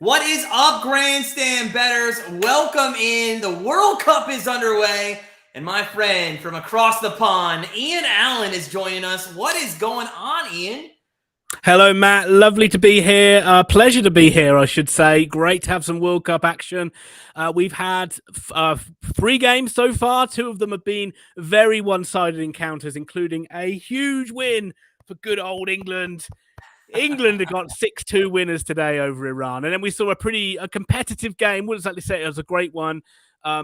What is up, Grandstand Bettors? Welcome in. The World Cup is underway, and my friend from across the pond, Ian Allen, is joining us. What is going on, Ian? Hello, Matt. Lovely to be here. Pleasure to be here, I should say. Great to have some World Cup action. We've had 3 games so far. 2 of them have been very one-sided encounters, including a huge win for good old England. England have got 6-2 winners today over Iran. And then we saw a competitive game. Wouldn't exactly say it was a great one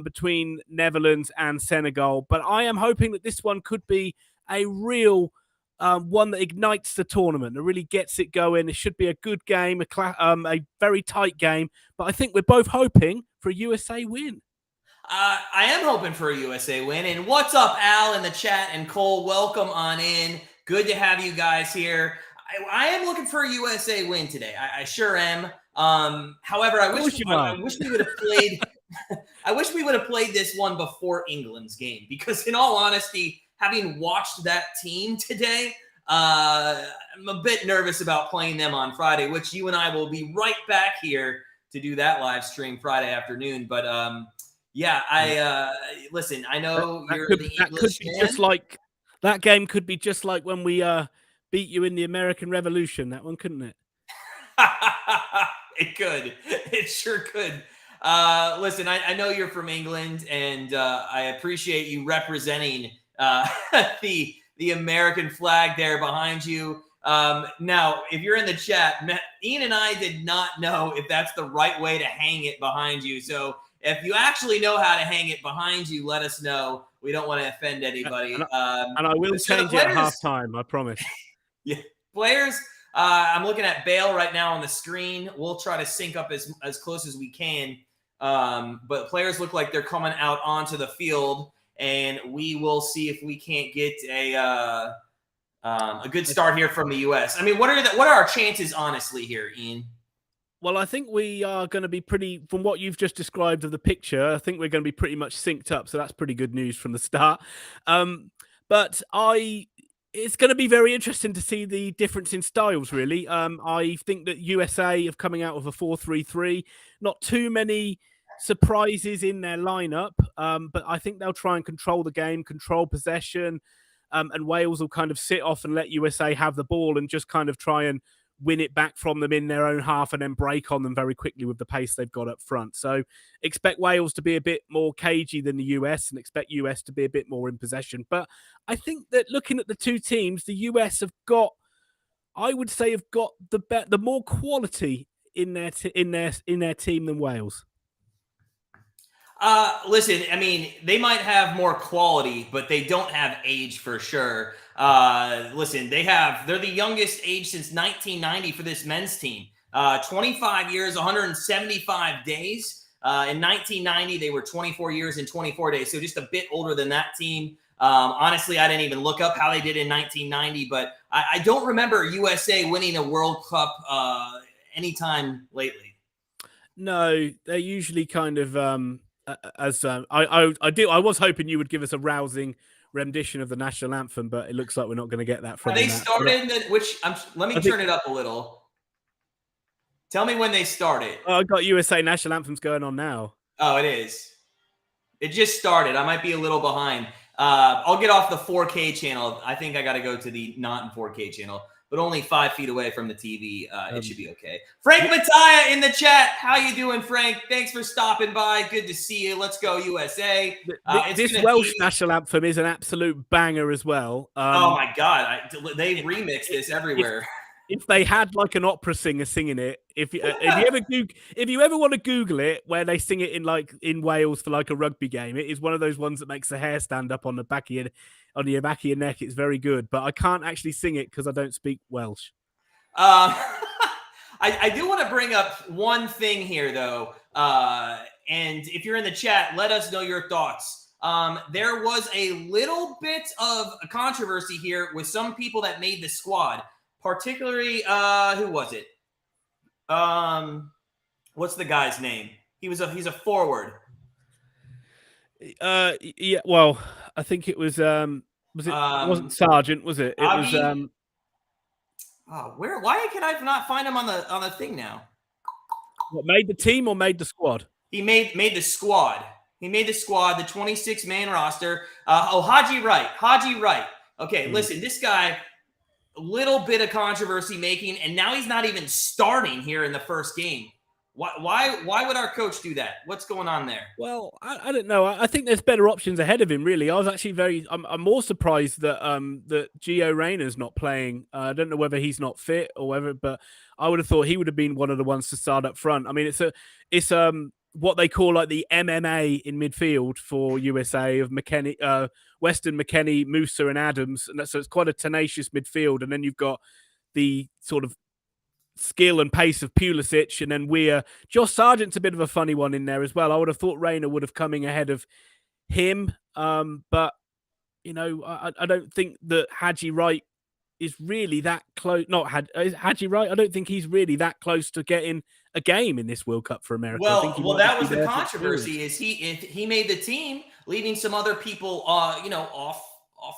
between Netherlands and Senegal. But I am hoping that this one could be a real one that ignites the tournament, that really gets it going. It should be a good game, a very tight game. But I think we're both hoping for a USA win. I am hoping for a USA win. And what's up, Al, in the chat, and Cole? Welcome on in. Good to have you guys here. I am looking for a USA win today. I sure am. However, I wish we would have played. I wish we would have played this one before England's game, because, in all honesty, having watched that team today, I'm a bit nervous about playing them on Friday, which you and I will be right back here to do that live stream Friday afternoon. But listen. I know you're the English man. That game could be just like when we beat you in the American Revolution. That one, couldn't it? It could. It sure could. Listen, I know you're from England, and I appreciate you representing the American flag there behind you. Now, if you're in the chat, Ian and I did not know if that's the right way to hang it behind you. So if you actually know how to hang it behind you, let us know. We don't want to offend anybody. And I will change it at halftime, I promise. Yeah, players. I'm looking at Bale right now on the screen. We'll try to sync up as close as we can. But players look like they're coming out onto the field, and we will see if we can't get a good start here from the U.S. I mean, what are our chances, honestly, here, Ian? Well, I think we are going to be pretty, from what you've just described of the picture, I think we're going to be pretty much synced up. So that's pretty good news from the start. It's going to be very interesting to see the difference in styles, really. I think that USA have coming out with a 4-3-3. Not too many surprises in their lineup, but I think they'll try and control the game, control possession, and Wales will kind of sit off and let USA have the ball and just kind of try and win it back from them in their own half and then break on them very quickly with the pace they've got up front. So expect Wales to be a bit more cagey than the US, and expect US to be a bit more in possession. But I think that looking at the two teams, the US have got the more quality in their team than Wales. Listen, I mean, they might have more quality, but they don't have age for sure. Listen, they're the youngest age since 1990 for this men's team. 25 years, 175 days. In 1990, they were 24 years and 24 days. So just a bit older than that team. Honestly, I didn't even look up how they did in 1990, but I don't remember USA winning a World Cup anytime lately. No, they're usually kind of I was hoping you would give us a rousing rendition of the national anthem, but it looks like we're not going to get that from them. They started let me turn it up a little. Tell me when they started. Oh, I got USA national anthems going on now. Oh, it is. It just started. I might be a little behind. I'll get off the 4K channel. I think I got to go to the not in 4K channel, but only 5 feet away from the TV. It should be okay. Frank Mattia in the chat. How you doing, Frank? Thanks for stopping by. Good to see you. Let's go, USA. This Welsh national anthem is an absolute banger as well. Oh, my God. They remix this everywhere. If they had like an opera singer singing it, if you ever want to Google it, where they sing it in Wales for like a rugby game, it is one of those ones that makes the hair stand up on the back of your back of your neck. It's very good, but I can't actually sing it because I don't speak Welsh. I do want to bring up one thing here, though, and if you're in the chat, let us know your thoughts. There was a little bit of a controversy here with some people that made the squad. Particularly, who was it? What's the guy's name? He's a forward. Yeah. Well, I think it was. It wasn't Sargent, was it? It was. Why can I not find him on the thing now? What, made the team or made the squad? He made the squad. He made the squad, the 26-man roster. Haji Wright. Okay, listen, this guy, a little bit of controversy making, and now he's not even starting here in the first game. Why would our coach do that? What's going on there? Well, I don't know. I think there's better options ahead of him. Really, I was actually I'm more surprised that that Gio Reyna's not playing. I don't know whether he's not fit or whether, but I would have thought he would have been one of the ones to start up front. I mean, it's what they call like the MMA in midfield for USA of McKennie, Weston, McKennie, Musa, and Adams, and so it's quite a tenacious midfield. And then you've got the sort of skill and pace of Pulisic, and then Weir. Josh Sargent's a bit of a funny one in there as well. I would have thought Reyna would have coming ahead of him, but you know, I don't think that Haji Wright is really that close. Not Haji Wright. I don't think he's really that close to getting a game in this World Cup for America. Well, that was the controversy. Is he made the team, leaving some other people, off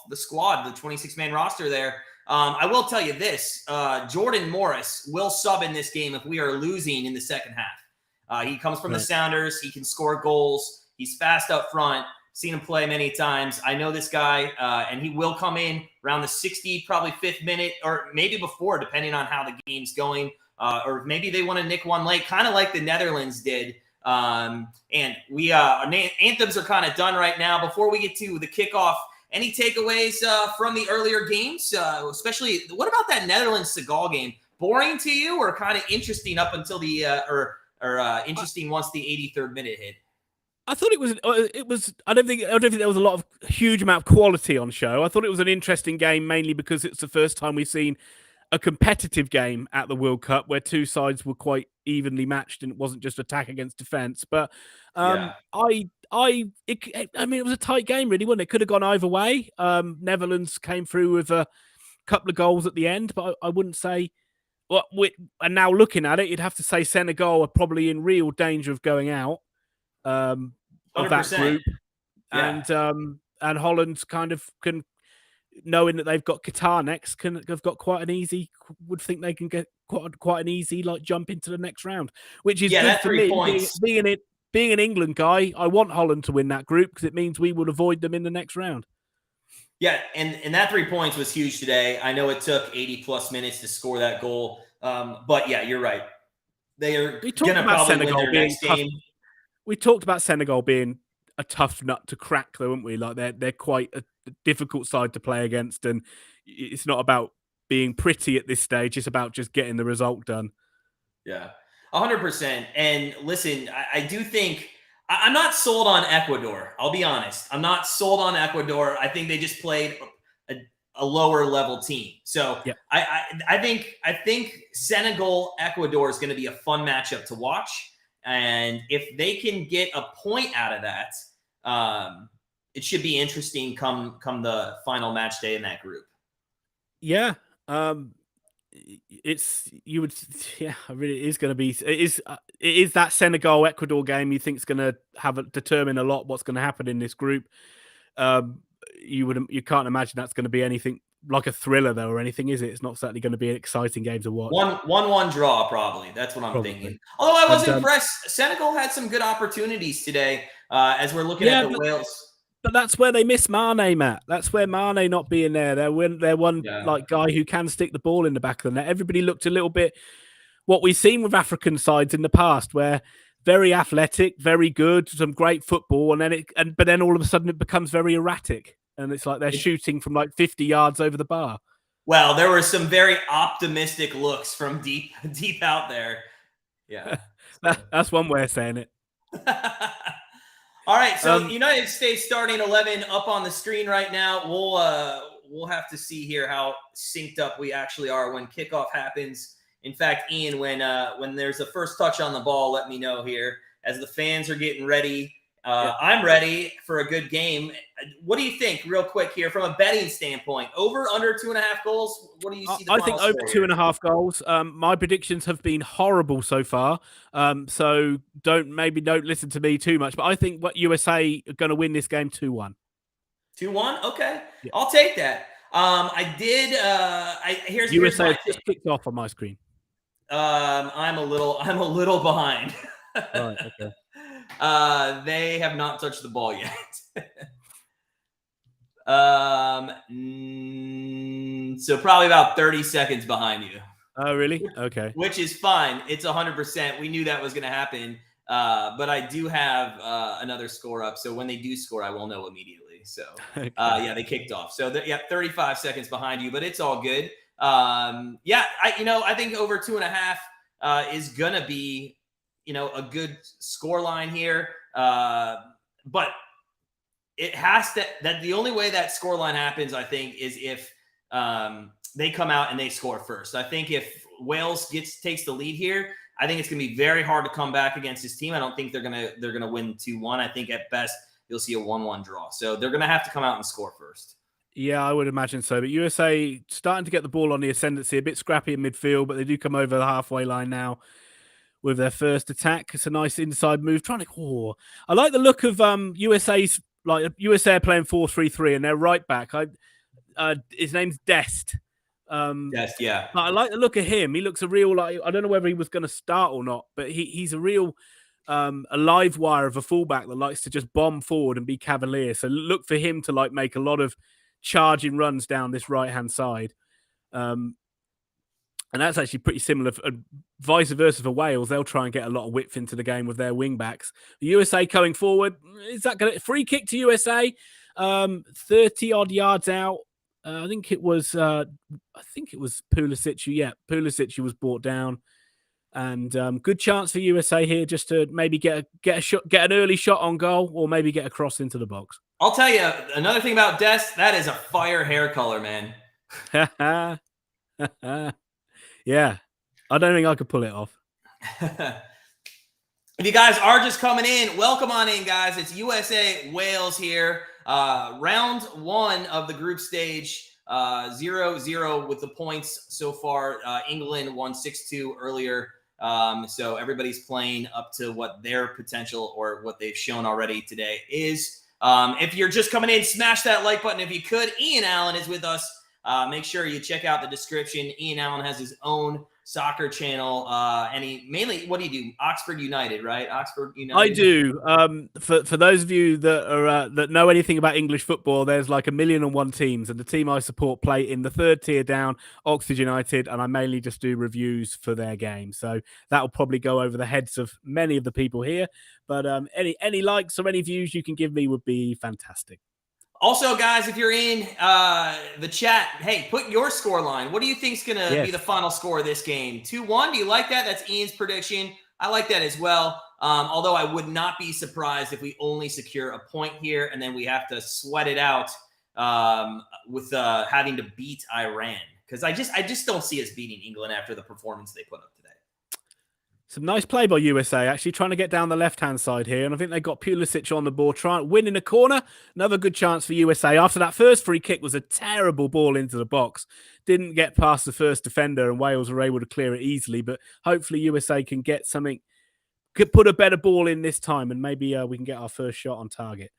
the squad, the 26-man roster there. I will tell you this, Jordan Morris will sub in this game if we are losing in the second half. He comes from the Sounders. He can score goals. He's fast up front. Seen him play many times. I know this guy, and he will come in around the 60, probably 5th minute, or maybe before, depending on how the game's going. Or maybe they want to nick one late, kind of like the Netherlands did. And we anthems are kind of done right now. Before we get to the kickoff, any takeaways from the earlier games? Especially, what about that Netherlands-Senegal game? Boring to you, or kind of interesting up until the interesting once the 83rd minute hit? I thought it was. I don't think there was a lot of huge amount of quality on show. I thought it was an interesting game, mainly because it's the first time we've seen a competitive game at the World Cup where two sides were quite evenly matched and it wasn't just attack against defense. But I mean, it was a tight game, really, wasn't it? It could have gone either way. Netherlands came through with a couple of goals at the end, but I wouldn't say. Well, and now looking at it, you'd have to say Senegal are probably in real danger of going out of that group, and Holland kind of can, knowing that they've got Qatar next, have got quite an easy. Would think they can get quite an easy jump into the next round, which is good for me. Being an England guy, I want Holland to win that group because it means we will avoid them in the next round. Yeah, and that 3 points was huge today. I know it took 80+ minutes to score that goal, but yeah, you're right. They are going to probably win their next game. We talked about Senegal being a tough nut to crack, though, weren't we? Like they're quite a difficult side to play against, and it's not about being pretty at this stage. It's about just getting the result done. Yeah, 100%. And listen, I do think I'm not sold on Ecuador. I'll be honest. I'm not sold on Ecuador. I think they just played a lower level team. So yeah. I think Senegal Ecuador is going to be a fun matchup to watch. And if they can get a point out of that, it should be interesting come the final match day in that group. Yeah. It really is going to be. It is that Senegal Ecuador game. You think is going to determine a lot what's going to happen in this group. You can't imagine that's going to be anything like a thriller though, or anything, is it? It's not certainly going to be an exciting game to watch. 1-1 draw, probably. That's what I'm thinking. Although I was impressed. Senegal had some good opportunities today as we're looking at the Wales. But that's where they miss Mane, Matt. That's where Mane not being there. They're one guy who can stick the ball in the back of the net. Everybody looked a little bit what we've seen with African sides in the past, where very athletic, very good, some great football, but then all of a sudden it becomes very erratic. And it's like they're shooting from like 50 yards over the bar. Well, there were some very optimistic looks from deep out there. Yeah. That's one way of saying it. All right. So United States starting 11 up on the screen right now. We'll have to see here how synced up we actually are when kickoff happens. In fact, Ian, when there's a first touch on the ball, let me know here as the fans are getting ready. I'm ready for a good game. What do you think, real quick here, from a betting standpoint? Over, under 2.5 goals? What do you see? I think over 2.5 goals. My predictions have been horrible so far, so don't listen to me too much. But I think what USA are going to win this game 2-1. 2-1? Okay, yeah. I'll take that. Here's USA just kicked off on my screen. I'm a little behind. Right. Okay. They have not touched the ball yet. So probably about 30 seconds behind you. Oh, really? Okay. Which is fine. It's 100%. We knew that was going to happen. But I do have another score up. So when they do score, I will know immediately. So Okay. yeah, they kicked off. So 35 seconds behind you, but it's all good. Yeah, I think over 2.5 is gonna be, a good score line here. But it has to. That the only way that score line happens, I think, is if they come out and they score first. I think if Wales takes the lead here, I think it's going to be very hard to come back against this team. I don't think they're gonna win 2-1. I think at best you'll see a 1-1 draw. So they're going to have to come out and score first. Yeah, I would imagine so. But USA starting to get the ball on the ascendancy, a bit scrappy in midfield, but they do come over the halfway line now with their first attack. It's a nice inside move. I like the look of USA's, like USA are playing 4-3-3 and their right back. His name's Dest. Yes, yeah. But I like the look of him. He looks a real, like, I don't know whether he was going to start or not, but he's a real a live wire of a fullback that likes to just bomb forward and be cavalier. So look for him to like make a lot of charging runs down this right hand side. And that's actually pretty similar. Vice versa for Wales, they'll try and get a lot of width into the game with their wing backs. The USA coming forward, is that going to free kick to USA? 30 odd yards out. I think it was Pulisic. Yeah, Pulisic was brought down, and good chance for USA here just to maybe get an early shot on goal, or maybe get a cross into the box. I'll tell you another thing about Dest. That is a fire hair color, man. Yeah, I don't think I could pull it off. If you guys are just coming in, welcome on in, guys. It's USA Wales here. Round 1 of the group stage, 0-0 with the points so far. England won 6-2 earlier. So everybody's playing up to what their potential or what they've shown already today is. If you're just coming in, smash that like button if you could. Ian Allen is with us. Make sure you check out the description. Ian Allen has his own soccer channel, and he mainly, what do you do? Oxford United, right? Oxford United. I do. For those of you that are that know anything about English football, there's like 1,000,001 teams, and the team I support play in the 3rd tier down, Oxford United, and I mainly just do reviews for their games. So that will probably go over the heads of many of the people here. But any likes or any views you can give me would be fantastic. Also, guys, if you're in the chat, hey, put your score line. What do you think is going to be the final score of this game? 2-1? Do you like that? That's Ian's prediction. I like that as well. Although I would not be surprised if we only secure a point here and then we have to sweat it out with having to beat Iran. Because I just don't see us beating England after the performance they put up today. Some nice play by USA, actually trying to get down the left-hand side here. And I think they got Pulisic on the ball, trying to win in a corner. Another good chance for USA. After that first free kick was a terrible ball into the box. Didn't get past the first defender, and Wales were able to clear it easily. But hopefully USA can get something, could put a better ball in this time, and maybe we can get our first shot on target.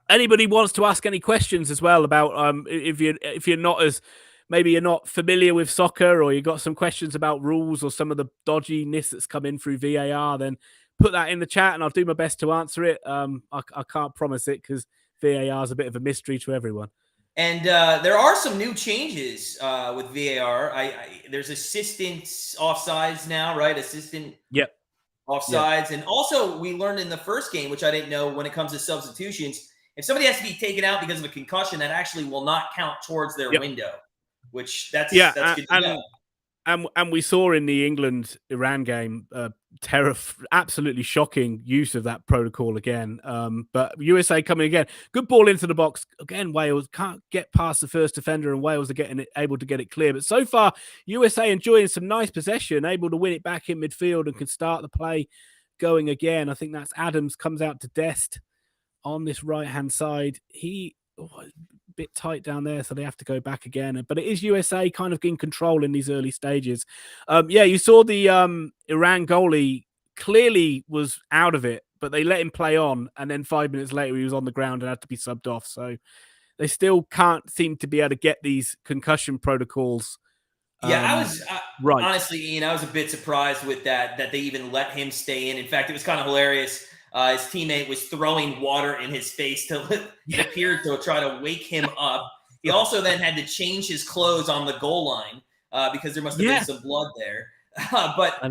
Anybody wants to ask any questions as well about if you're not as... Maybe you're not familiar with soccer, or you got some questions about rules or some of the dodginess that's come in through VAR, then put that in the chat and I'll do my best to answer it. I can't promise it because VAR is a bit of a mystery to everyone. And there are some new changes with VAR. There's assistant offsides now, right? Assistant offsides. Yep. And also we learned in the first game, which I didn't know, when it comes to substitutions, if somebody has to be taken out because of a concussion, that actually will not count towards their window. Which that's good to know. And we saw in the England-Iran game absolutely shocking use of that protocol again. But USA coming again, good ball into the box again. Wales can't get past the first defender, and Wales are able to get it clear. But so far, USA enjoying some nice possession, able to win it back in midfield and can start the play going again. I think that's Adams comes out to Dest on this right-hand side. Bit tight down there, so they have to go back again. But it is USA kind of in control in these early stages. You saw the Iran goalie clearly was out of it, but they let him play on, and then 5 minutes later he was on the ground and had to be subbed off. So they still can't seem to be able to get these concussion protocols Yeah, I was Right. honestly, Ian, I was a bit surprised with that they even let him stay in. In fact, it was kind of hilarious. His teammate was throwing water in his face it appeared to try to wake him up. He also then had to change his clothes on the goal line because there must have been some blood there. But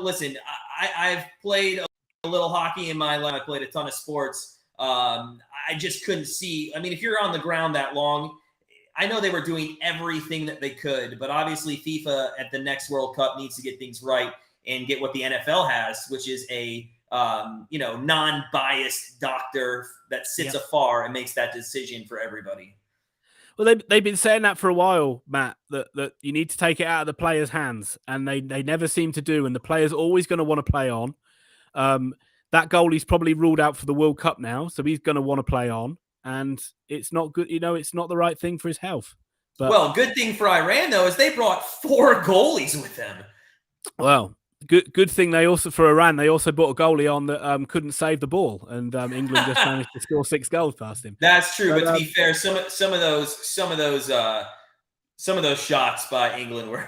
listen, I've played a little hockey in my life. I played a ton of sports. I just couldn't see. I mean, if you're on the ground that long, I know they were doing everything that they could, but obviously FIFA at the next World Cup needs to get things right and get what the NFL has, which is a non-biased doctor that sits afar and makes that decision for everybody. Well, they've been saying that for a while, Matt, that you need to take it out of the players' hands, and they never seem to do, and the players are always going to want to play on. That goalie's probably ruled out for the World Cup now, so he's going to want to play on, and it's not good. It's not the right thing for his health. But, well, good thing for Iran, though, is they brought 4 goalies with them. Well, good thing they also brought a goalie on that couldn't save the ball, and England just managed to score 6 goals past him. That's true, but to be fair, some of those shots by England were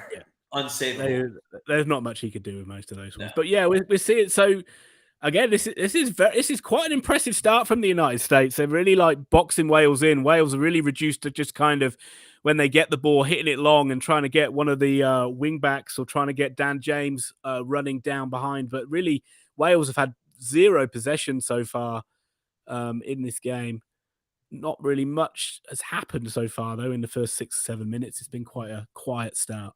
unsavable. There's not much he could do with most of those ones. But yeah, we see it. So again, this is quite an impressive start from the United States. They're really boxing Wales in. Wales are really reduced to just kind of, when they get the ball, hitting it long and trying to get one of the wing backs or trying to get Dan James running down behind. But really, Wales have had 0 possession so far in this game. Not really much has happened so far, though, in the first 6 or 7 minutes. It's been quite a quiet start.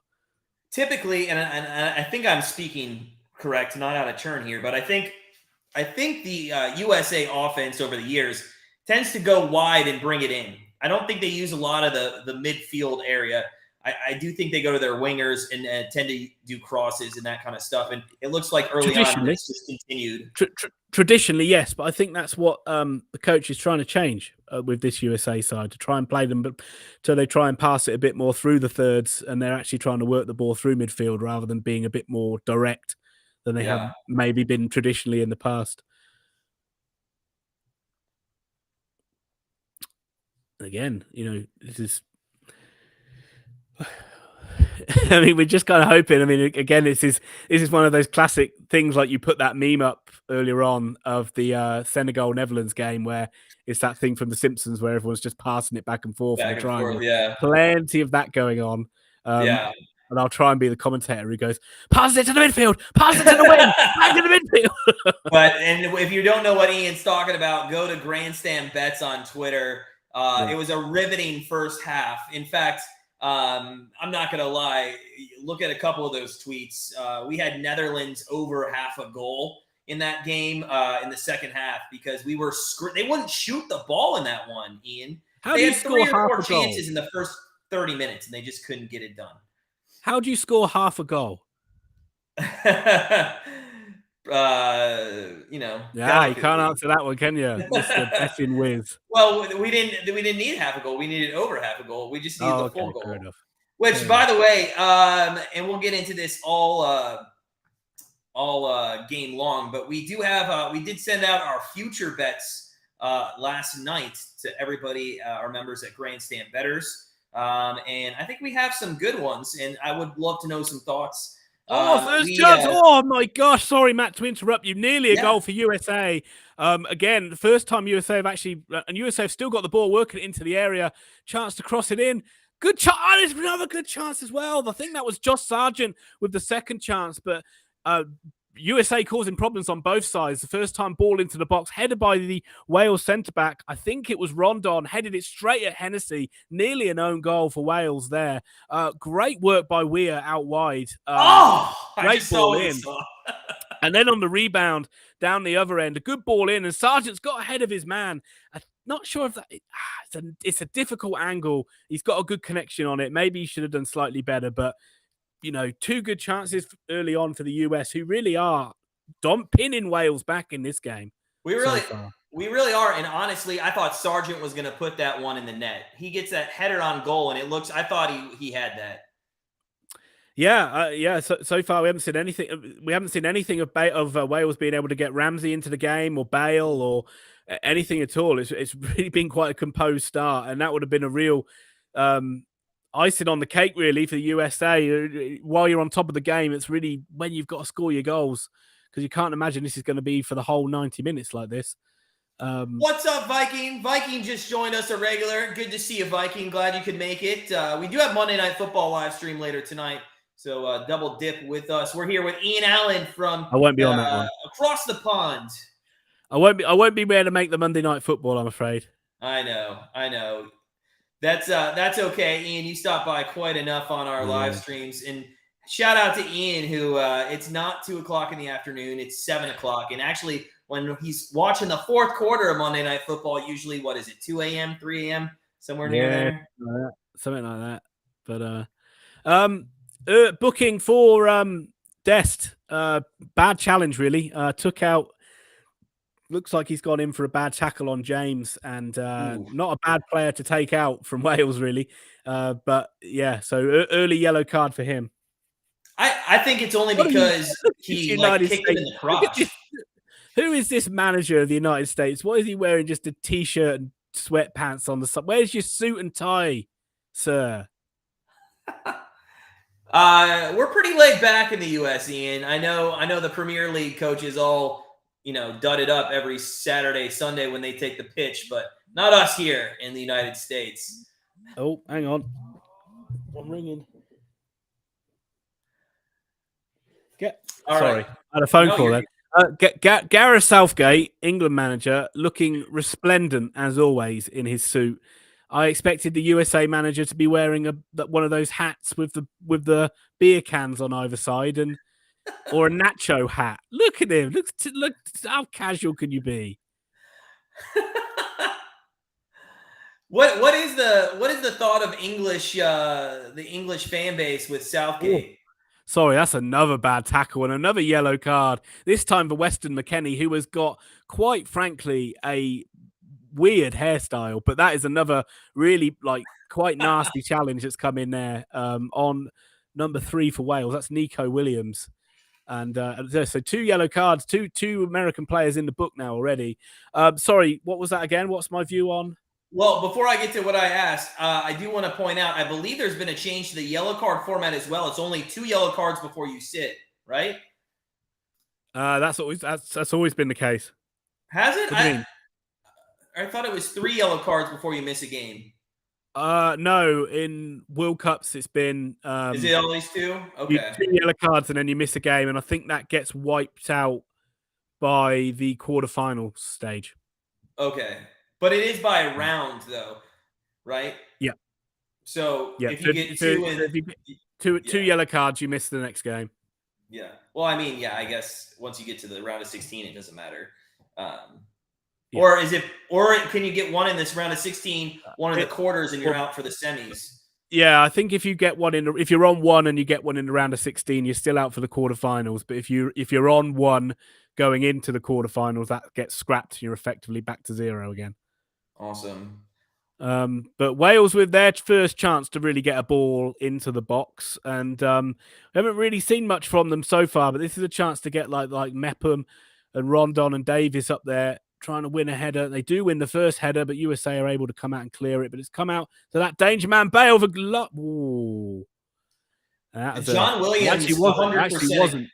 Typically, and I think I'm speaking correct, not out of turn here, but I think the USA offense over the years tends to go wide and bring it in. I don't think they use a lot of the midfield area. I do think they go to their wingers and tend to do crosses and that kind of stuff. And it looks like early on this just continued. Traditionally, yes, but I think that's what the coach is trying to change with this USA side, to try and play them, but so they try and pass it a bit more through the thirds, and they're actually trying to work the ball through midfield rather than being a bit more direct than they have maybe been traditionally in the past. Again, this is. I mean, we're just kind of hoping. I mean, again, this is one of those classic things, like you put that meme up earlier on of the Senegal-Netherlands game, where it's that thing from The Simpsons where everyone's just passing it back and forth in the triangle. Plenty of that going on. And I'll try and be the commentator who goes, pass it to the midfield, pass it to the wing, back to the midfield. And if you don't know what Ian's talking about, go to Grandstand Bets on Twitter. It was a riveting first half. In fact, I'm not going to lie. Look at a couple of those tweets. We had Netherlands over half a goal in that game in the second half because we were they wouldn't shoot the ball in that one, Ian. How do you score half a goal? 3 or 4 chances in the first 30 minutes, and they just couldn't get it done. How do you score half a goal? Yeah, you can't answer that one, can you? Mr. Betting Wiz. Well, we didn't need half a goal. We needed over half a goal. We just needed the full goal. Fair enough. Which, by the way, and we'll get into this all game long, but we did send out our future bets last night to everybody, our members at Grandstand Bettors. And I think we have some good ones, and I would love to know some thoughts. First chance. Oh my gosh. Sorry, Matt, to interrupt you. Nearly a goal for USA. Again, the first time USA have actually, and USA have still got the ball, working it into the area. Chance to cross it in. Good chance. There's another good chance as well. I think that was Josh Sargent with the second chance, but USA causing problems on both sides. The first time ball into the box, headed by the Wales centre-back. I think it was Rondon, headed it straight at Hennessy. Nearly an own goal for Wales there. Great work by Weir out wide. Great ball in. And then on the rebound, down the other end, a good ball in, and Sargent's got ahead of his man. I'm not sure if that... It's a difficult angle. He's got a good connection on it. Maybe he should have done slightly better, but 2 good chances early on for the US, who really are pinning Wales back in this game. We really are. And honestly, I thought Sargent was going to put that one in the net. He gets that header on goal, and I thought he had that. Yeah. So far, we haven't seen anything. We haven't seen anything of Wales being able to get Ramsey into the game, or Bale, or anything at all. It's really been quite a composed start, and that would have been a real icing on the cake, really, for the USA. While you're on top of the game, it's really when you've got to score your goals, because you can't imagine this is going to be for the whole 90 minutes like this. What's up, Viking? Viking just joined us, a regular. Good to see you, Viking. Glad you could make it. We do have Monday Night Football live stream later tonight, so double dip with us. We're here with Ian Allen from I won't be on that one. Across the pond. I won't be able to make the Monday Night Football, I'm afraid. I know. That's okay, Ian. You stop by quite enough on our live streams, and shout out to Ian, who it's not 2:00 in the afternoon; it's 7:00. And actually, when he's watching the fourth quarter of Monday Night Football, usually 2 a.m., 3 a.m., somewhere near there, something like that. But booking for Dest, bad challenge really. Took out. Looks like he's gone in for a bad tackle on James, and not a bad player to take out from Wales, really. But yeah, so early yellow card for him. I think it's only because he kicked him in the crotch. Who is this manager of the United States? What is he wearing? Just a t-shirt and sweatpants on the side. Where's your suit and tie, sir? We're pretty laid back in the U.S., Ian. I know the Premier League coaches all dud it up every Saturday, Sunday when they take the pitch, but not us here in the United States. Oh, hang on. I'm ringing. Sorry. I had a phone call then. Gareth Southgate, England manager, looking resplendent as always in his suit. I expected the USA manager to be wearing one of those hats with the beer cans on either side or a nacho hat. Look at him. Look, how casual can you be? What is the thought of the English fan base with Southgate? Ooh. Sorry, that's another bad tackle and another yellow card. This time for Weston McKennie, who has got, quite frankly, a weird hairstyle. But that is another really quite nasty challenge that's come in there on number 3 for Wales. That's Nico Williams. And so 2 yellow cards, two American players in the book now already. Sorry, what was that again? What's my view on? Well, before I get to what I asked, I do want to point out, I believe there's been a change to the yellow card format as well. It's only 2 yellow cards before you sit, right? That's always been the case. Has it? I thought it was 3 yellow cards before you miss a game. No, in World Cups it's been is it always 2? Okay. 2 yellow cards and then you miss a game, and I think that gets wiped out by the quarterfinal stage. Okay. But it is by a round though, right? Yeah. So if you get 2 yellow cards, you miss the next game. Yeah. Well, I mean, I guess once you get to the round of 16, it doesn't matter. Or can you get one in this round of 16, one in the quarters, and you're out for the semis? Yeah, I think if you're on 1 and you get one in the round of 16, you're still out for the quarterfinals. But if you're on 1 going into the quarterfinals, that gets scrapped. You're effectively back to 0 again. Awesome. But Wales with their first chance to really get a ball into the box, and we haven't really seen much from them so far. But this is a chance to get like Mepham and Rondon and Davis up there trying to win a header. They do win the first header, but USA are able to come out and clear it. But it's come out to that danger man Bale for Ooh. John Williams actually wasn't.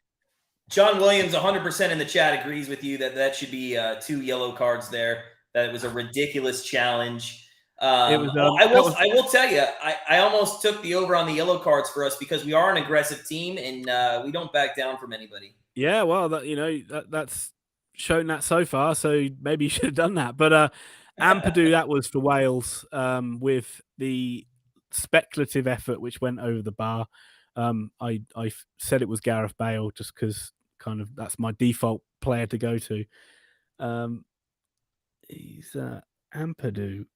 John Williams 100% in the chat agrees with you that should be 2 yellow cards there. That it was a ridiculous challenge. I will tell you, I almost took the over on the yellow cards for us because we are an aggressive team and we don't back down from anybody. Yeah, well, that's shown that so far, so maybe you should have done that. But Ampadu, that was for Wales with the speculative effort which went over the bar. I said it was Gareth Bale just because kind of that's my default player to go to. He's Ampadu.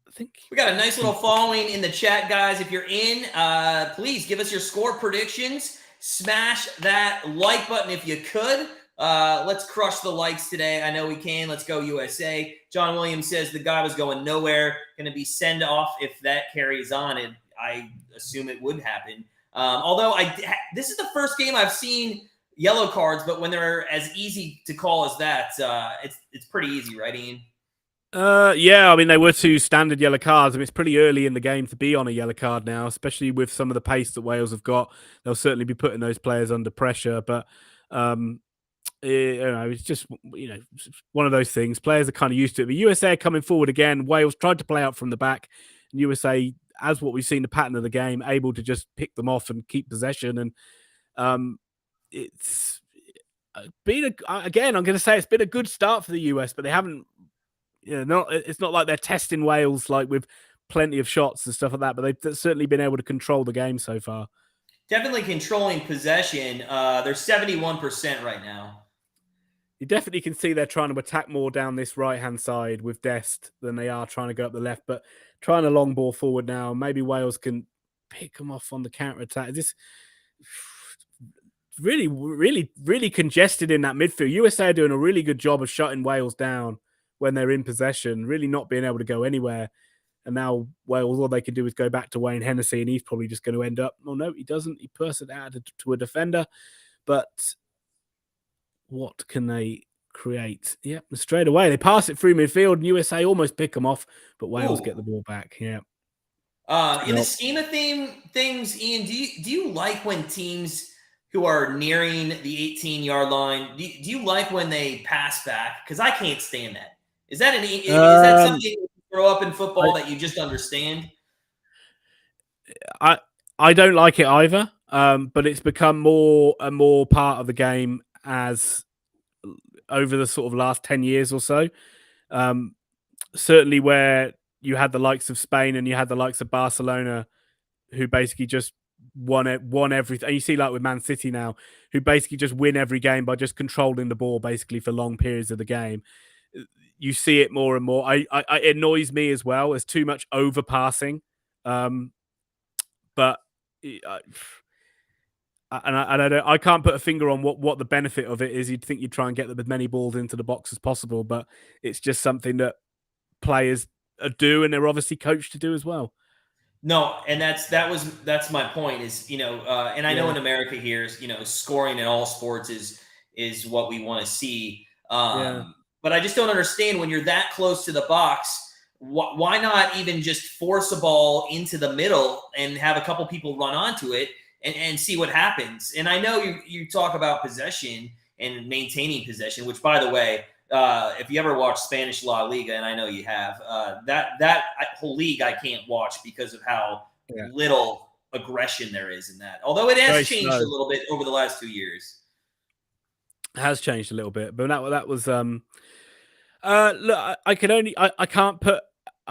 I think we got a nice little following in the chat, guys. If you're in, please give us your score predictions. Smash that like button if you could. Let's crush the likes today. I know we can. Let's go USA. John Williams says the guy was going nowhere. Going to be send off if that carries on, and I assume it would happen. Although this is the first game I've seen yellow cards, but when they're as easy to call as that, it's pretty easy, right, Ian? Yeah, I mean, they were 2 standard yellow cards. I mean, it's pretty early in the game to be on a yellow card now, especially with some of the pace that Wales have got. They'll certainly be putting those players under pressure, but um, it's just one of those things. Players are kind of used to it. The USA are coming forward again. Wales tried to play out from the back, and USA, as what we've seen the pattern of the game, able to just pick them off and keep possession. And it's been again. I'm going to say it's been a good start for the US, but they haven't. It's not like they're testing Wales like with plenty of shots and stuff like that, but they've certainly been able to control the game so far. Definitely controlling possession. They're 71% right now. You definitely can see they're trying to attack more down this right-hand side with Dest than they are trying to go up the left, but trying a long ball forward now. Maybe Wales can pick them off on the counter-attack. This really, really, really congested in that midfield. USA are doing a really good job of shutting Wales down when they're in possession, really not being able to go anywhere. And now Wales, all they can do is go back to Wayne Hennessy, and he's probably just going to end up. Oh, no, he doesn't. He passes it out to a defender. But what can they create? Yep, straight away. They pass it through midfield, and USA almost pick them off, but Wales get the ball back. Yeah. In the scheme of things, Ian, do you like when teams who are nearing the 18-yard line, do you like when they pass back? Because I can't stand that. Is that something you grow up in football that you just understand? I don't like it either, but it's become more and more part of the game as over the sort of last 10 years or so. Certainly where you had the likes of Spain and you had the likes of Barcelona who basically just won everything. And you see like with Man City now, who basically just win every game by just controlling the ball basically for long periods of the game. You see it more and more. It annoys me as well. There's too much overpassing. But I can't put a finger on what the benefit of it is. You'd think you'd try and get as many balls into the box as possible, but it's just something that players do, and they're obviously coached to do as well. No, and that's my point. Is and I know in America here, scoring in all sports is what we want to see. But I just don't understand when you're that close to the box. Why not even just force a ball into the middle and have a couple people run onto it and see what happens? And I know you talk about possession and maintaining possession, which, by the way, if you ever watch Spanish La Liga, and I know you have, that whole league I can't watch because of how little aggression there is in that. Although it has changed a little bit over the last 2 years. It has changed a little bit, but that was look, I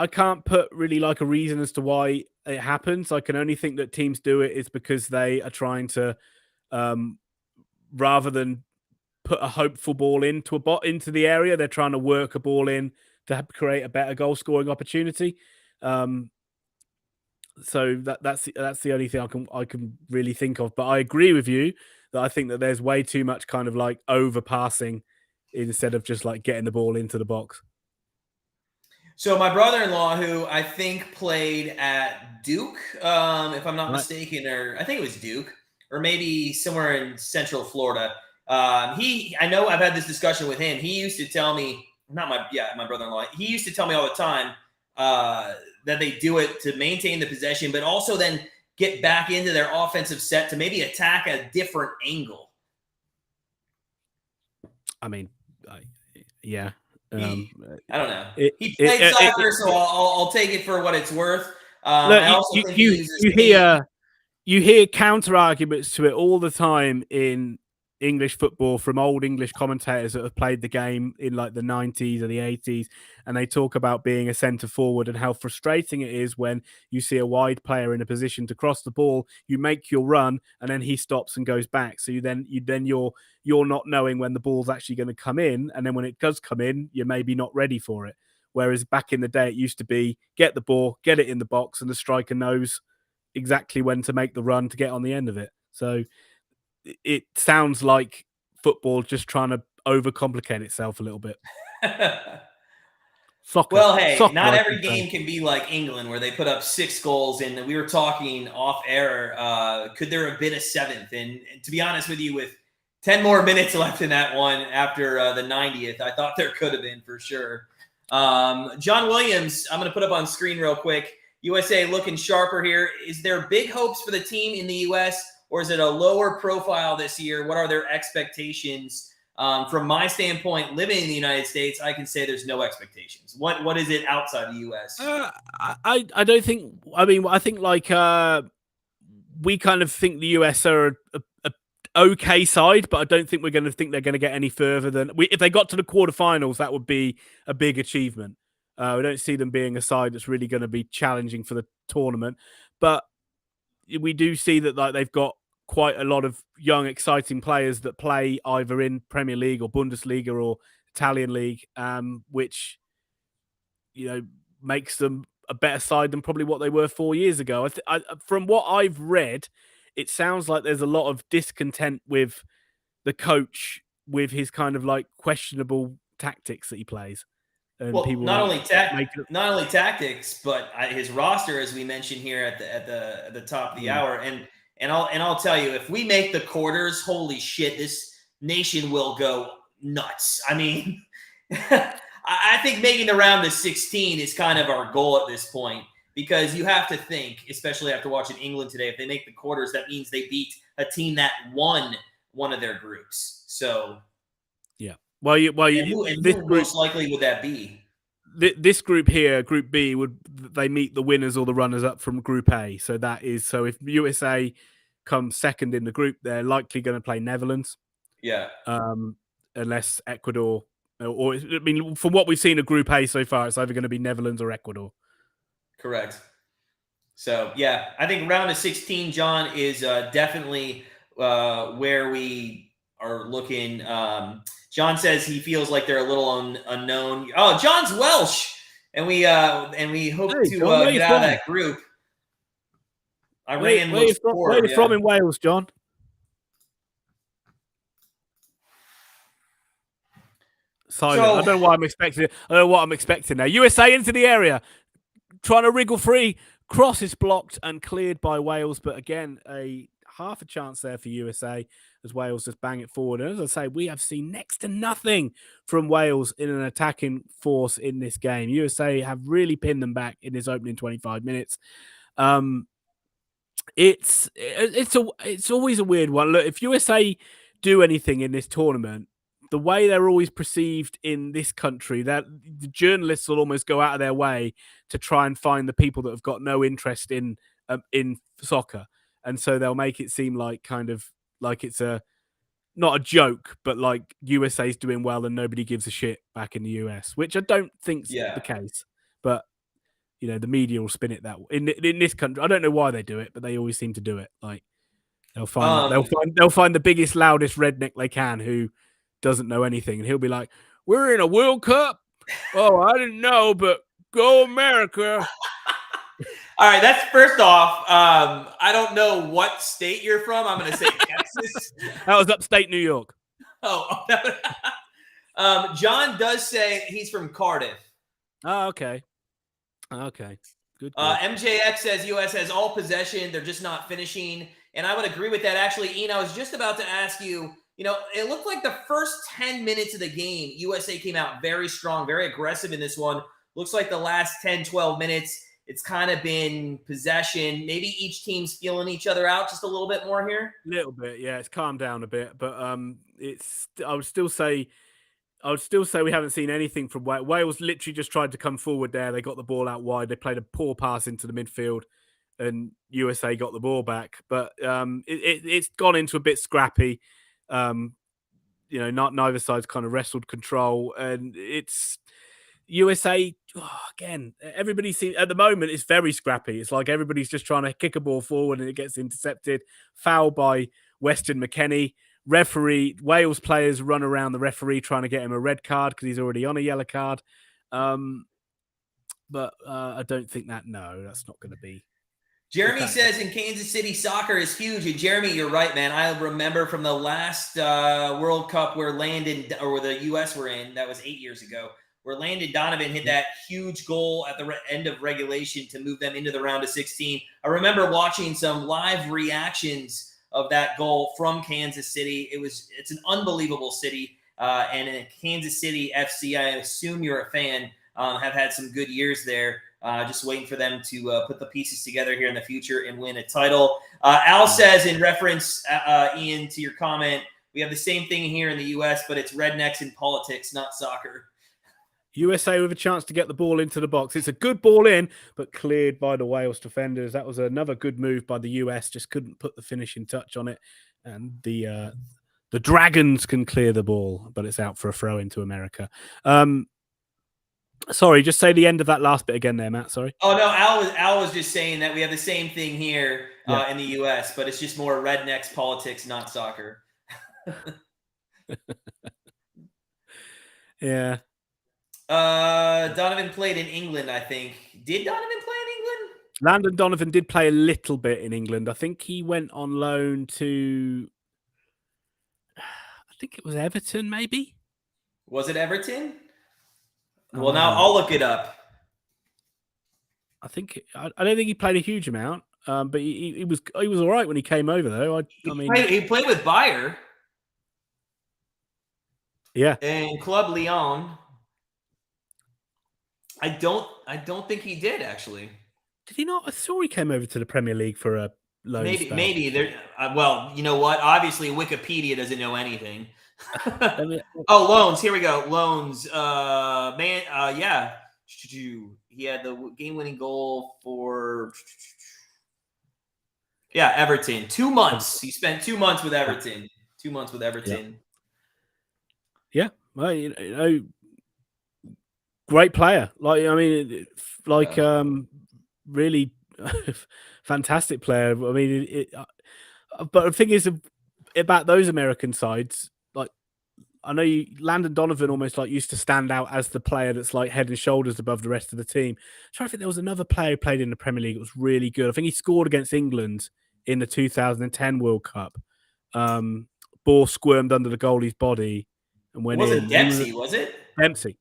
can't put really like a reason as to why it happens. I can only think that teams do it is because they are trying to, rather than put a hopeful ball into the area, they're trying to work a ball in to create a better goal scoring opportunity. So that's the only thing I can really think of. But I agree with you that I think that there's way too much kind of like overpassing instead of just like getting the ball into the box. So my brother-in-law, who I think played at Duke, if I'm not mistaken, or I think it was Duke, or maybe somewhere in Central Florida. I know I've had this discussion with him. He used to tell me, my brother-in-law, he used to tell me all the time that they do it to maintain the possession, but also then get back into their offensive set to maybe attack a different angle. I mean, yeah. I don't know. He played soccer, so I'll take it for what it's worth. Look, I also think you hear counter arguments to it all the time in English football from old English commentators that have played the game in like the 90s or the 80s, and they talk about being a centre forward and how frustrating it is when you see a wide player in a position to cross the ball, you make your run, and then he stops and goes back. So you're not knowing when the ball's actually going to come in, and then when it does come in, you're maybe not ready for it. Whereas back in the day, it used to be get the ball, get it in the box, and the striker knows exactly when to make the run to get on the end of it. So it sounds like football just trying to overcomplicate itself a little bit. Soccer. Well, hey, not every game can be like England where they put up 6 goals. And we were talking off air, could there have been a 7th? And to be honest with you, with 10 more minutes left in that one after the 90th, I thought there could have been for sure. John Williams, I'm going to put up on screen real quick. USA looking sharper here. Is there big hopes for the team in the U.S., or is it a lower profile this year? What are their expectations? From my standpoint, living in the United States, I can say there's no expectations. What is it outside the U.S.? I don't think. I mean, I think like we kind of think the US are a okay side, but I don't think we're going to think they're going to get any further than if they got to the quarterfinals. That would be a big achievement. We don't see them being a side that's really going to be challenging for the tournament, but we do see that like they've got quite a lot of young, exciting players that play either in Premier League or Bundesliga or Italian League, which makes them a better side than probably what they were 4 years ago. From what I've read, it sounds like there's a lot of discontent with the coach with his kind of like questionable tactics that he plays. And well, people not only tactics, but his roster, as we mentioned here at the top of the hour. And I'll tell you, if we make the quarters, holy shit, this nation will go nuts. I mean, I think making the round of 16 is kind of our goal at this point, because you have to think, especially after watching England today, if they make the quarters, that means they beat a team that won one of their groups. So, yeah. Who most likely would that be? This group here, Group B, they meet the winners or the runners up from Group A. So if USA comes second in the group, they're likely going to play Netherlands. Yeah. Unless Ecuador, or I mean, from what we've seen of Group A so far, it's either going to be Netherlands or Ecuador. Correct. So yeah, I think round of 16, John, is definitely where we are looking. John says he feels like they're a little unknown. Oh, John's Welsh, and we hope to get out of that group. Where are you from in Wales, John? Silent. I don't know what I'm expecting. I don't know what I'm expecting now. USA into the area, trying to wriggle free. Cross is blocked and cleared by Wales, but again, half a chance there for USA as Wales just bang it forward. And as I say, we have seen next to nothing from Wales in an attacking force in this game. USA have really pinned them back in this opening 25 minutes. It's always a weird one. Look, if USA do anything in this tournament, the way they're always perceived in this country, that the journalists will almost go out of their way to try and find the people that have got no interest in soccer, and so they'll make it seem like kind of like it's not a joke, but like USA's doing well and nobody gives a shit back in the US, which I don't think's the case. But the media will spin it that way. In this country. I don't know why they do it, but they always seem to do it. Like they'll find the biggest, loudest redneck they can who doesn't know anything, and he'll be like, "We're in a World Cup." Oh, I didn't know, but go America. All right, that's first off. I don't know what state you're from. I'm going to say Texas. That was upstate New York. Oh, John does say he's from Cardiff. Oh, okay. Okay, good. MJX says US has all possession. They're just not finishing. And I would agree with that. Actually, Ian, I was just about to ask you, it looked like the first 10 minutes of the game, USA came out very strong, very aggressive in this one. Looks like the last 10, 12 minutes, it's kind of been possession. Maybe each team's feeling each other out just a little bit more here. A little bit, yeah. It's calmed down a bit, but I would still say we haven't seen anything from Wales. Wales literally just tried to come forward there. They got the ball out wide. They played a poor pass into the midfield, and USA got the ball back. But it's gone into a bit scrappy. Neither side's kind of wrestled control, and it's USA again. Everybody seems at the moment it's very scrappy. It's like everybody's just trying to kick a ball forward, and it gets intercepted. Foul by Weston McKennie. Referee, Wales players run around the referee trying to get him a red card because he's already on a yellow card. But I don't think that's not going to be. Jeremy says in Kansas City, soccer is huge. And Jeremy, you're right, man. I remember from the last World Cup where the U.S. were in, that was 8 years ago, where Landon Donovan hit that huge goal at the end of regulation to move them into the round of 16. I remember watching some live reactions of that goal from Kansas City. It's an unbelievable city. And in Kansas City FC, I assume you're a fan. have had some good years there. Just waiting for them to put the pieces together here in the future and win a title. Al says, in reference, Ian, to your comment, we have the same thing here in the U.S., but it's rednecks in politics, not soccer. USA with a chance to get the ball into the box. It's a good ball in, but cleared by the Wales defenders. That was another good move by the US. Just couldn't put the finishing touch on it. And the Dragons can clear the ball, but it's out for a throw into America. Sorry, just say the end of that last bit again there, Matt. Sorry. Oh, no, Al was just saying that we have the same thing here in the U.S., but it's just more rednecks politics, not soccer. Yeah. Donovan played in England, I think. Did Donovan play in England? Landon Donovan did play a little bit in England. I think he went on loan to, I think it was Everton, maybe. Was it Everton? Well, now I'll look it up. I don't think he played a huge amount, but he was all right when he came over, though. He played with Bayer. Yeah. And Club Lyon. I don't think he did, actually. Did he not? I saw he came over to the Premier League for a loan. Maybe there. Well, you know what? Obviously, Wikipedia doesn't know anything. Oh, loans. Here we go. Loans. Yeah. He had the game-winning goal for Everton. 2 months. He spent 2 months with Everton. 2 months with Everton. Yeah. Well, you know, great player. Really fantastic player. I mean, but the thing is about those American sides, like, I know Landon Donovan almost like used to stand out as the player that's like head and shoulders above the rest of the team. I'm trying to think, there was another player who played in the Premier League that was really good. I think he scored against England in the 2010 World Cup. Ball squirmed under the goalie's body and went in. Wasn't Dempsey, was it? Dempsey.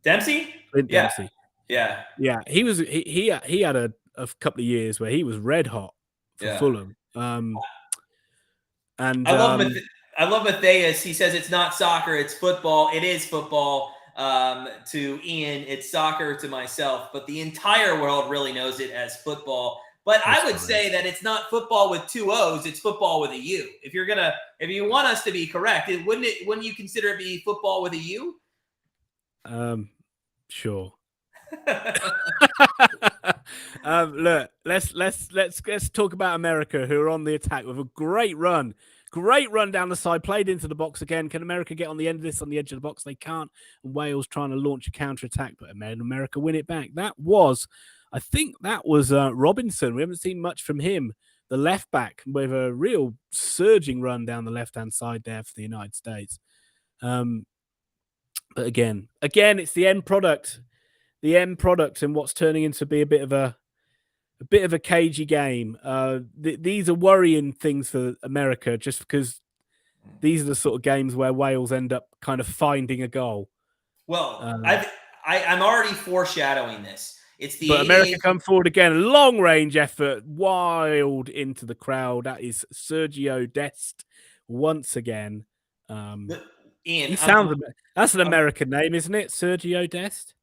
Dempsey? Dempsey. Yeah. Yeah. He had a couple of years where he was red hot for Fulham. And I love Matthias. He says it's not soccer, it's football. It is football. To Ian, it's soccer to myself, but the entire world really knows it as football. But I would say that it's not football with 2 O's, it's football with a U. If you want us to be correct, wouldn't you consider it be football with a U? Sure. Look, let's talk about America, who are on the attack with a great run down the side, played into the box again. Can America get on the end of this, on the edge of the box? They can't. Wales trying to launch a counter attack, but America win it back. I think that was Robinson. We haven't seen much from him, the left back, with a real surging run down the left hand side there for the United States. But again, it's the end product. And what's turning into be a bit of a cagey game. These are worrying things for America, just because these are the sort of games where Wales end up kind of finding a goal. Well, I'm already foreshadowing this. But America come forward again, long range effort, wild into the crowd. That is Sergio Dest once again. Ian, that's an American name, isn't it? Sergio Dest.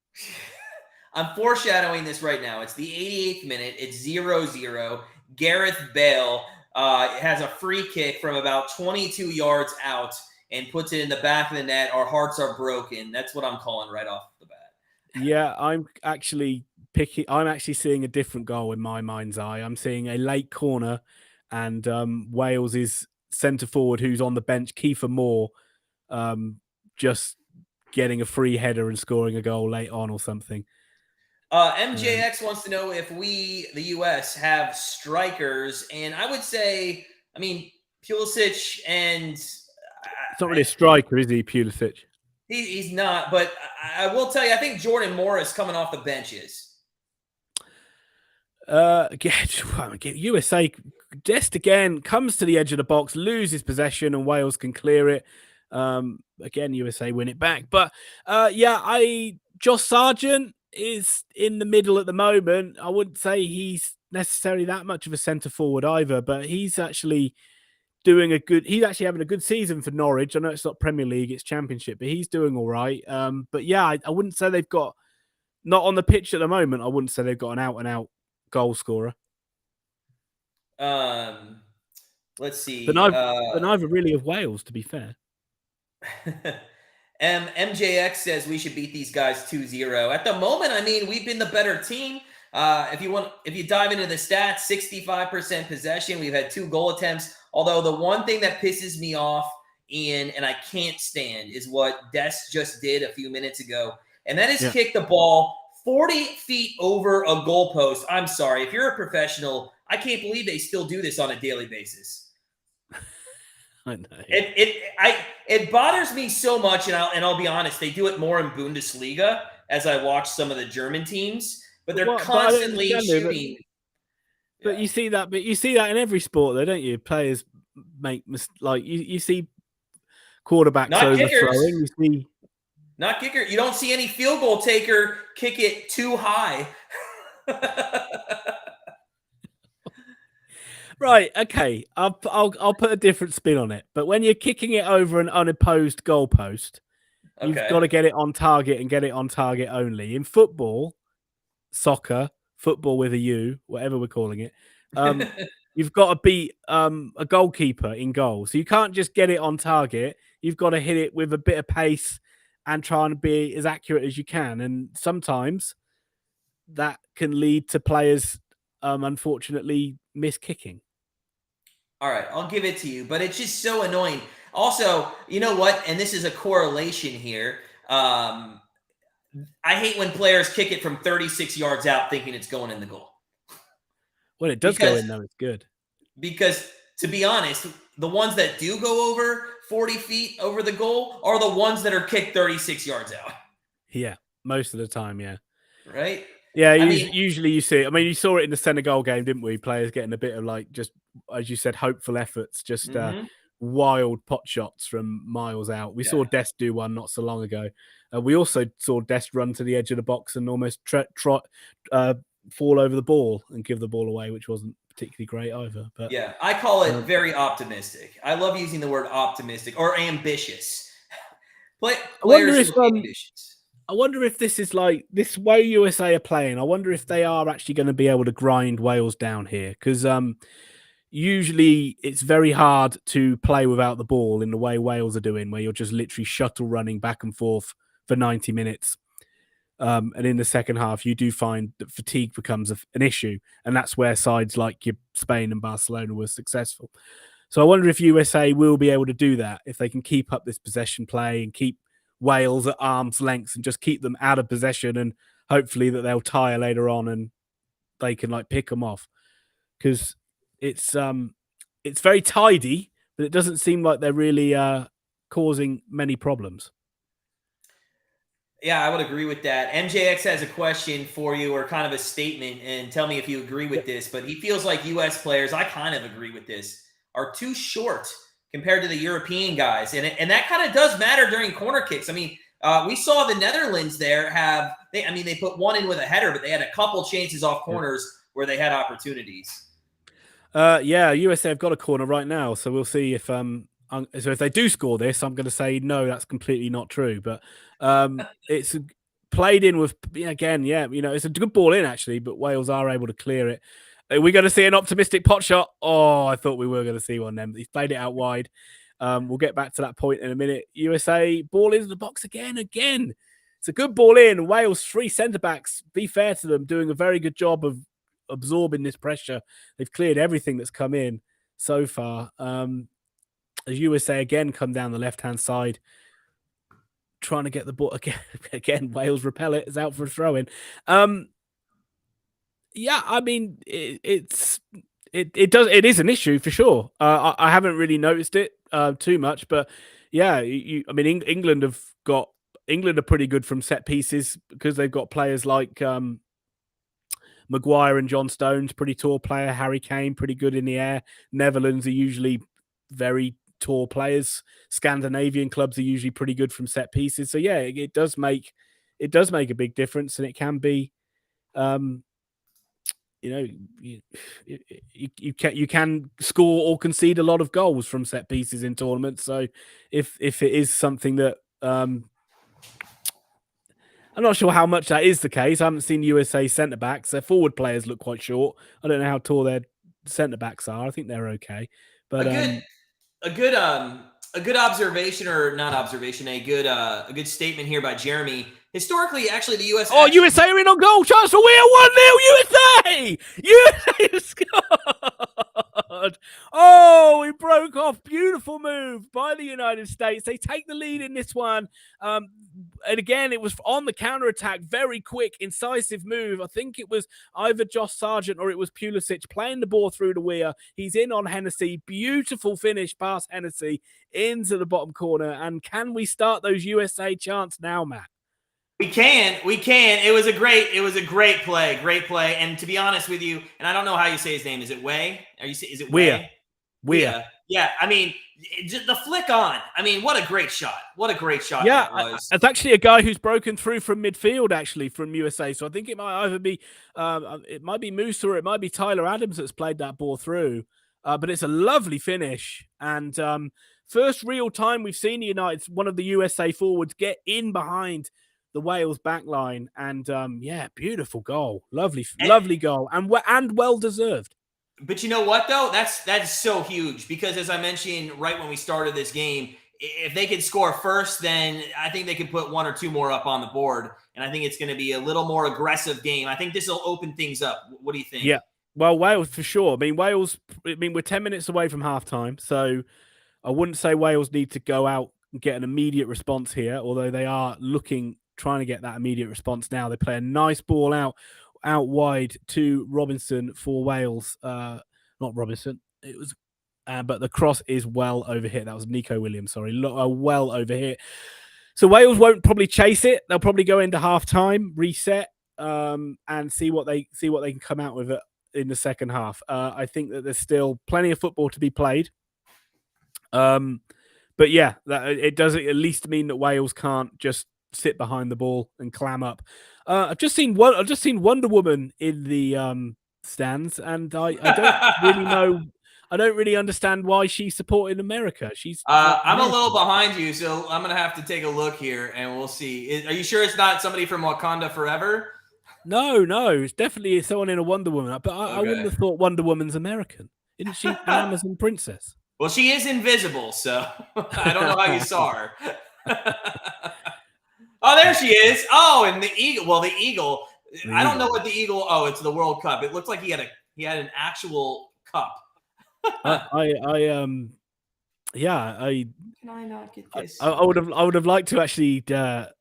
I'm foreshadowing this right now. It's the 88th minute. It's 0-0. Gareth Bale has a free kick from about 22 yards out and puts it in the back of the net. Our hearts are broken. That's what I'm calling right off the bat. Yeah, I'm actually seeing a different goal in my mind's eye. I'm seeing a late corner, and Wales' centre forward, who's on the bench, Kiefer Moore, just getting a free header and scoring a goal late on or something. MJX wants to know if we, the U.S., have strikers. And I would say, Pulisic and... It's not really a striker, is he, Pulisic? He's not, but I will tell you, I think Jordan Morris coming off the bench is. USA just again comes to the edge of the box, loses possession, and Wales can clear it. Again, USA win it back. But Josh Sargent is in the middle at the moment. I wouldn't say he's necessarily that much of a centre forward either, but he's actually having a good season for Norwich. I know it's not Premier League, it's Championship, but he's doing all right. But yeah, I wouldn't say they've got not on the pitch at the moment. I wouldn't say they've got an out-and-out goal scorer. Let's see. But neither really of Wales, to be fair. MJX says we should beat these guys 2-0. At the moment, I mean, we've been the better team. If you dive into the stats, 65% possession. We've had 2 goal attempts. Although the one thing that pisses me off, Ian, and I can't stand, is what Des just did a few minutes ago. And that is kick the ball 40 feet over a goalpost. I'm sorry. If you're a professional, I can't believe they still do this on a daily basis. I know. It bothers me so much, and I'll be honest, they do it more in Bundesliga as I watch some of the German teams, but they're constantly shooting. But you see that in every sport, though, don't you? Players make you see quarterbacks not overthrowing. Kickers. Not kicker. You don't see any field goal taker kick it too high. Right, okay. I'll put a different spin on it. But when you're kicking it over an unopposed goalpost, you've got to get it on target and get it on target only. In football, soccer, football with a U, whatever we're calling it, you've got to beat a goalkeeper in goal. So you can't just get it on target. You've got to hit it with a bit of pace and try and be as accurate as you can. And sometimes that can lead to players, unfortunately, miss kicking. All right, I'll give it to you, but it's just so annoying. Also, you know what? And this is a correlation here. I hate when players kick it from 36 yards out thinking it's going in the goal. When it does go in, though, it's good. Because, to be honest, the ones that do go over 40 feet over the goal are the ones that are kicked 36 yards out. Yeah, most of the time, yeah. Right? Yeah, usually you see it. I mean, you saw it in the Senegal game, didn't we? Players getting a bit of just, as you said, hopeful efforts, just wild pot shots from miles out. We saw Dest do one not so long ago. We also saw Dest run to the edge of the box and almost fall over the ball and give the ball away, which wasn't particularly great either. But yeah, I call it very optimistic. I love using the word optimistic or ambitious. Players are ambitious. I wonder if this is this way USA are playing. I wonder if they are actually going to be able to grind Wales down here, because usually it's very hard to play without the ball in the way Wales are doing, where you're just literally shuttle running back and forth for 90 minutes. And in the second half, you do find that fatigue becomes an issue, and that's where sides like Spain and Barcelona were successful. So I wonder if USA will be able to do that, if they can keep up this possession play and keep Wales at arm's length and just keep them out of possession, and hopefully that they'll tire later on and they can pick them off, because it's very tidy, but it doesn't seem like they're really causing many problems. Yeah, I would agree with that. MJX has a question for you, or kind of a statement, and tell me if you agree with this, but he feels like US players, I kind of agree with this, are too short compared to the European guys. And that kind of does matter during corner kicks. I mean, we saw the Netherlands there they put one in with a header, but they had a couple chances off corners where they had opportunities. Yeah, USA have got a corner right now, so we'll see if if they do score this, I'm going to say no, that's completely not true. But it's played in with, again, it's a good ball in actually, but Wales are able to clear it. Are we going to see an optimistic pot shot? Oh, I thought we were going to see one then, but he's played it out wide. We'll get back to that point in a minute. USA, ball into the box again. It's a good ball in. Wales, 3 centre-backs, be fair to them, doing a very good job of absorbing this pressure. They've cleared everything that's come in so far. As USA again come down the left-hand side, trying to get the ball again. Wales repel it. It's out for a throw-in. Yeah, I mean, it is an issue for sure. I haven't really noticed it too much, but yeah, I mean, England are pretty good from set pieces, because they've got players like Maguire and John Stones, pretty tall player. Harry Kane, pretty good in the air. Netherlands are usually very tall players. Scandinavian clubs are usually pretty good from set pieces. So yeah, it does make a big difference, and it can be. You can score or concede a lot of goals from set pieces in tournaments. So if it is something that I'm not sure how much that is the case. I haven't seen USA centre backs. Their forward players look quite short. I don't know how tall their centre backs are. I think they're okay, but A good a good a good observation, or not observation, a good statement here by Jeremy. Historically, actually, the U.S. Oh, USA are in on goal. Chance for Weir. 1-0 USA. USA have scored. Oh, we broke off. Beautiful move by the United States. They take the lead in this one. And again, it was on the counter attack. Very quick, incisive move. I think it was either Josh Sargent or it was Pulisic playing the ball through to Weir. He's in on Hennessy. Beautiful finish past Hennessy into the bottom corner. And can we start those USA chants now, Matt? We can. It was a great play. And to be honest with you, and I don't know how you say his name. Is it Way? Is it Way? Weir. Yeah. I mean, the flick on. I mean, what a great shot. Yeah, that was. it's actually a guy who's broken through from midfield, actually, from USA. So I think it might either be, it might be Moose or it might be Tyler Adams that's played that ball through. But it's a lovely finish. And first real time we've seen one of the USA forwards get in behind the Wales back line. And beautiful goal. Lovely goal. And well deserved. But you know what, though? That's so huge, because as I mentioned right when we started this game, if they could score first, then I think they could put one or two more up on the board. And I think it's going to be a little more aggressive game. I think this will open things up. What do you think? Yeah. Well, Wales for sure. We're 10 minutes away from halftime. So I wouldn't say Wales need to go out and get an immediate response here, although they are trying to get that immediate response now. They play a nice ball out wide to Robinson for Wales. Not Robinson. It was, but the cross is well over hit. That was Nico Williams. Sorry, well over hit. So Wales won't probably chase it. They'll probably go into half time, reset, and see what they can come out with it in the second half. I think that there's still plenty of football to be played. But yeah, it does at least mean that Wales can't just sit behind the ball and clam up. I've just seen Wonder Woman in the stands, and I don't really know. I don't really understand why she's supporting America. I'm a little behind you, so I'm gonna have to take a look here, and we'll see. Are you sure it's not somebody from Wakanda Forever? No, it's definitely someone in a Wonder Woman. But I wouldn't have thought Wonder Woman's American. Isn't she an Amazon princess? Well, she is invisible, so I don't know how you saw her. Oh, there she is. Oh, and the eagle. Well, the eagle. I don't know what the eagle. Oh, it's the World Cup. It looked like he had an actual cup. Can I not get this? I would have liked to actually. It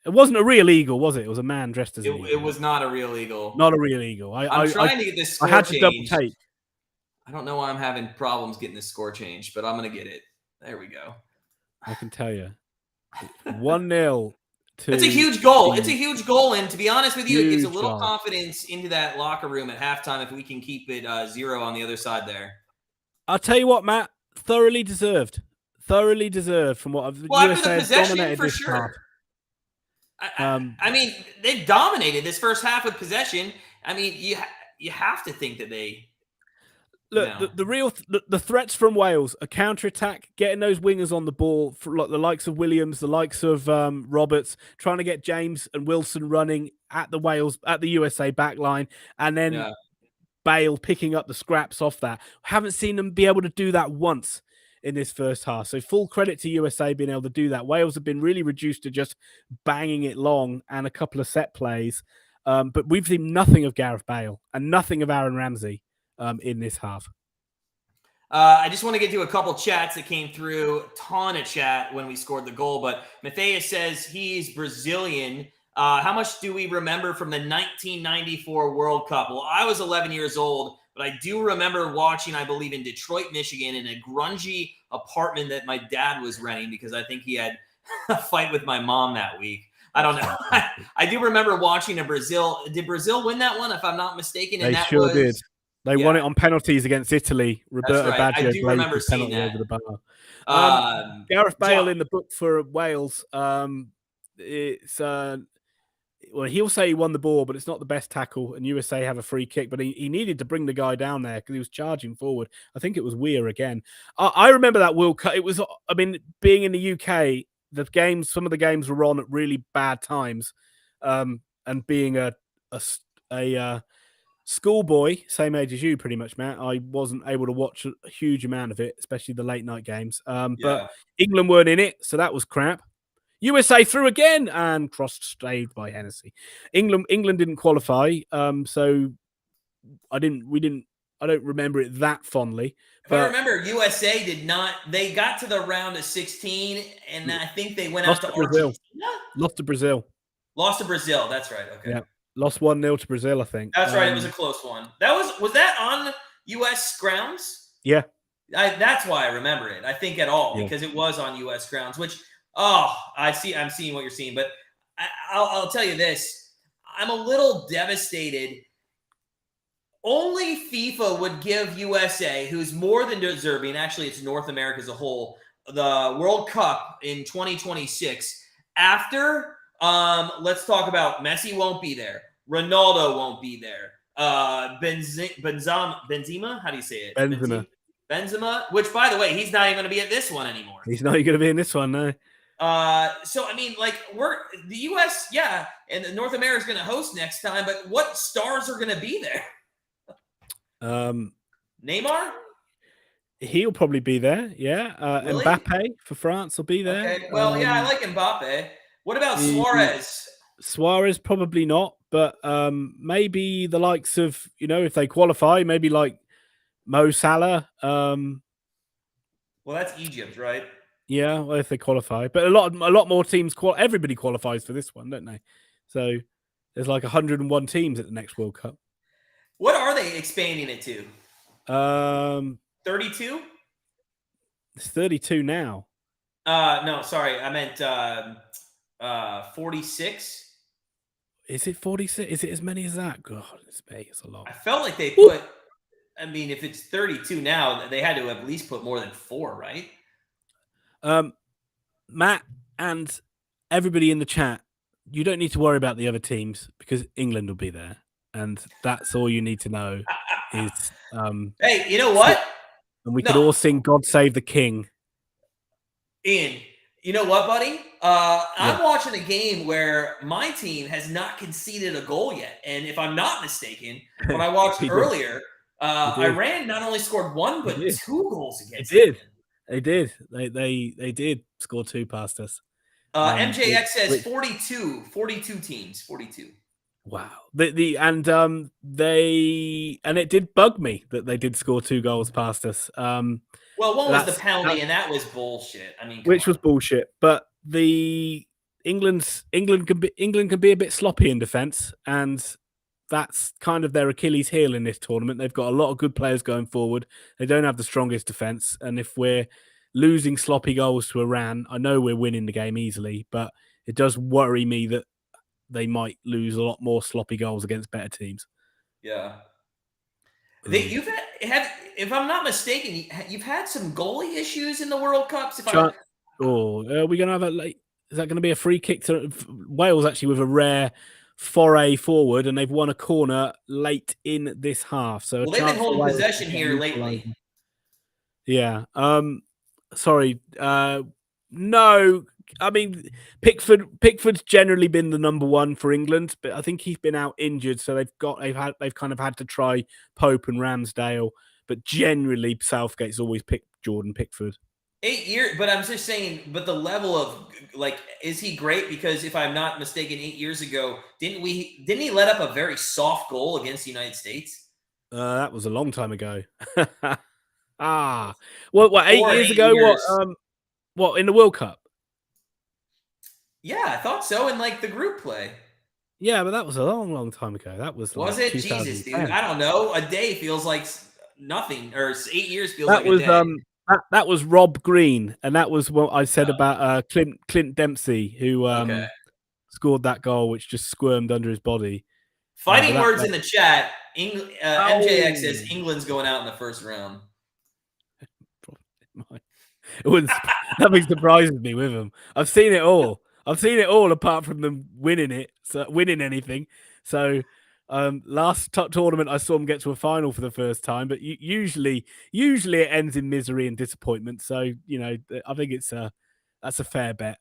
wasn't a real eagle, was it? It was a man dressed as an eagle. It was not a real eagle. Not a real eagle. I'm trying to get this score I had to changed. double take. I don't know why I'm having problems getting this score changed, but I'm gonna get it. There we go. I can tell you, 1-0. It's a huge goal. It's a huge goal, and to be honest with you, it gives a little confidence into that locker room at halftime if we can keep it 0 on the other side there. I'll tell you what, Matt, thoroughly deserved from what I've. Well, after the possession, for sure. I mean, they dominated this first half with possession. I mean, you have to think that they. Look, the threats from Wales, a counter-attack, getting those wingers on the ball, for like the likes of Williams, the likes of Roberts, trying to get James and Wilson running at the USA back line, and then Bale picking up the scraps off that. Haven't seen them be able to do that once in this first half. So full credit to USA being able to do that. Wales have been really reduced to just banging it long and a couple of set plays. But we've seen nothing of Gareth Bale and nothing of Aaron Ramsey in this half. I just want to get to a couple chats that came through. Ton of chat when we scored the goal. But Matthias says he's Brazilian. How much do we remember from the 1994 World Cup? Well, I was 11 years old, but I do remember watching, I believe, in Detroit, Michigan, in a grungy apartment that my dad was renting because I think he had a fight with my mom that week. I don't know. I do remember watching Brazil. Did Brazil win that one, if I'm not mistaken? And they sure did. They won it on penalties against Italy. Roberto right. Baggio I do remember seeing that. Over the bar. Gareth Bale in the book for Wales. It's well, he'll say he won the ball, but it's not the best tackle. And USA have a free kick, but he needed to bring the guy down there because he was charging forward. I think it was Weir again. I remember that World Cup. It was, I mean, being in the UK, some of the games were on at really bad times. And being a schoolboy, same age as you, pretty much, Matt, I wasn't able to watch a huge amount of it, especially the late night games. But England weren't in it, so that was crap. USA through again and cross-staved by Hennessy. England didn't qualify, so I don't remember it that fondly. If I remember, USA did not. They got to the round of 16, and I think they went out to Brazil. Argentina. Lost to Brazil. Lost to Brazil. That's right. Okay. Yeah. Lost 1-0 to Brazil, I think. That's right. It was a close one. Was that on U.S. grounds? Yeah. That's why I remember it. I think at all because it was on U.S. grounds. Which, I see. I'm seeing what you're seeing, but I'll tell you this: I'm a little devastated. Only FIFA would give USA, who's more than deserving, actually it's North America as a whole, the World Cup in 2026. After, let's talk about Messi won't be there. Ronaldo won't be there. Benzema, how do you say it? Benzema, which, by the way, he's not even going to be at this one anymore. He's not even going to be in this one, no. So, I mean, like, the U.S., and North America is going to host next time, but what stars are going to be there? Neymar? He'll probably be there, yeah. Really? Mbappe for France will be there. Okay. Well, I like Mbappe. What about Suarez? Suarez probably not, but maybe the likes of, if they qualify, maybe like Mo Salah. Well, that's Egypt, right? Yeah, well, if they qualify, but a lot more teams everybody qualifies for this one, don't they? So there's like 101 teams at the next World Cup. What are they expanding it to? 32? It's 32 now. No, sorry. I meant 46. Is it 46? Is it as many as that? God, it's a lot. I felt like they put, if it's 32 now, they had to at least put more than 4, right? Matt and everybody in the chat, you don't need to worry about the other teams because England will be there. And that's all you need to know is hey, you know what? And we could all sing God Save the King. Ian, you know what, buddy? I'm watching a game where my team has not conceded a goal yet. And if I'm not mistaken, when I watched earlier, Iran not only scored 1, but 2 goals against England. They did. They did score 2 past us. MJX says 42 teams, 42. Wow. And it did bug me that they did score 2 goals past us. Well, one was the penalty, and that was bullshit. I mean, was bullshit. But England can be a bit sloppy in defense, and that's kind of their Achilles heel in this tournament. They've got a lot of good players going forward. They don't have the strongest defense, and if we're losing sloppy goals to Iran, I know we're winning the game easily, but it does worry me that they might lose a lot more sloppy goals against better temes. Yeah. If I'm not mistaken, you've had some goalie issues in the World Cups. Are we going to have is that going to be a free kick to Wales, actually, with a rare foray forward, and they've won a corner late in this half. So they've been holding possession here lately. Yeah. Sorry. No. I mean, Pickford's generally been the number 1 for England, but I think he's been out injured, so they've kind of had to try Pope and Ramsdale, but generally Southgate's always picked Jordan Pickford. 8 years, but I'm just saying, but the level of is he great? Because if I'm not mistaken, 8 years ago, didn't he let up a very soft goal against the United States? That was a long time ago. What 8 years ago? What in the World Cup? Yeah, I thought so in the group play. Yeah, but that was a long time ago. That was it? Jesus, dude. I don't know. A day feels like nothing, or 8 years feels like a day. That was Rob Green, and that was what I said about Clint Dempsey, who scored that goal, which just squirmed under his body. Fighting words in the chat. MJX says England's going out in the first round. Nothing surprises me with them. I've seen it all. Apart from them winning anything. So last tournament I saw them get to a final for the first time, but usually it ends in misery and disappointment. So I think that's a fair bet.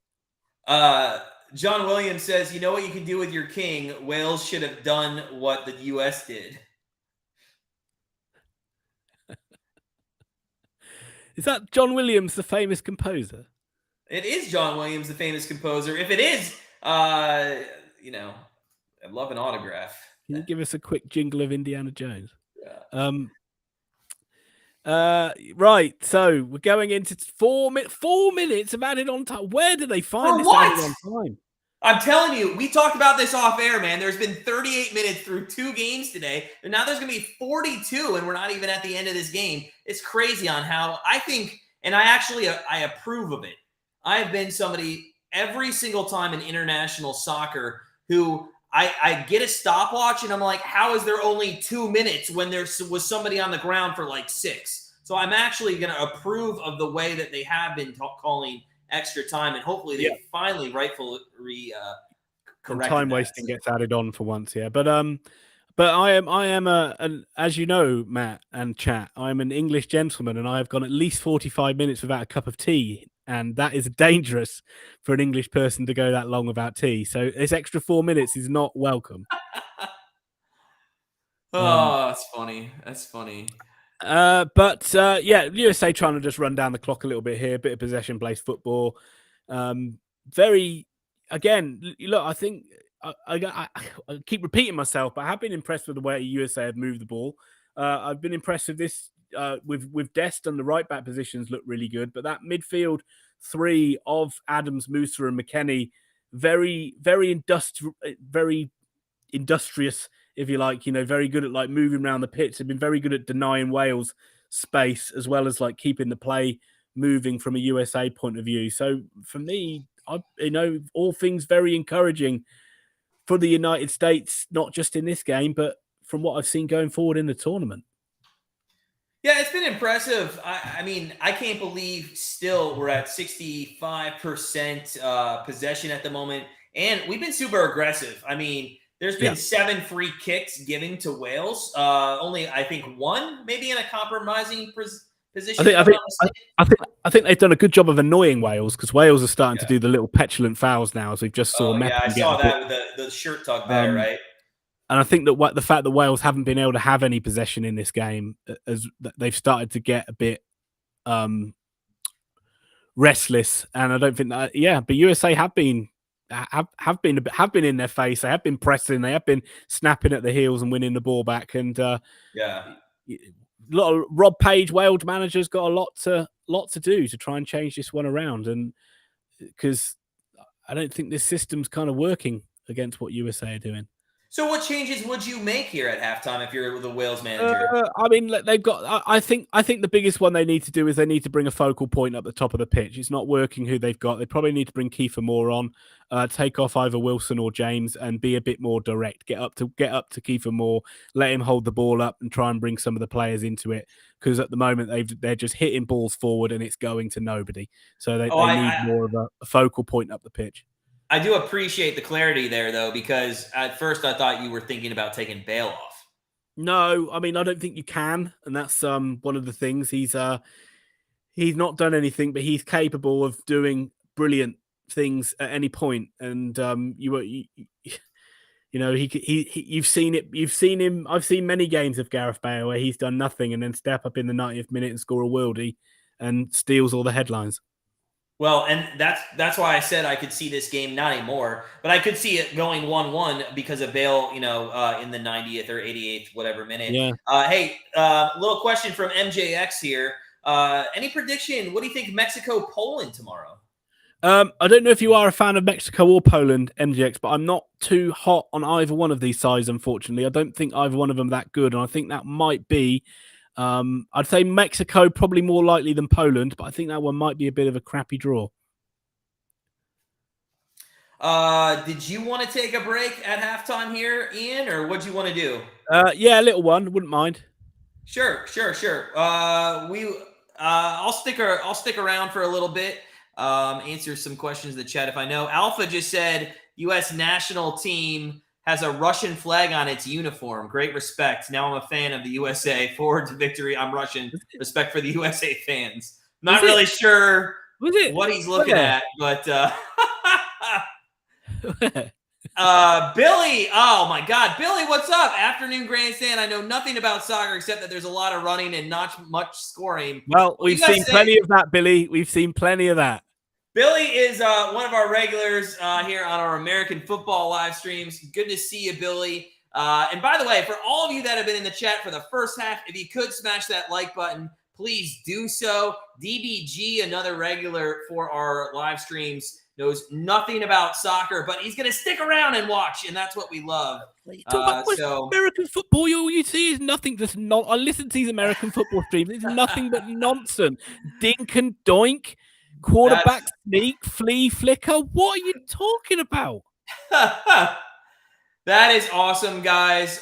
John Williams says, you know what you can do with your king? Wales should have done what the U.S. did. Is that John Williams, the famous composer? It is John Williams, the famous composer. If it is, you know, I'd love an autograph. Can you give us a quick jingle of Indiana Jones? Yeah. Right, so we're going into 4 minutes of added on time. Where do they find For this what? added on time? I'm telling you, we talked about this off air, man. There's been 38 minutes through 2 games today, and now there's going to be 42, and we're not even at the end of this game. It's crazy on how I think, and I approve of it. I have been somebody every single time in international soccer who I get a stopwatch, and I'm like, how is there only 2 minutes when there was somebody on the ground for like 6? So I'm actually going to approve of the way that they have been calling extra time, and hopefully they finally rightfully correct. Time wasting gets added on for once, yeah. But I am as you know, Matt and chat, I am an English gentleman, and I have gone at least 45 minutes without a cup of tea, and that is dangerous for an English person to go that long without tea. So this extra 4 minutes is not welcome. Oh, that's funny. That's funny. But USA trying to just run down the clock a little bit here, bit of possession based football. Very, again, look, I think I keep repeating myself, but I have been impressed with the way USA have moved the ball. I've been impressed with this, with Dest, and the right back positions look really good, but that midfield three of Adams, Musa, and McKennie, very industrious, if you like, very good at like moving around the pitch. They've been very good at denying Wales space, as well as like keeping the play moving from a USA point of view. So for me, all things very encouraging for the United States, not just in this game, but from what I've seen going forward in the tournament. Yeah, it's been impressive. I mean, I can't believe still we're at 65% possession at the moment, and we've been super aggressive. I mean, there's been 7 free kicks given to Wales. Only, I think, 1 maybe in a compromising position. I think they've done a good job of annoying Wales, because Wales are starting to do the little petulant fouls now, as we've just saw. I saw that with the shirt tuck there, right? And I think that the fact that Wales haven't been able to have any possession in this game, as they've started to get a bit restless, and I don't think that. Yeah, but USA have been in their face. They have been pressing. They have been snapping at the heels and winning the ball back. And a lot of Rob Page, Wales manager's got a lot to do to try and change this one around, and because I don't think this system's kind of working against what USA are doing. So what changes would you make here at halftime if you're the Wales manager? I mean, they've got. I think the biggest one they need to do is they need to bring a focal point up the top of the pitch. It's not working who they've got. They probably need to bring Kiefer Moore on, take off either Wilson or James, and be a bit more direct. Get up to Kiefer Moore, let him hold the ball up, and try and bring some of the players into it. Because at the moment they're just hitting balls forward and it's going to nobody. So they need more of a focal point up the pitch. I do appreciate the clarity there, though, because at first I thought you were thinking about taking Bale off. No, I mean, I don't think you can, and that's one of the things. He's not done anything, but he's capable of doing brilliant things at any point. And you've seen it. You've seen him. I've seen many games of Gareth Bale where he's done nothing and then step up in the 90th minute and score a worldie and steals all the headlines. Well, and that's why I said I could see this game, not anymore, but I could see it going 1-1 because of Bale, in the 90th or 88th, whatever minute. Yeah. Hey, little question from MJX here. Any prediction? What do you think Mexico-Poland tomorrow? I don't know if you are a fan of Mexico or Poland, MJX, but I'm not too hot on either one of these sides, unfortunately. I don't think either one of them that good, and I think that might be I'd say Mexico probably more likely than Poland, but I think that one might be a bit of a crappy draw. Did you want to take a break at halftime here, Ian, or what do you want to do? Yeah, a little one, wouldn't mind. Sure. I'll stick around for a little bit. Answer some questions in the chat if I know. Alpha just said U.S. national team has a Russian flag on its uniform. Great respect. Now I'm a fan of the USA. Forward to victory. I'm Russian. Respect for the USA fans. Not really sure what he's looking at, but Billy, oh my God, Billy, what's up? Afternoon Grandstand. I know nothing about soccer except that there's a lot of running and not much scoring. Well, What do we've you guys seen say? plenty of that, Billy. We've seen plenty of that. Billy is one of our regulars here on our American football live streams. Good to see you, Billy. And by the way, for all of you that have been in the chat for the first half, if you could smash that like button, please do so. DBG, another regular for our live streams, knows nothing about soccer, but he's going to stick around and watch, and that's what we love. Talk about So American football. All you see is nothing. Just not. I listen to these American football streams. It's nothing but nonsense. Dink and doink, that's quarterback sneak, flea flicker. What are you talking about? that is awesome, guys.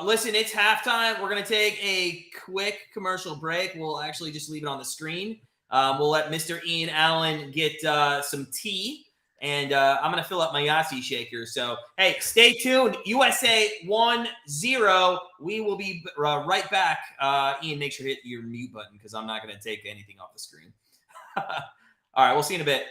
Listen, it's halftime. We're going to take a quick commercial break. We'll actually just leave it on the screen. We'll let Mr. Ian Allen get some tea, and I'm going to fill up my Yahtzee shaker. So, hey, stay tuned. USA 1-0. We will be right back. Ian, make sure to hit your mute button because I'm not going to take anything off the screen. All right, we'll see you in a bit.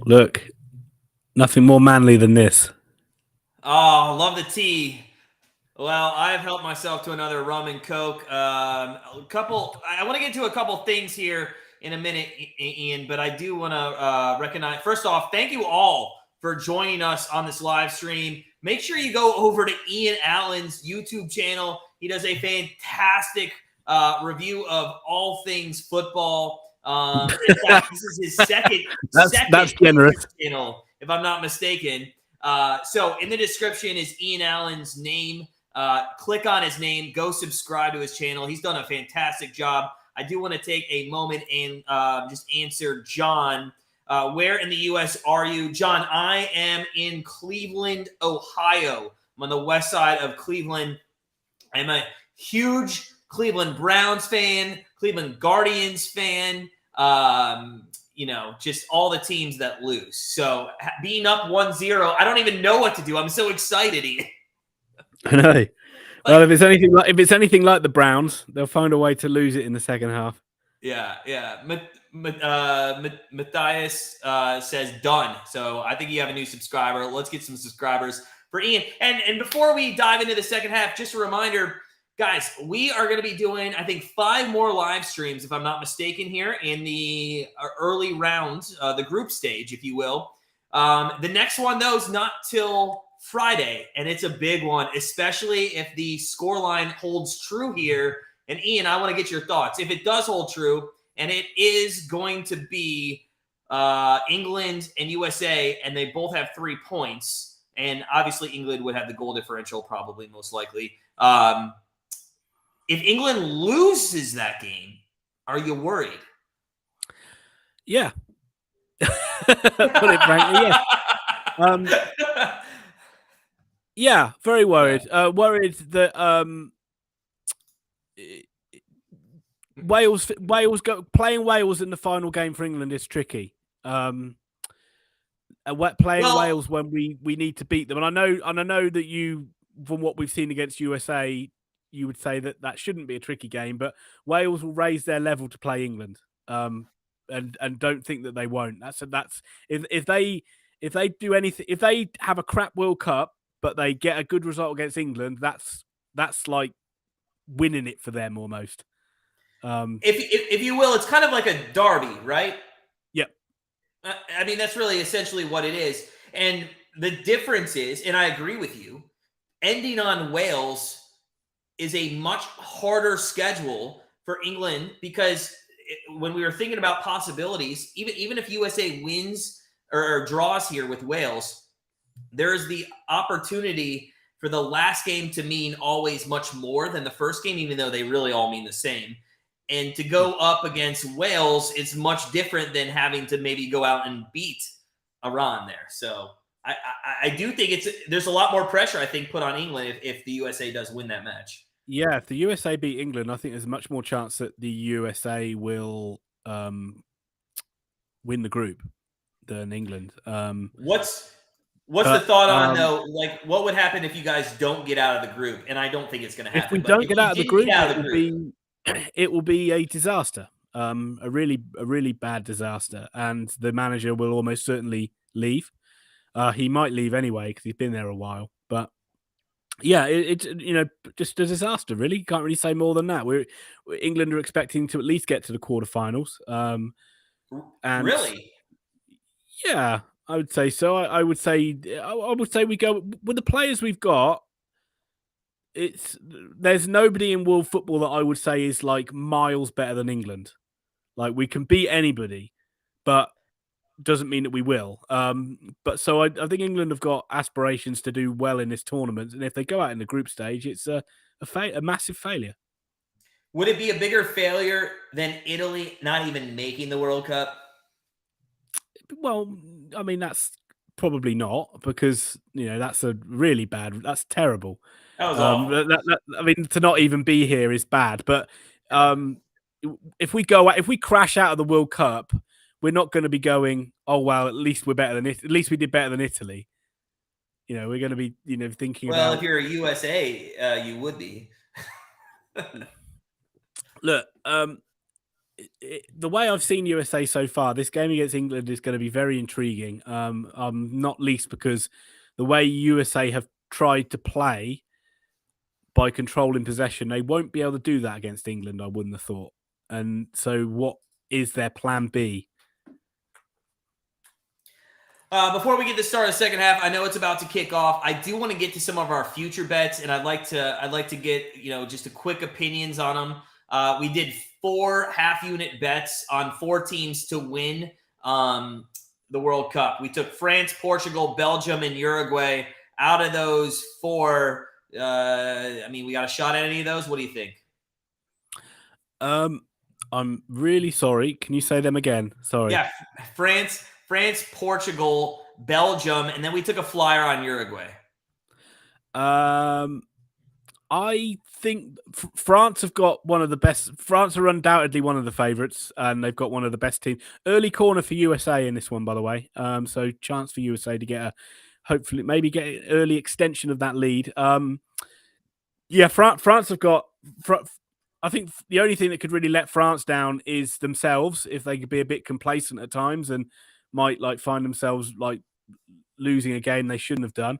Look, nothing more manly than this. Oh, love the tea. Well, I've helped myself to another rum and coke. I want to get to a couple things here in a minute, Ian, but I do want to recognize. First off, thank you all for joining us on this live stream. Make sure you go over to Ian Allen's YouTube channel. He does a fantastic review of all things football. In fact, this is his second That's generous. YouTube channel, if I'm not mistaken. So in the description is Ian Allen's name. Click on his name, go subscribe to his channel. He's done a fantastic job. I do want to take a moment and just answer John. Where in the U.S. are you? John, I am in Cleveland, Ohio. I'm on the west side of Cleveland. I'm a huge Cleveland Browns fan, Cleveland Guardians fan. Just all the teams that lose. So being up 1-0, I don't even know what to do. I'm so excited, Ian. I know. Well, if it's anything like the Browns, they'll find a way to lose it in the second half. Yeah. Matthias says done. So I think you have a new subscriber. Let's get some subscribers for Ian. And before we dive into the second half, just a reminder, guys, we are going to be doing, I think, 5 more live streams, if I'm not mistaken, here in the early rounds, the group stage, if you will. The next one, though, is not till Friday, and it's a big one, especially if the scoreline holds true here. And Ian, I want to get your thoughts. If it does hold true, and it is going to be England and USA, and they both have 3 points, and obviously England would have the goal differential, probably most likely. If England loses that game, are you worried? Yeah. Put it frankly, yeah. Yeah, very worried. Yeah. Worried that playing Wales in the final game for England is tricky. Playing Wales when we need to beat them, and I know that you, from what we've seen against USA, you would say that shouldn't be a tricky game, but Wales will raise their level to play England, and don't think that they won't. That's if they do anything, if they have a crap World Cup but they get a good result against England, that's like winning it for them almost. If you will, it's kind of like a derby, right? Yep. I mean, that's really essentially what it is. And the difference is, and I agree with you, ending on Wales is a much harder schedule for England, because when we were thinking about possibilities, even if USA wins or draws here with Wales, there is the opportunity for the last game to mean always much more than the first game, even though they really all mean the same. And to go up against Wales, it's much different than having to maybe go out and beat Iran there. So I do think there's a lot more pressure, I think, put on England if the USA does win that match. Yeah, if the USA beat England, I think there's much more chance that the USA will win the group than England. What's the thought on, though? Like, what would happen if you guys don't get out of the group? And I don't think it's going to happen. If we don't get out of the group, it will be a disaster, a really bad disaster, and the manager will almost certainly leave. He might leave anyway because he's been there a while, but yeah, it's just a disaster. Really, can't really say more than that. England are expecting to at least get to the quarterfinals. And really, yeah, I would say so. I would say we go with the players we've got. There's nobody in world football that I would say is like miles better than England. Like, we can beat anybody, but doesn't mean that we will. But so I think England have got aspirations to do well in this tournament, and if they go out in the group stage, it's a massive failure. Would it be a bigger failure than Italy not even making the World Cup? Well, I mean, that's probably not, because that's that's terrible. That was awful. I mean, to not even be here is bad. But if we crash out of the World Cup, we're not going to be going, oh well, at least we're better than it. At least we did better than Italy. We're going to be thinking about. Well, if you're a USA, you would be. Look, the way I've seen USA so far, this game against England is going to be very intriguing. Not least because the way USA have tried to play by controlling possession, they won't be able to do that against England, I wouldn't have thought. And so what is their plan B? Before we get to start the second half, I know it's about to kick off. I do want to get to some of our future bets, and I'd like to get just a quick opinions on them. We did 4 half-unit bets on 4 teams to win the World Cup. We took France, Portugal, Belgium, and Uruguay. Out of those 4, we got a shot at any of those? What do you think? I'm really sorry. Can you say them again? Sorry. Yeah, France, Portugal, Belgium, and then we took a flyer on Uruguay. I think France have got one of the best. France are undoubtedly one of the favourites, and they've got one of the best teams. Early corner for USA in this one, by the way. So chance for USA to get hopefully maybe get an early extension of that lead. France have got. I think the only thing that could really let France down is themselves if they could be a bit complacent at times and might find themselves losing a game they shouldn't have done.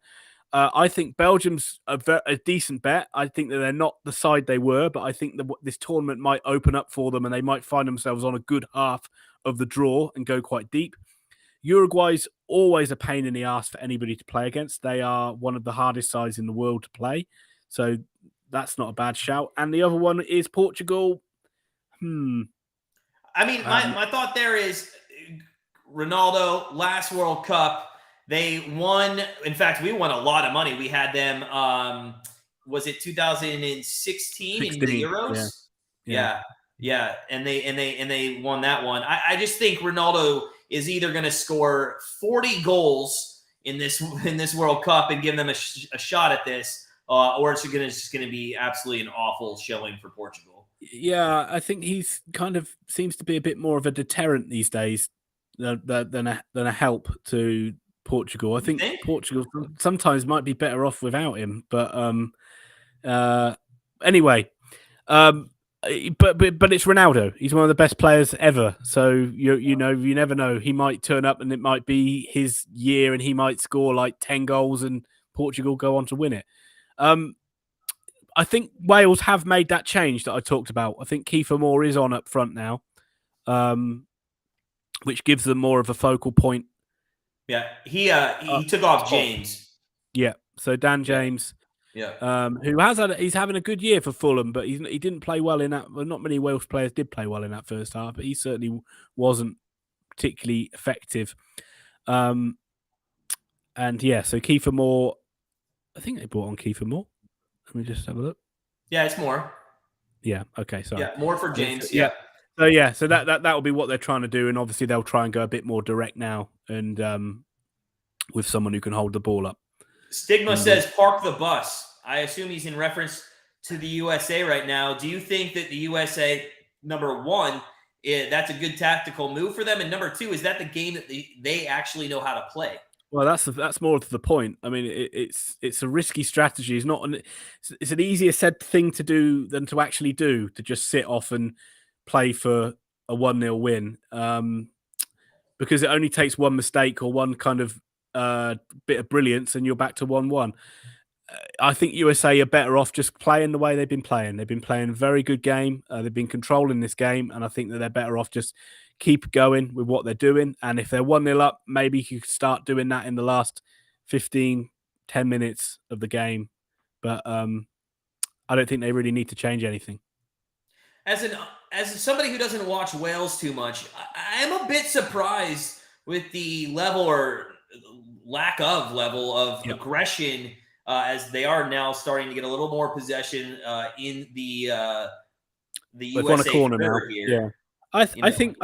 I think Belgium's a decent bet. I think that they're not the side they were, but I think that this tournament might open up for them and they might find themselves on a good half of the draw and go quite deep. Uruguay's always a pain in the ass for anybody to play against. They are one of the hardest sides in the world to play. So that's not a bad shout. And the other one is Portugal. My thought there is Ronaldo, last World Cup, they won. In fact, we won a lot of money. We had them, was it 2016 in the Euros? Yeah. And they won that one. I just think Ronaldo is either going to score 40 goals in this World Cup and give them a shot at this, or it's just going to be absolutely an awful showing for Portugal. Yeah, I think he's kind of seems to be a bit more of a deterrent these days than a help to Portugal. I think Portugal sometimes might be better off without him. But anyway, but it's Ronaldo. He's one of the best players ever. So you never know. He might turn up and it might be his year, and he might score 10 goals, and Portugal go on to win it. I think Wales have made that change that I talked about. I think Kiefer Moore is on up front now, which gives them more of a focal point. Yeah, he took off James. Yeah, so Dan James, he's having a good year for Fulham, but he didn't play well in that. Well, not many Welsh players did play well in that first half, but he certainly wasn't particularly effective. So Kiefer Moore, I think they brought on Kiefer Moore. Let me just have a look. Yeah, it's Moore. Yeah. Okay. Sorry. Yeah, Moore for James. So that will be what they're trying to do, and obviously they'll try and go a bit more direct now, and with someone who can hold the ball up. Stigma says park the bus. I assume he's in reference to the USA right now. Do you think that the USA, number one, that's a good tactical move for them, and number two, is that the game that they actually know how to play? Well, that's more to the point. I mean, it's a risky strategy. It's an easier said thing to do than to actually do, to just sit off and play for a 1-0 win, because it only takes one mistake or one kind of bit of brilliance and you're back to 1-1. I think USA are better off just playing the way they've been playing. They've been playing a very good game. They've been controlling this game, and I think that they're better off just keep going with what they're doing. And if they're 1-0 up, maybe you could start doing that in the last 15, 10 minutes of the game. But I don't think they really need to change anything. As somebody who doesn't watch Wales too much, I am a bit surprised with the level or lack of level of aggression, as they are now starting to get a little more possession in the USA on a corner now. Here. Yeah, I think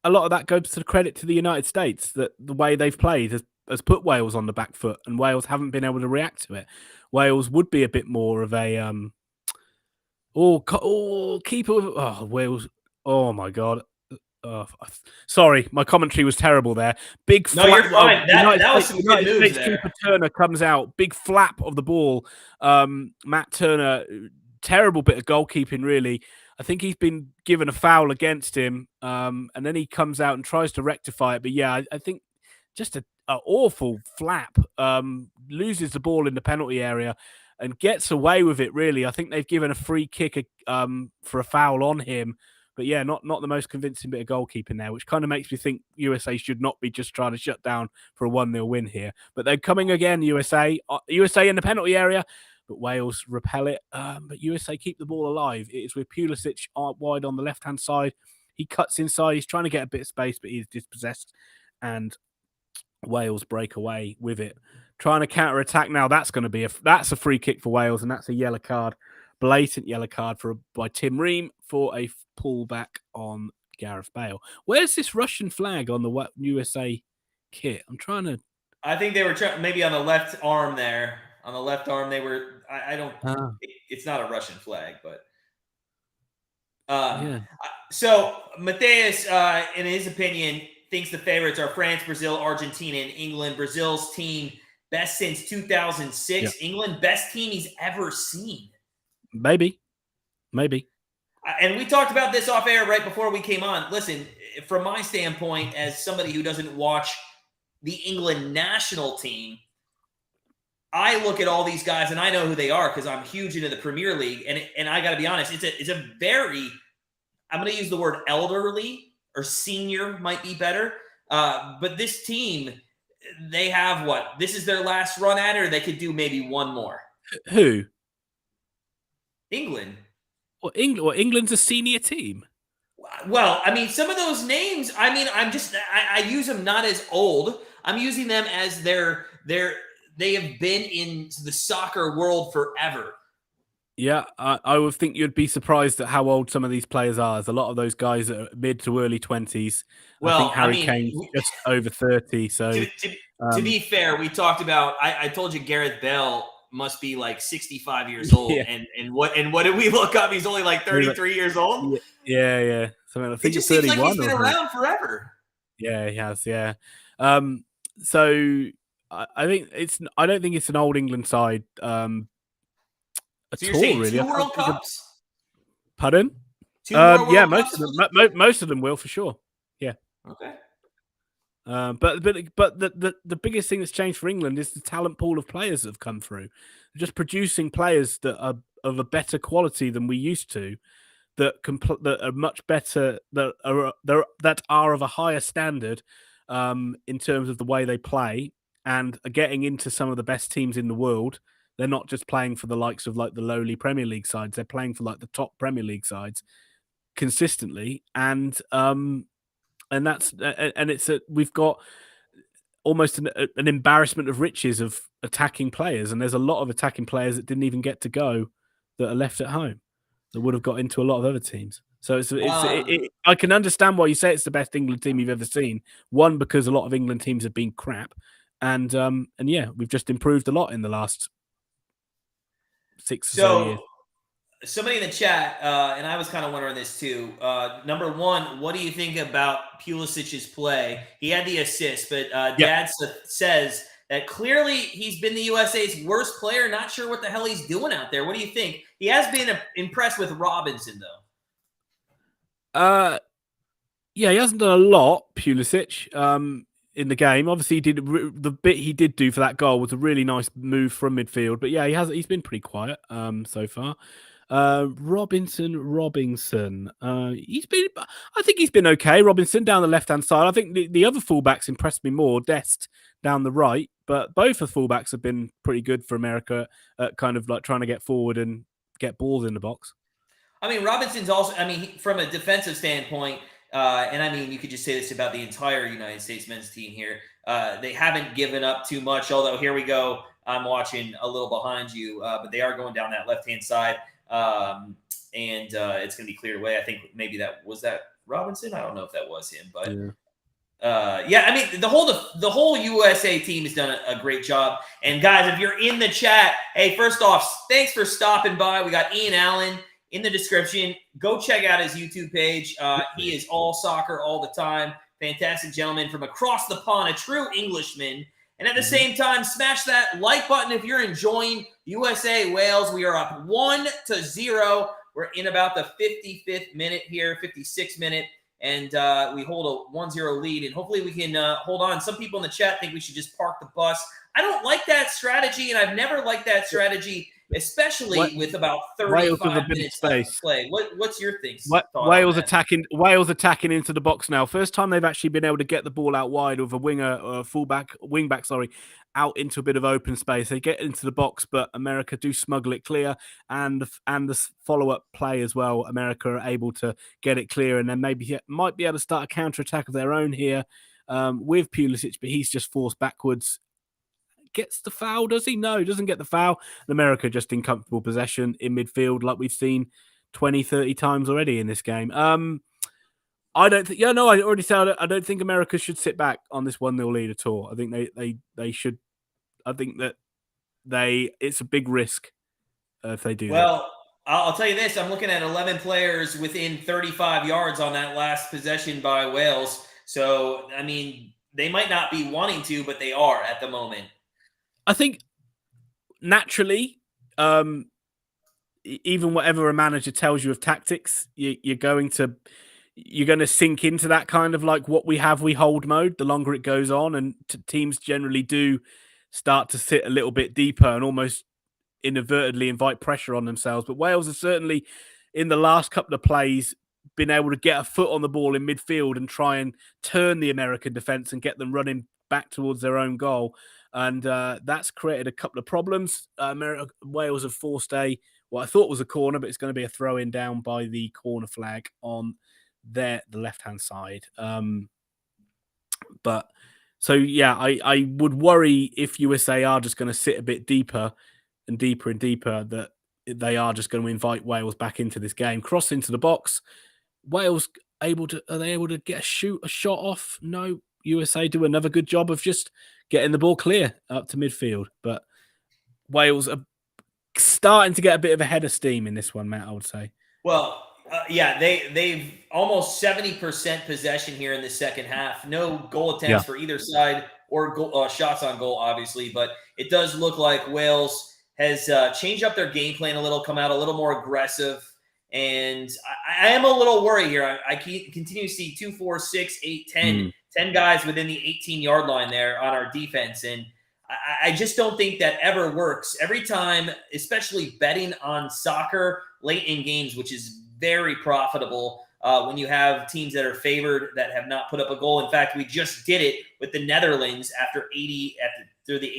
a lot of that goes to the credit to the United States, that the way they've played has put Wales on the back foot, and Wales haven't been able to react to it. Wales would be a bit more of a keeper. Wales. Oh my God. Sorry, my commentary was terrible there. Big flap. No, you're fine. That was some good moves there. Keeper Turner comes out. Big flap of the ball. Matt Turner, terrible bit of goalkeeping, really. I think he's been given a foul against him, and then he comes out and tries to rectify it. But yeah, I think just a awful flap. Loses the ball in the penalty area and gets away with it. Really, I think they've given a free kick for a foul on him. But yeah, not the most convincing bit of goalkeeping there, which kind of makes me think USA should not be just trying to shut down for a 1-0 win here. But they're coming again, USA in the penalty area. But Wales repel it. But USA keep the ball alive. It is with Pulisic wide on the left-hand side. He cuts inside. He's trying to get a bit of space, but he's dispossessed. And Wales break away with it. Trying to counter-attack now. That's going to be that's a free kick for Wales, and that's a yellow card. Blatant yellow card by Tim Ream for a pullback on Gareth Bale. Where's this Russian flag on the USA kit? I'm trying to... I think they were maybe on the left arm there. On the left arm, they were. I don't. It's not a Russian flag, but. Yeah. So Mateus, in his opinion, thinks the favorites are France, Brazil, Argentina, and England. Brazil's team best since 2006. Yeah. England best team he's ever seen. Maybe. And we talked about this off air right before we came on. Listen, from my standpoint, as somebody who doesn't watch the England national team, I look at all these guys and I know who they are because I'm huge into the Premier League. And I got to be honest, it's a very, I'm going to use the word elderly or senior might be better. But this team, they have what? This is their last run at it, or they could do maybe one more. Who? England. Well, England's a senior team. Well, I mean, some of those names, I mean, I use them not as old. I'm using them as they have been in the soccer world forever. Yeah, I would think you'd be surprised at how old some of these players are. There's a lot of those guys are mid to early 20s. Well, I think Harry Kane's just over 30. So to be fair, we talked about, I told you Gareth Bale must be like 65 years old. Yeah. And what did we look up? He's only like 33 years old. Yeah. So I think it just seems like he's been around forever. Yeah, he has. Yeah. So I think I don't think it's an old England side at so you're all. Saying really, 2 World Cups. Pardon? 2 more yeah, World Cups? most of them will for sure. Yeah. Okay. But the biggest thing that's changed for England is the talent pool of players that have come through. Just producing players that are of a better quality than we used to, that are much better, that are of a higher standard in terms of the way they play, and are getting into some of the best teams in the world. They're not just playing for the likes of like the lowly Premier League sides. They're playing for like the top Premier League sides consistently, and we've got almost an embarrassment of riches of attacking players, and there's a lot of attacking players that didn't even get to go that are left at home that would have got into a lot of other teams. So I can understand why you say it's the best England team you've ever seen. One, because a lot of England teams have been crap, and yeah, we've just improved a lot in the last 6 or so years. Somebody in the chat, and I was kind of wondering this too. Number one, what do you think about Pulisic's play? He had the assist, but Dad says that clearly he's been the USA's worst player. Not sure what the hell he's doing out there. What do you think? He has been impressed with Robinson, though. Yeah, he hasn't done a lot, Pulisic, in the game. Obviously, the bit he did do for that goal was a really nice move from midfield. But yeah, he's been pretty quiet so far. Robinson. I think he's been okay. Robinson down the left-hand side. I think the other fullbacks impressed me more. Dest down the right, but both the fullbacks have been pretty good for America at kind of like trying to get forward and get balls in the box. I mean, Robinson's also, from a defensive standpoint, and I mean, you could just say this about the entire United States men's team here. They haven't given up too much, although here we go. I'm watching a little behind you, but they are going down that left-hand side. And it's going to be cleared away. I think maybe that Robinson. I don't know if that was him, but yeah. I mean, the whole USA team has done a great job. And guys, if you're in the chat, hey, first off, thanks for stopping by. We got Ian Allen in the description. Go check out his YouTube page. He is all soccer all the time. Fantastic gentleman from across the pond, a true Englishman. And at the same time, smash that like button if you're enjoying USA, Wales, we are up 1-0. We're in about the 55th minute here, 56th minute, and we hold a 1-0 lead, and hopefully we can hold on. Some people in the chat think we should just park the bus. I don't like that strategy, and I've never liked that strategy, especially with about 35 minutes left to play. What's your thought Wales on that? Wales attacking into the box now. First time they've actually been able to get the ball out wide with a wingback, out into a bit of open space. They get into the box, but America do smuggle it clear, and the follow-up play as well. America are able to get it clear, and then might be able to start a counter-attack of their own here with Pulisic, but he's just forced backwards. Gets the foul, does he? No, doesn't get the foul. And America just in comfortable possession in midfield like we've seen 20, 30 times already in this game. I don't think, I already said I don't think America should sit back on this 1-0 lead at all. I think they should. I think that it's a big risk if they do that. Well, I'll tell you this. I'm looking at 11 players within 35 yards on that last possession by Wales. So, I mean, they might not be wanting to, but they are at the moment. I think naturally, even whatever a manager tells you of tactics, you're going to sink into that kind of like what we hold mode the longer it goes on, and teams generally do start to sit a little bit deeper and almost inadvertently invite pressure on themselves. But Wales has certainly, in the last couple of plays, been able to get a foot on the ball in midfield and try and turn the American defense and get them running back towards their own goal. And that's created a couple of problems. Wales have forced what I thought was a corner, but it's going to be a throw-in down by the corner flag on the left-hand side. But so, yeah, I would worry if USA are just going to sit a bit deeper and deeper and deeper, that they are just going to invite Wales back into this game. Cross into the box. Wales are they able to get a shot off? No. USA do another good job of just getting the ball clear up to midfield. But Wales are starting to get a bit of a head of steam in this one, Matt, I would say. Well, yeah, they've almost 70% possession here in the second half. No goal attempts for either side or shots on goal, obviously. But it does look like Wales has changed up their game plan a little, come out a little more aggressive. And I am a little worried here. I continue to see 2, 4, 6, 8, 10 guys within the 18-yard line there on our defense. And I just don't think that ever works. Every time, especially betting on soccer late in games, which is very profitable when you have teams that are favored that have not put up a goal. In fact, we just did it with the Netherlands through the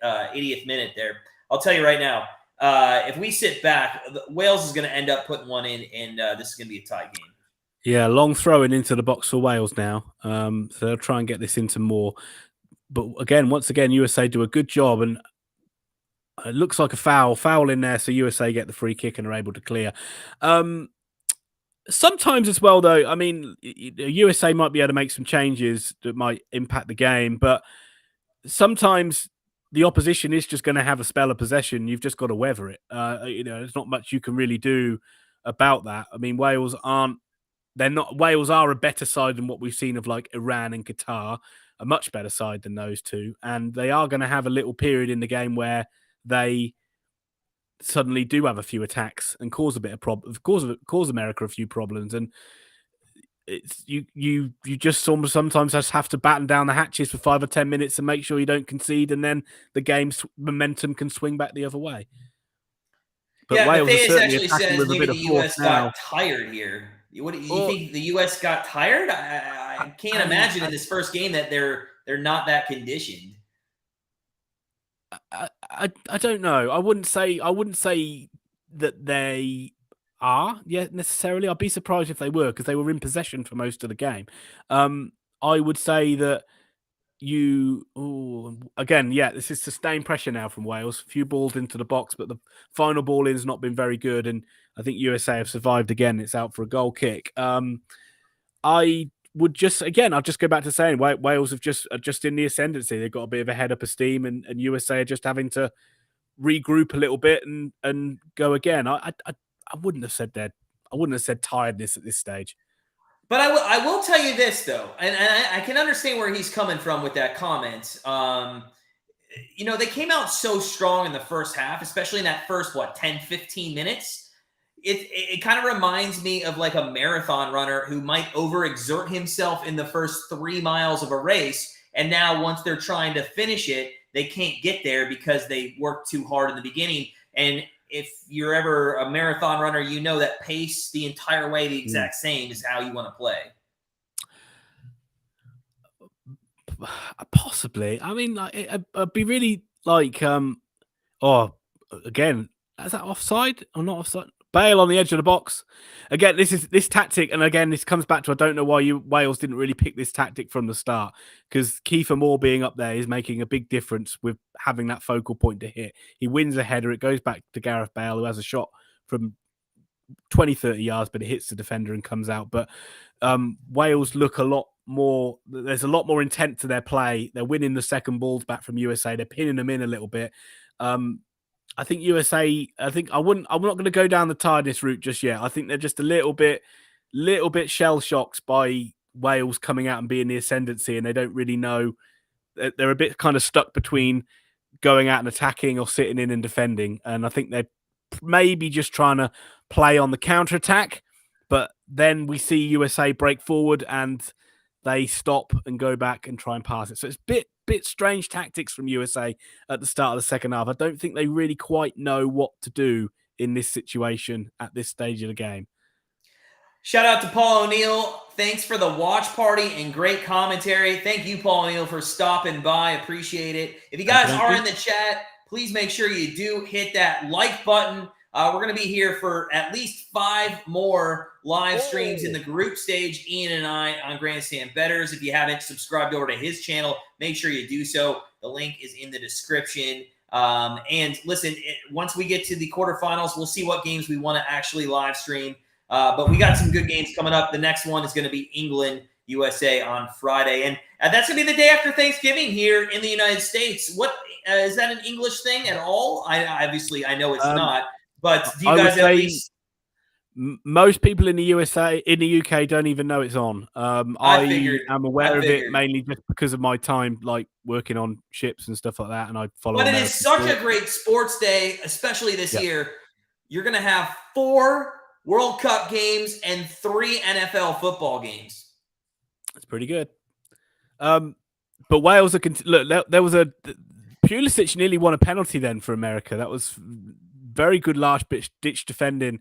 80th minute there. I'll tell you right now, if we sit back, Wales is going to end up putting one in, and this is going to be a tie game. Yeah, long throwing into the box for Wales now. So they'll try and get this into more. But once again, USA do a good job, and it looks like a foul in there. So USA get the free kick and are able to clear. Sometimes as well, though, I mean, USA might be able to make some changes that might impact the game, but sometimes the opposition is just going to have a spell of possession. You've just got to weather it. There's not much you can really do about that. I mean, Wales are a better side than what we've seen of like Iran and Qatar, a much better side than those two. And they are going to have a little period in the game where they suddenly do have a few attacks and cause a bit of problems, cause America a few problems. And it's you just sometimes just have to batten down the hatches for 5 or 10 minutes and make sure you don't concede, and then the game's momentum can swing back the other way. But Wales actually says maybe the US got tired here. You think the U.S. got tired? I can't imagine in this first game that they're not that conditioned. I don't know. I wouldn't say that they are yet necessarily. I'd be surprised if they were, because they were in possession for most of the game. I would say that this is sustained pressure now from Wales. A few balls into the box, but the final ball in has not been very good, and I think USA have survived again. It's out for a goal kick. I would just I'll just go back to saying Wales have just in the ascendancy. They've got a bit of a head up of steam, and USA are just having to regroup a little bit and go again. I wouldn't have said that. I wouldn't have said tiredness at this stage. But I will tell you this, though, and I can understand where he's coming from with that comment. they came out so strong in the first half, especially in that first, 10, 15 minutes. It kind of reminds me of like a marathon runner who might overexert himself in the first 3 miles of a race. And now once they're trying to finish it, they can't get there because they worked too hard in the beginning. And if you're ever a marathon runner, you know that pace the entire way the exact same is how you want to play. Possibly. I mean, like, I'd be really like, again, is that offside or not offside? Bale on the edge of the box. Again, this tactic, and again, this comes back to I don't know why Wales didn't really pick this tactic from the start, because Kiefer Moore being up there is making a big difference with having that focal point to hit. He wins a header, it goes back to Gareth Bale, who has a shot from 20, 30 yards, but it hits the defender and comes out. But Wales look a lot more, there's a lot more intent to their play. They're winning the second balls back from USA. They're pinning them in a little bit. I think USA, I'm not going to go down the tiredness route just yet. I think they're just a little bit shell shocked by Wales coming out and being the ascendancy, and they don't really know. They're a bit kind of stuck between going out and attacking or sitting in and defending. And I think they're maybe just trying to play on the counter attack, but then we see USA break forward and they stop and go back and try and pass it. So it's bit strange tactics from USA at the start of the second half. I don't think they really quite know what to do in this situation at this stage of the game. Shout out to Paul O'Neill. Thanks for the watch party and great commentary. Thank you, Paul O'Neill, for stopping by. Appreciate it. If you guys are in the chat, please make sure you do hit that like button. We're going to be here for at least 5 more live streams in the group stage, Ian and I, on Grandstand Bettors. If you haven't subscribed over to his channel, make sure you do so. The link is in the description. And listen, once we get to the quarterfinals, we'll see what games we want to actually live stream. But we got some good games coming up. The next one is going to be England, USA on Friday. And that's going to be the day after Thanksgiving here in the United States. What is that an English thing at all? I know it's not. But do you guys at least... Most people in the USA, in the UK, don't even know it's on. I am aware of it mainly just because of my time, like working on ships and stuff like that, and I follow. But it is such a great sports day, especially this year. You're going to have 4 World Cup games and 3 NFL football games. That's pretty good. But Wales are look. There was Pulisic nearly won a penalty then for America. That was very good last ditch defending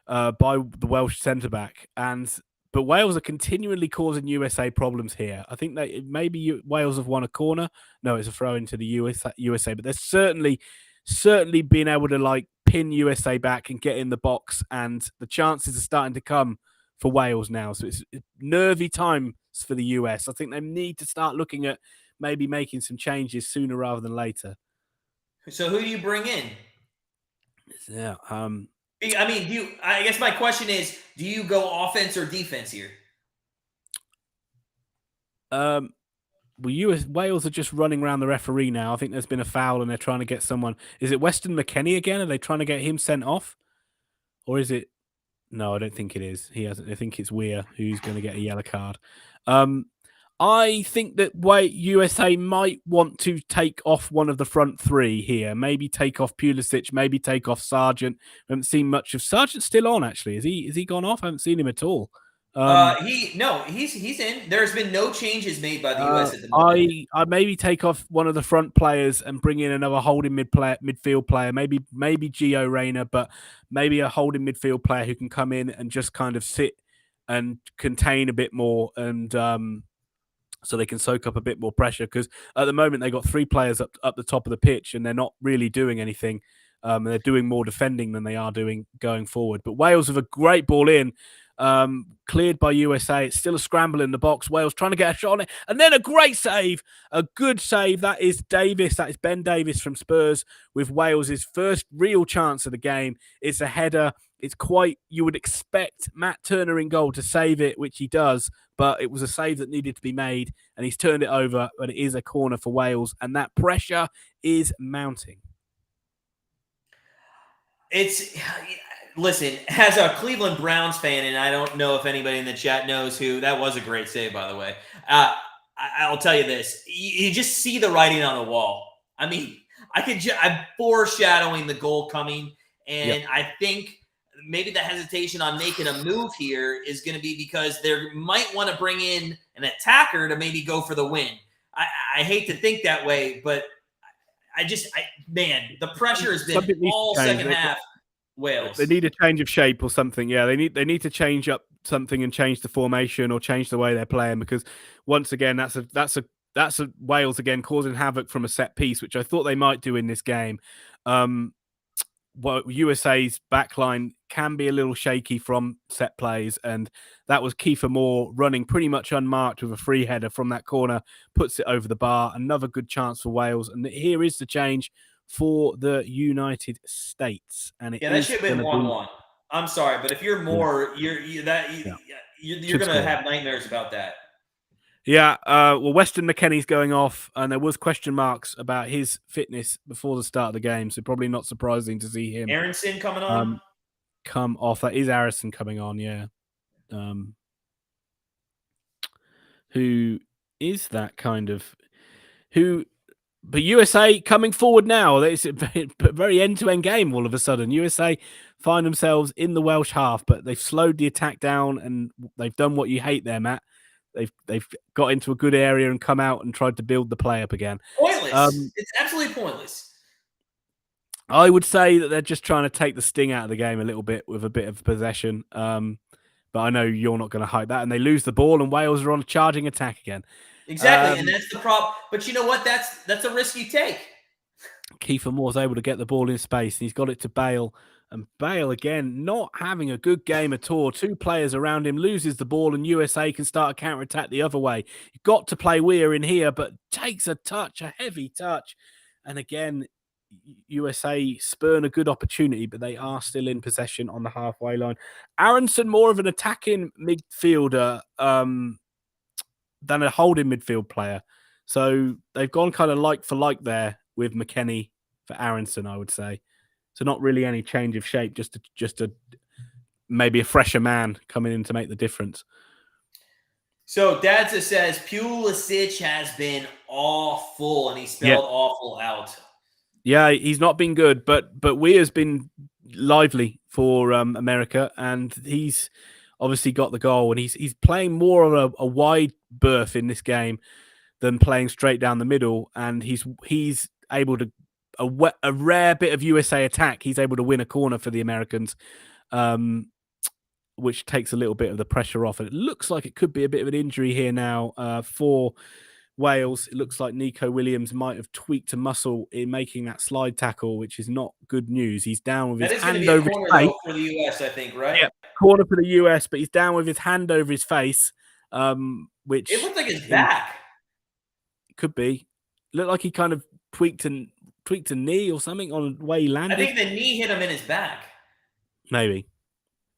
by the Welsh centre back. But Wales are continually causing USA problems here. I think that maybe Wales have won a corner. No, it's a throw into the USA. But they're certainly being able to like pin USA back and get in the box, and the chances are starting to come for Wales now. So it's nervy times for the US. I think they need to start looking at maybe making some changes sooner rather than later. So who do you bring in? Yeah. I mean, I guess my question is, do you go offense or defense here? Wales are just running around the referee now. I think there's been a foul and they're trying to get someone. Is it Weston McKennie again? Are they trying to get him sent off? Or is it? No, I don't think it is. He hasn't. I think it's Weir who's going to get a yellow card. I think that USA might want to take off one of the front 3 here. Maybe take off Pulisic, maybe take off Sargent. I haven't seen much of Sargent. Still on, actually. Is he gone off? I haven't seen him at all. He's in. There's been no changes made by the US at the moment. I maybe take off one of the front players and bring in another holding midfield player. Maybe Gio Reyna, but maybe a holding midfield player who can come in and just kind of sit and contain a bit more, and so they can soak up a bit more pressure. Because at the moment they got 3 players up the top of the pitch and they're not really doing anything. And they're doing more defending than they are doing going forward. But Wales have a great ball in. Cleared by USA. It's still a scramble in the box. Wales trying to get a shot on it, and then a great save, a good save. That is Davis. That is Ben Davis from Spurs with Wales' first real chance of the game. It's a header. It's quite, you would expect Matt Turner in goal to save it, which he does, but it was a save that needed to be made, and he's turned it over, but it is a corner for Wales, and that pressure is mounting. Listen, as a Cleveland Browns fan, and I don't know if anybody in the chat knows who, that was a great save, by the way. I'll tell you this. You just see the writing on the wall. I mean, I'm foreshadowing the goal coming, and I think maybe the hesitation on making a move here is going to be because they might want to bring in an attacker to maybe go for the win. I hate to think that way, but man, the pressure has been all second half Wales. They need a change of shape or something. Yeah, they need to change up something and change the formation or change the way they're playing, because once again, that's a Wales again causing havoc from a set piece, which I thought they might do in this game. USA's backline can be a little shaky from set plays, and that was Kiefer Moore running pretty much unmarked with a free header from that corner, puts it over the bar. Another good chance for Wales, and here is the change for the United States, and that should have been 1-1. I'm sorry, but if you're Moore, you're going to have nightmares about that. Yeah, well, Weston McKennie's going off, and there was question marks about his fitness before the start of the game, so probably not surprising to see him. Aronson coming on? Come off. That is Arison coming on, yeah. Who is that kind of... But USA coming forward now. It's a very end-to-end game all of a sudden. USA find themselves in the Welsh half, but they've slowed the attack down, and they've done what you hate there, Matt. They've got into a good area and come out and tried to build the play up again. Pointless. It's absolutely pointless. I would say that they're just trying to take the sting out of the game a little bit with a bit of possession. But I know you're not going to hide that. And they lose the ball, and Wales are on a charging attack again. Exactly, and that's the problem. But you know what? That's a risk you take. Kiefer Moore's able to get the ball in space, and he's got it to Bale. And Bale, again, not having a good game at all. Two players around him, loses the ball, and USA can start a counter-attack the other way. You've got to play Weir in here, but takes a heavy touch. And again, USA spurn a good opportunity, but they are still in possession on the halfway line. Aronson, more of an attacking midfielder than a holding midfield player. So they've gone kind of like for like there with McKennie for Aronson, I would say. So not really any change of shape, just a maybe a fresher man coming in to make the difference. So Dadza says Pulisic has been awful, and he spelled awful out. Yeah, he's not been good, but Weir's been lively for America, and he's obviously got the goal, and he's playing more of a wide berth in this game than playing straight down the middle, and he's able to a rare bit of USA attack. He's able to win a corner for the Americans, which takes a little bit of the pressure off. And it looks like it could be a bit of an injury here now for Wales. It looks like Nico Williams might have tweaked a muscle in making that slide tackle, which is not good news. He's down with his hand over his face. For the US, I think, right? Yeah, corner for the US, but he's down with his hand over his face, which it looked like his back. Could be. Looked like he kind of tweaked a knee or something on the way he landed. I think the knee hit him in his back. Maybe.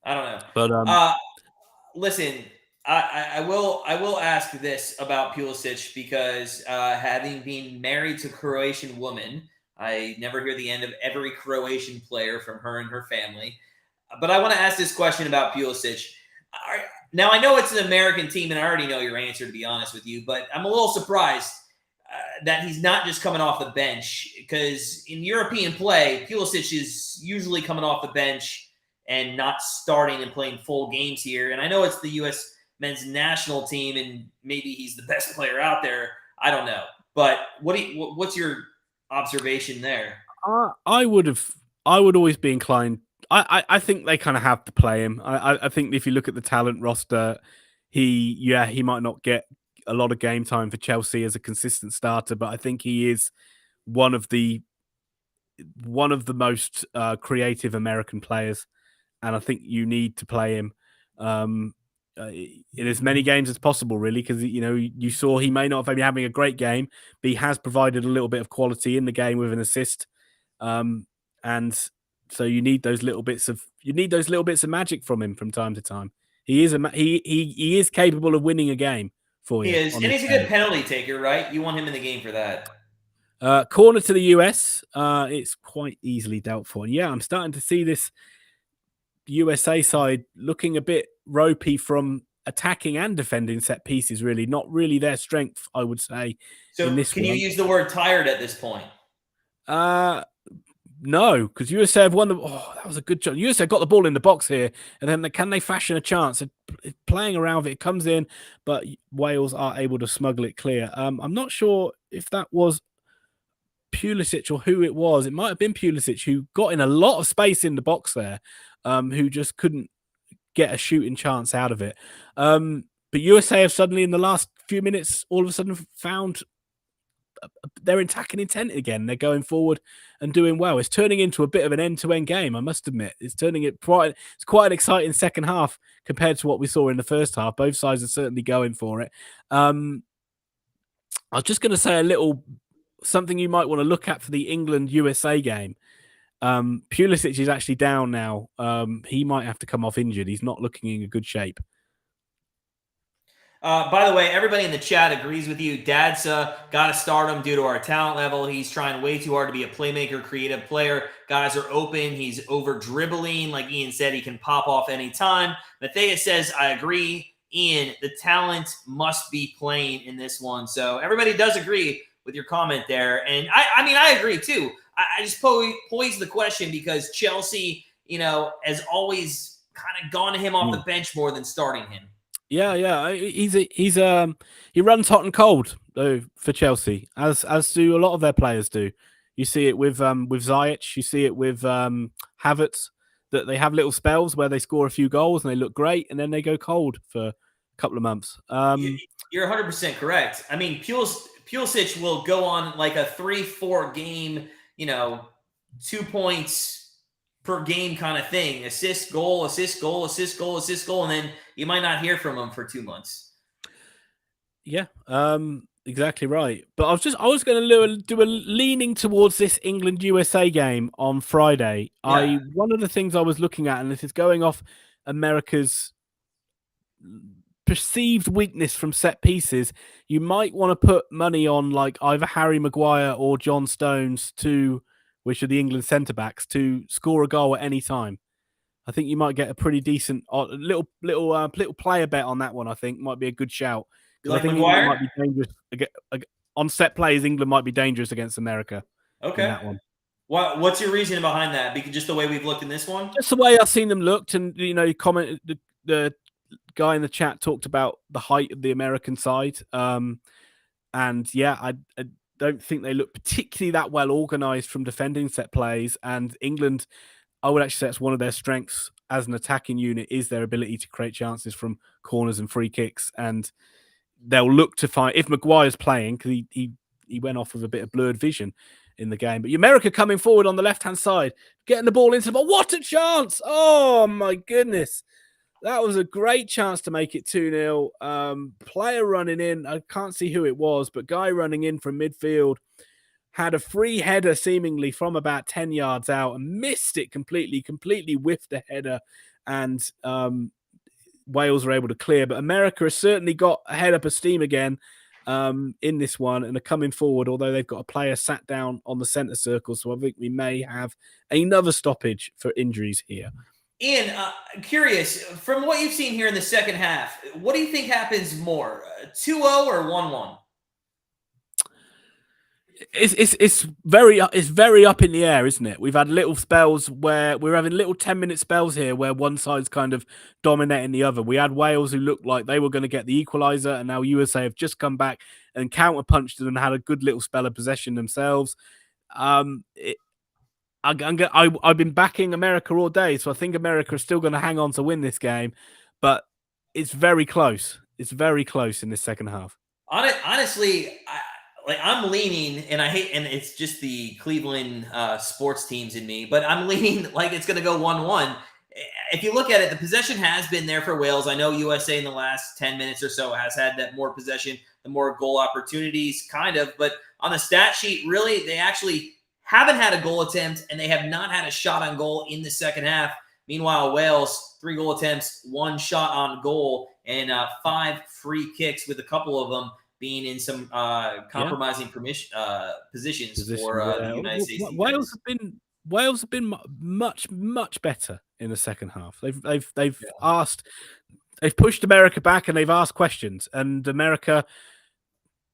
I don't know. But listen, I will ask this about Pulisic, because having been married to a Croatian woman, I never hear the end of every Croatian player from her and her family. But I want to ask this question about Pulisic. Now, I know it's an American team, and I already know your answer, to be honest with you, but I'm a little surprised that he's not just coming off the bench, because in European play, Pulisic is usually coming off the bench and not starting and playing full games here. And I know it's the U.S. men's national team, and maybe he's the best player out there. I don't know. But what's your observation there? I would always be inclined. I think they kind of have to play him. I think if you look at the talent roster, he might not get a lot of game time for Chelsea as a consistent starter, but I think he is one of the most creative American players, and I think you need to play him in as many games as possible, really, because you saw he may not have been having a great game, but he has provided a little bit of quality in the game with an assist, and so you need those little bits of magic from him from time to time. He is capable of winning a game for you. He is, and he's a good penalty taker, right? You want him in the game for that. Corner to the US, it's quite easily dealt for. And yeah, I'm starting to see this USA side looking a bit ropey from attacking and defending set pieces, really. Not really their strength, I would say. So in this can you use the word tired at this point? No, because USA have won the. Oh, that was a good job. USA got the ball in the box here, and then can they fashion a chance? Playing around with it, comes in, but Wales are able to smuggle it clear. I'm not sure if that was Pulisic or who it was. It might have been Pulisic who got in a lot of space in the box there, who just couldn't get a shooting chance out of it. But USA have suddenly, in the last few minutes, all of a sudden found their attacking intent again. They're going forward and doing well. It's turning into a bit of an end-to-end game, I must admit. It's quite an exciting second half compared to what we saw in the first half. Both sides are certainly going for it. I was just going to say something you might want to look at for the England-USA game. Pulisic is actually down now. He might have to come off injured. He's not looking in a good shape. By the way, everybody in the chat agrees with you. Dad's got to start him due to our talent level. He's trying way too hard to be a playmaker, creative player. Guys are open. He's over dribbling. Like Ian said, he can pop off anytime. Matthias says, I agree. Ian, the talent must be playing in this one. So everybody does agree with your comment there. And I mean, I agree too. I just posed the question because Chelsea, has always kind of gone to him off the bench more than starting him. Yeah. He runs hot and cold though for Chelsea, as do a lot of their players do. You see it with Ziyech, you see it with Havertz, that they have little spells where they score a few goals and they look great, and then they go cold for a couple of months. You're 100% correct. I mean, Pulisic will go on like a 3-4 game, 2 points per game kind of thing. Assist, goal, assist, goal, assist, goal, assist, goal, and then you might not hear from him for 2 months. Yeah, exactly right. But I was going to do a leaning towards this England USA game on Friday. Yeah. One of the things I was looking at, and this is going off America's perceived weakness from set pieces, you might want to put money on like either Harry Maguire or John Stones, which are the England centre backs, to score a goal at any time. I think you might get a pretty decent little player bet on that one. I think might be a good shout, because I think England might be dangerous on set plays. England might be dangerous against America. Okay, in that one. What's your reason behind that? Because just the way we've looked in this one, just the way I've seen them looked, and you commented, the guy in the chat talked about the height of the American side, and yeah, I don't think they look particularly that well organised from defending set plays. And England, I would actually say that's one of their strengths as an attacking unit, is their ability to create chances from corners and free kicks. And they'll look to find, if Maguire's playing, because he went off with a bit of blurred vision in the game. But America coming forward on the left-hand side, getting the ball into the ball. What a chance! Oh, my goodness. That was a great chance to make it 2-0. Player running in. I can't see who it was, but guy running in from midfield had a free header seemingly from about 10 yards out and missed it completely whiffed the header. And Wales were able to clear. But America has certainly got a head up of steam again in this one and are coming forward, although they've got a player sat down on the centre circle. So I think we may have another stoppage for injuries here. Ian, curious, from what you've seen here in the second half, what do you think happens more, 2-0 or 1-1? It's very up in the air, isn't it? We've had little spells where we're having little 10-minute spells here where one side's kind of dominating the other. We had Wales who looked like they were going to get the equaliser, and now USA have just come back and counter-punched them and had a good little spell of possession themselves. I've been backing America all day, so I think America is still going to hang on to win this game, but it's very close. It's very close in this second half. Honestly, I'm leaning, and it's just the Cleveland sports teams in me, but I'm leaning like it's going to go 1-1. If you look at it, the possession has been there for Wales. I know USA in the last 10 minutes or so has had that more possession, the more goal opportunities, kind of, but on the stat sheet, really, they actually haven't had a goal attempt, and they have not had a shot on goal in the second half. Meanwhile, Wales, 3 goal attempts, 1 shot on goal, and 5 free kicks, with a couple of them being in some compromising positions for the United States. Wales have been much better in the second half. They've pushed America back, and they've asked questions, and America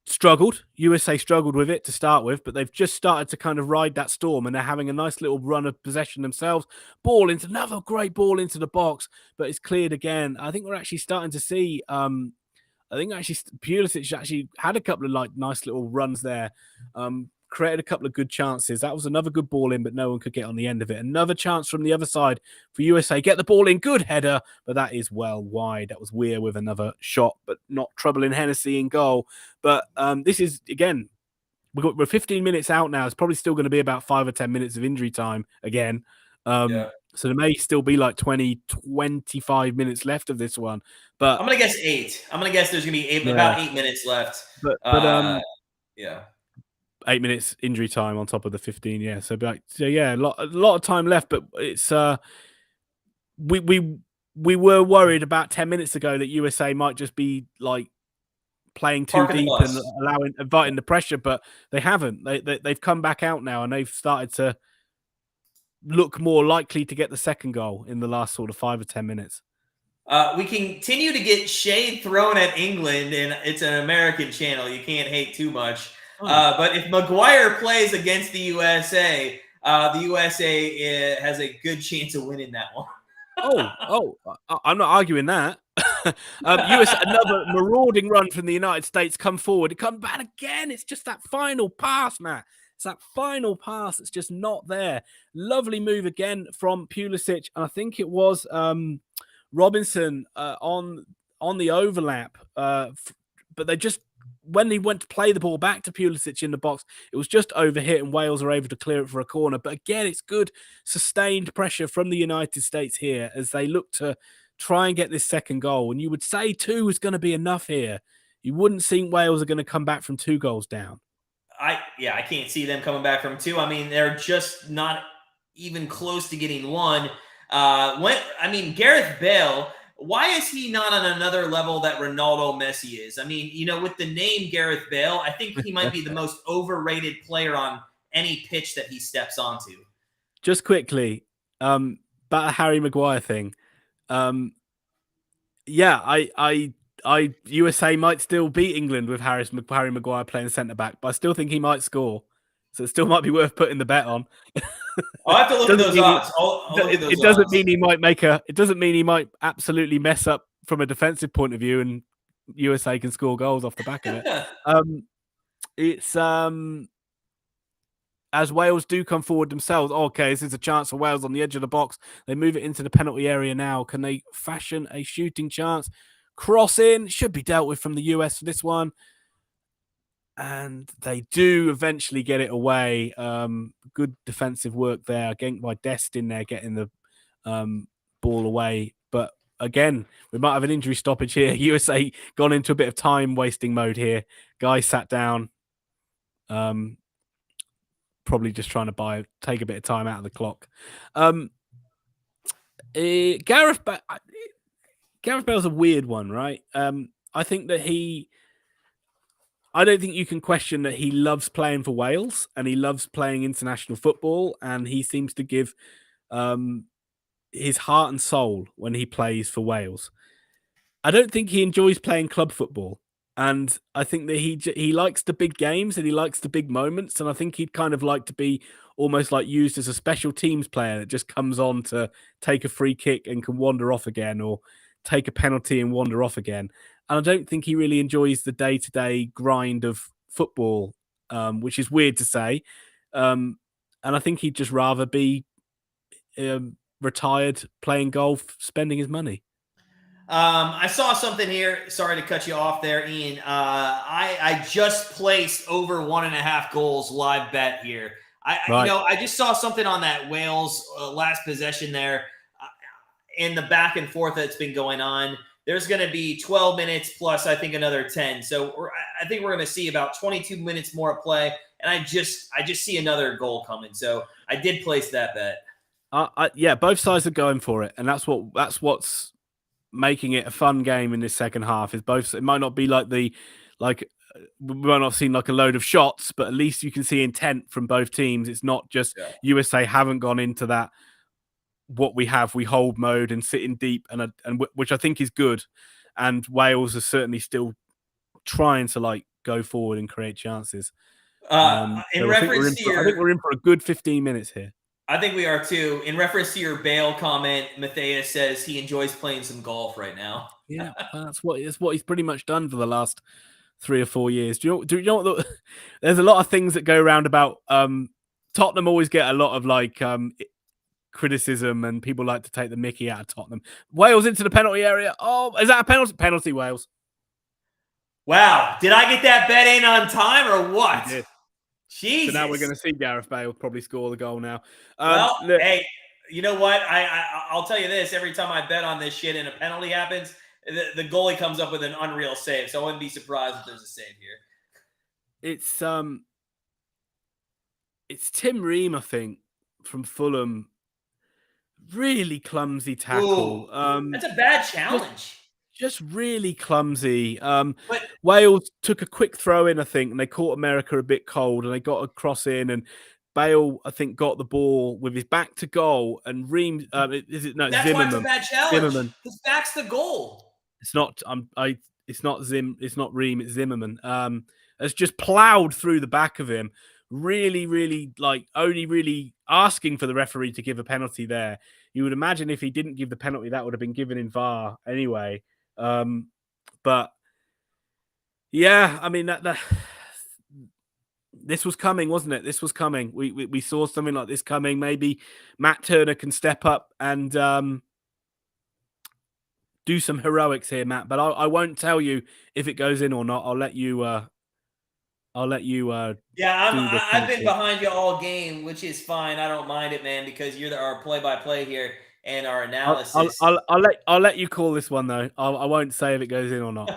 struggled. USA struggled with it to start with, but they've just started to kind of ride that storm, and they're having a nice little run of possession themselves. Ball into another great ball into the box, but it's cleared again. I think we're actually starting to see. I think actually Pulisic actually had a couple of like nice little runs there. Created a couple of good chances. That was another good ball in, but no one could get on the end of it. Another chance from the other side for USA. Get the ball in. Good header, but that is well wide. That was Weir with another shot, but not troubling Hennessy in goal. But this is, again, we're 15 minutes out now. It's probably still going to be about 5 or 10 minutes of injury time again. So there may still be like 20, 25 minutes left of this one. But I'm going to guess 8. I'm going to guess there's going to be about 8 minutes left. But yeah. 8 minutes injury time on top of the 15, yeah. So yeah, a lot of time left, but it's we were worried about 10 minutes ago that USA might just be like playing too deep and inviting the pressure, but they haven't. They've come back out now and they've started to look more likely to get the second goal in the last sort of 5 or 10 minutes. We continue to get shade thrown at England, and it's an American channel. You can't hate too much. But if Maguire plays against the USA has a good chance of winning that one. I'm not arguing that. US, another marauding run from the United States come forward. It come back again. It's just that final pass, Matt. It's that final pass that's just not there. Lovely move again from Pulisic. And I think it was Robinson on the overlap. But they just, when he went to play the ball back to Pulisic in the box, it was just overhit and Wales are able to clear it for a corner. But again, it's good sustained pressure from the United States here as they look to try and get this second goal. And you would say 2 is going to be enough here. You wouldn't think Wales are going to come back from 2 goals down. I can't see them coming back from 2. I mean, they're just not even close to getting 1. Gareth Bale, why is he not on another level that Ronaldo Messi is? I mean, with the name Gareth Bale, I think he might be the most overrated player on any pitch that he steps onto. Just quickly, about a Harry Maguire thing. USA might still beat England with Harry Maguire playing centre back, but I still think he might score. So it still might be worth putting the bet on. I'll have to look at those odds. It doesn't mean he might it doesn't mean he might absolutely mess up from a defensive point of view, and USA can score goals off the back of it. It's as Wales do come forward themselves. Okay, this is a chance for Wales on the edge of the box. They move it into the penalty area now. Can they fashion a shooting chance? Cross in, should be dealt with from the US for this one. And they do eventually get it away. Good defensive work there. Again, by Dest in there getting the ball away. But again, we might have an injury stoppage here. USA gone into a bit of time wasting mode here. Guy sat down. Probably just trying to take a bit of time out of the clock. Gareth Bale's a weird one, right? I think that I don't think you can question that he loves playing for Wales and he loves playing international football, and he seems to give his heart and soul when he plays for Wales. I don't think he enjoys playing club football. And I think that he likes the big games and he likes the big moments. And I think he'd kind of like to be almost like used as a special teams player that just comes on to take a free kick and can wander off again, or take a penalty and wander off again. And I don't think he really enjoys the day-to-day grind of football, which is weird to say. And I think he'd just rather be retired, playing golf, spending his money. I saw something here. Sorry to cut you off there, Ian. I just placed over 1.5 goals live bet here. I just saw something on that Wales last possession there in the back and forth that's been going on. There's going to be 12 minutes plus, I think, another 10. So I think we're going to see about 22 minutes more of play, and I just see another goal coming. So I did place that bet. Yeah, both sides are going for it, and that's what's making it a fun game in this second half. Is both. It might not be we might not have seen like a load of shots, but at least you can see intent from both teams. It's not just USA haven't gone into that we hold mode and sitting deep, and which I think is good. And Wales are certainly still trying to go forward and create chances. In So I think reference to we're in for a good 15 minutes here. I think we are too. In reference to your Bale comment, Matthias says he enjoys playing some golf right now. Yeah, well, that's what he's pretty much done for the last 3 or 4 years. Do you know what there's a lot of things that go around about Tottenham always get a lot of like criticism, and people like to take the mickey out of Tottenham. Wales into the penalty area. Oh, is that a penalty? Penalty, Wales. Wow. Did I get that bet in on time or what? You did. Jesus. So now we're going to see Gareth Bale probably score the goal now. Well, look, hey, you know what? I'll tell you this. Every time I bet on this shit and a penalty happens, the goalie comes up with an unreal save. So I wouldn't be surprised if there's a save here. It's Tim Ream, I think, from Fulham. Really clumsy tackle. That's a bad challenge. Just really clumsy. But Wales took a quick throw in, I think, and they caught America a bit cold, and they got a cross in, and Bale, I think, got the ball with his back to goal, and Ream, that's Zimmerman. Why it's a bad challenge. Zimmerman. His back's the goal. It's not. It's not Ream. It's Zimmerman. Has just plowed through the back of him. Really, really, like only really asking for the referee to give a penalty there. You would imagine if he didn't give the penalty, that would have been given in VAR anyway. But yeah, I mean that this was coming, wasn't it? This was coming. We saw something like this coming. Maybe Matt Turner can step up and do some heroics here, Matt. But I won't tell you if it goes in or not. I'll let you. Yeah, I've been behind you all game, which is fine. I don't mind it, man, because you're our play-by-play here and our analysis. I'll let you call this one though. I won't say if it goes in or not.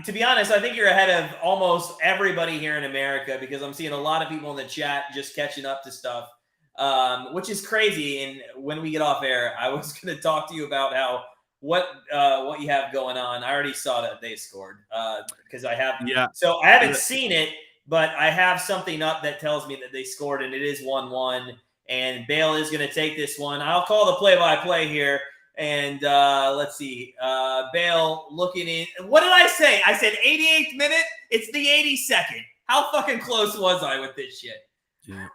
To be honest, I think you're ahead of almost everybody here in America, because I'm seeing a lot of people in the chat just catching up to stuff, which is crazy. And when we get off air, I was going to talk to you about what you have going on. I already saw that they scored because I have. Yeah. So I haven't seen it, but I have something up that tells me that they scored, and it is 1-1. And Bale is going to take this one. I'll call the play-by-play here. And let's see. Bale looking in. What did I say? I said 88th minute. It's the 82nd. How fucking close was I with this shit? Yeah.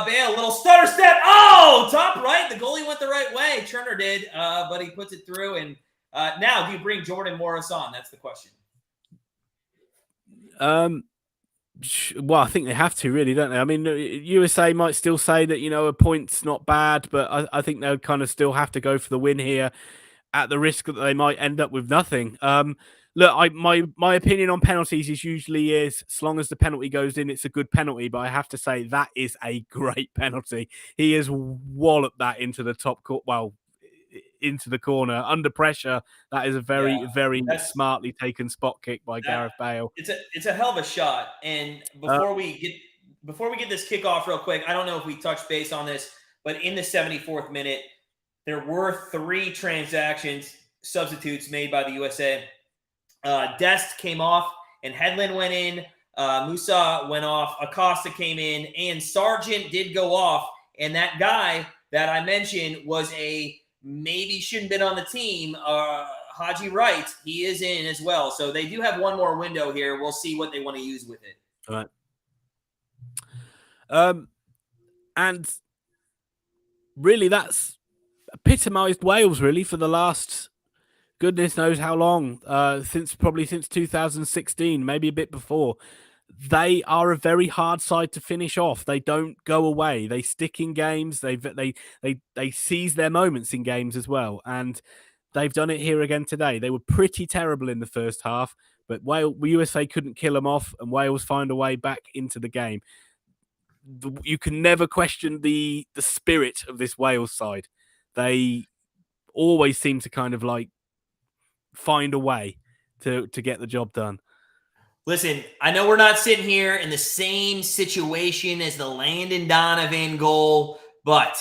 Bale, little stutter step. Oh, top right. The goalie went the right way. Turner did, but he puts it through. And now, do you bring Jordan Morris on? That's the question. Well, I think they have to, really, don't they? I mean, USA might still say that, a point's not bad, but I think they'll kind of still have to go for the win here at the risk that they might end up with nothing. Look, my opinion on penalties is usually as long as the penalty goes in, it's a good penalty. But I have to say that is a great penalty. He has walloped that into the top court. Well, into the corner under pressure. That is a very smartly taken spot kick by Gareth Bale. It's a hell of a shot. And before we get this kickoff real quick, I don't know if we touched base on this, but in the 74th minute, there were 3 substitutes made by the USA. Dest came off and Headland went in. Musa went off. Acosta came in, and Sargent did go off. And that guy that I mentioned was maybe shouldn't have been on the team. Haji Wright, he is in as well. So they do have one more window here. We'll see what they want to use with it. All right. And really, that's epitomized Wales, really, for the last goodness knows how long, since 2016, maybe a bit before. They are a very hard side to finish off. They don't go away. They stick in games. They seize their moments in games as well. And they've done it here again today. They were pretty terrible in the first half, but USA couldn't kill them off, and Wales find a way back into the game. You can never question the spirit of this Wales side. They always seem to kind of like find a way to get the job done. Listen, I know we're not sitting here in the same situation as the Landon Donovan goal, but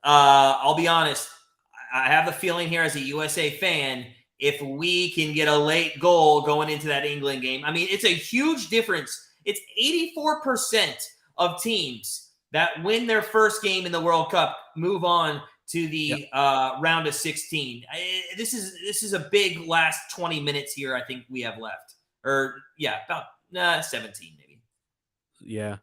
I'll be honest. I have a feeling here as a USA fan, if we can get a late goal going into that England game, I mean, it's a huge difference. It's 84% of teams that win their first game in the World Cup move on to the round of 16. This is a big last 20 minutes here. I think we have left, or about 17 maybe. Yeah.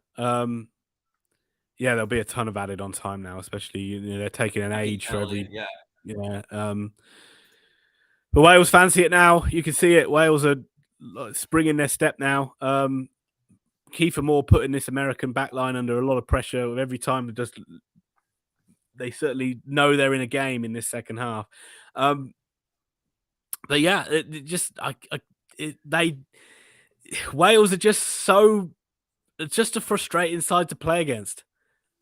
Yeah, there'll be a ton of added on time now, especially they're taking an age for every. Yeah. But Wales fancy it now. You can see it. Wales are springing their step now. Kiefer Moore putting this American backline under a lot of pressure with every time. They certainly know they're in a game in this second half. But yeah, Wales are just a frustrating side to play against.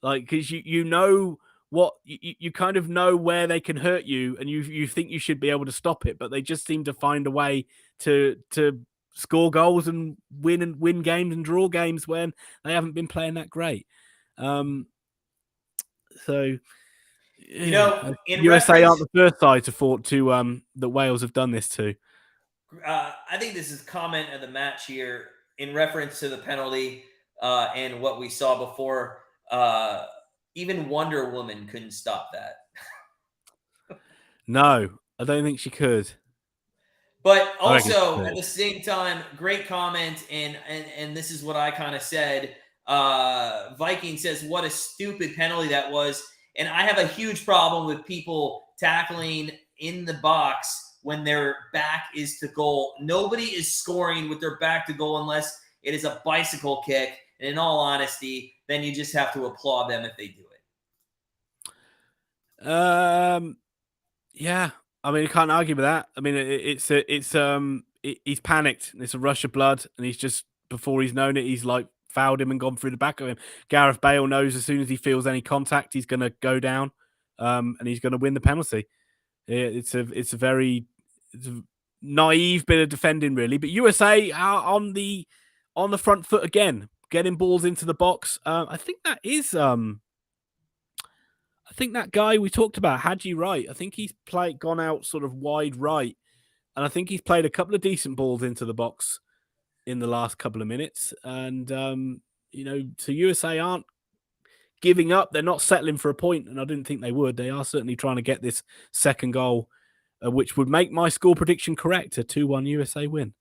Like, because you know what you kind of know where they can hurt you, and you think you should be able to stop it, but they just seem to find a way to score goals and win games and draw games when they haven't been playing that great. So USA aren't the first side to that Wales have done this to. I think this is comment of the match here in reference to the penalty and what we saw before. Even Wonder Woman couldn't stop that. No, I don't think she could. But also at the same time, great comment, and this is what I kind of said. Viking says, "What a stupid penalty that was." And I have a huge problem with people tackling in the box when their back is to goal. Nobody is scoring with their back to goal unless it is a bicycle kick. And in all honesty, then you just have to applaud them if they do it. Yeah. I mean, you can't argue with that. I mean, he's panicked. It's a rush of blood, and he's just, before he's known it, he's like fouled him and gone through the back of him. Gareth Bale knows as soon as he feels any contact, he's going to go down, and he's going to win the penalty. It's a very naive bit of defending, really. But USA are on the front foot again, getting balls into the box. I think that is I think that guy we talked about, Hadji Wright, I think he's gone out sort of wide right. And I think he's played a couple of decent balls into the box in the last couple of minutes. And, so USA aren't giving up. They're not settling for a point, and I didn't think they would. They are certainly trying to get this second goal, which would make my score prediction correct, a 2-1 USA win.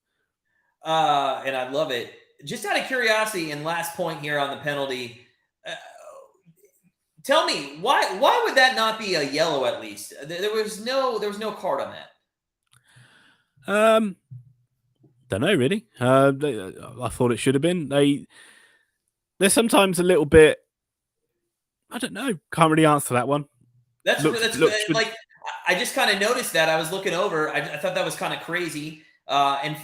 And I love it. Just out of curiosity, and last point here on the penalty, tell me why would that not be a yellow at least? There was no card on that. Don't know really. I thought it should have been. They're sometimes a little bit. I don't know. Can't really answer that one. That's like I just kind of noticed that. I was looking over. I thought that was kind of crazy. And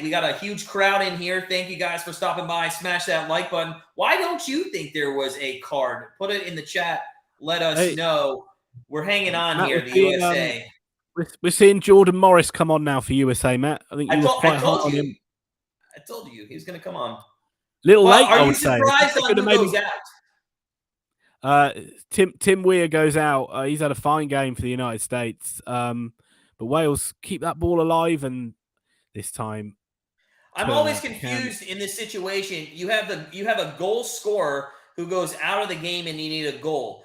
we got a huge crowd in here. Thank you guys for stopping by. Smash that like button. Why don't you think there was a card? Put it in the chat. Let us know. We're hanging on here, the USA. We're seeing Jordan Morris come on now for USA, Matt. I think you were quite hot on him. I told you he was going to come on. Little late, I would say. Are you surprised on who goes out? Tim Weir goes out. He's had a fine game for the United States. But Wales keep that ball alive, and this time I'm always confused in this situation. You have a goal scorer who goes out of the game and you need a goal.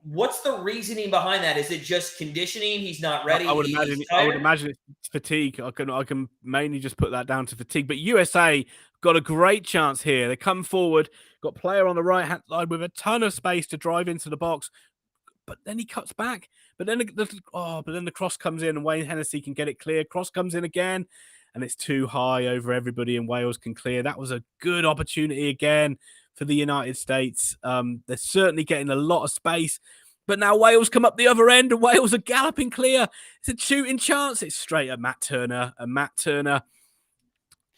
What's the reasoning behind that? Is it just conditioning? He's not ready. I would imagine it's fatigue. I can mainly just put that down to fatigue. But USA got a great chance here. They come forward, got player on the right hand side with a ton of space to drive into the box. But then he cuts back. But then the cross comes in, and Wayne Hennessy can get it clear. Cross comes in again, and it's too high over everybody, and Wales can clear. That was a good opportunity again for the United States. They're certainly getting a lot of space. But now Wales come up the other end, and Wales are galloping clear. It's a shooting chance. It's straight at Matt Turner, and Matt Turner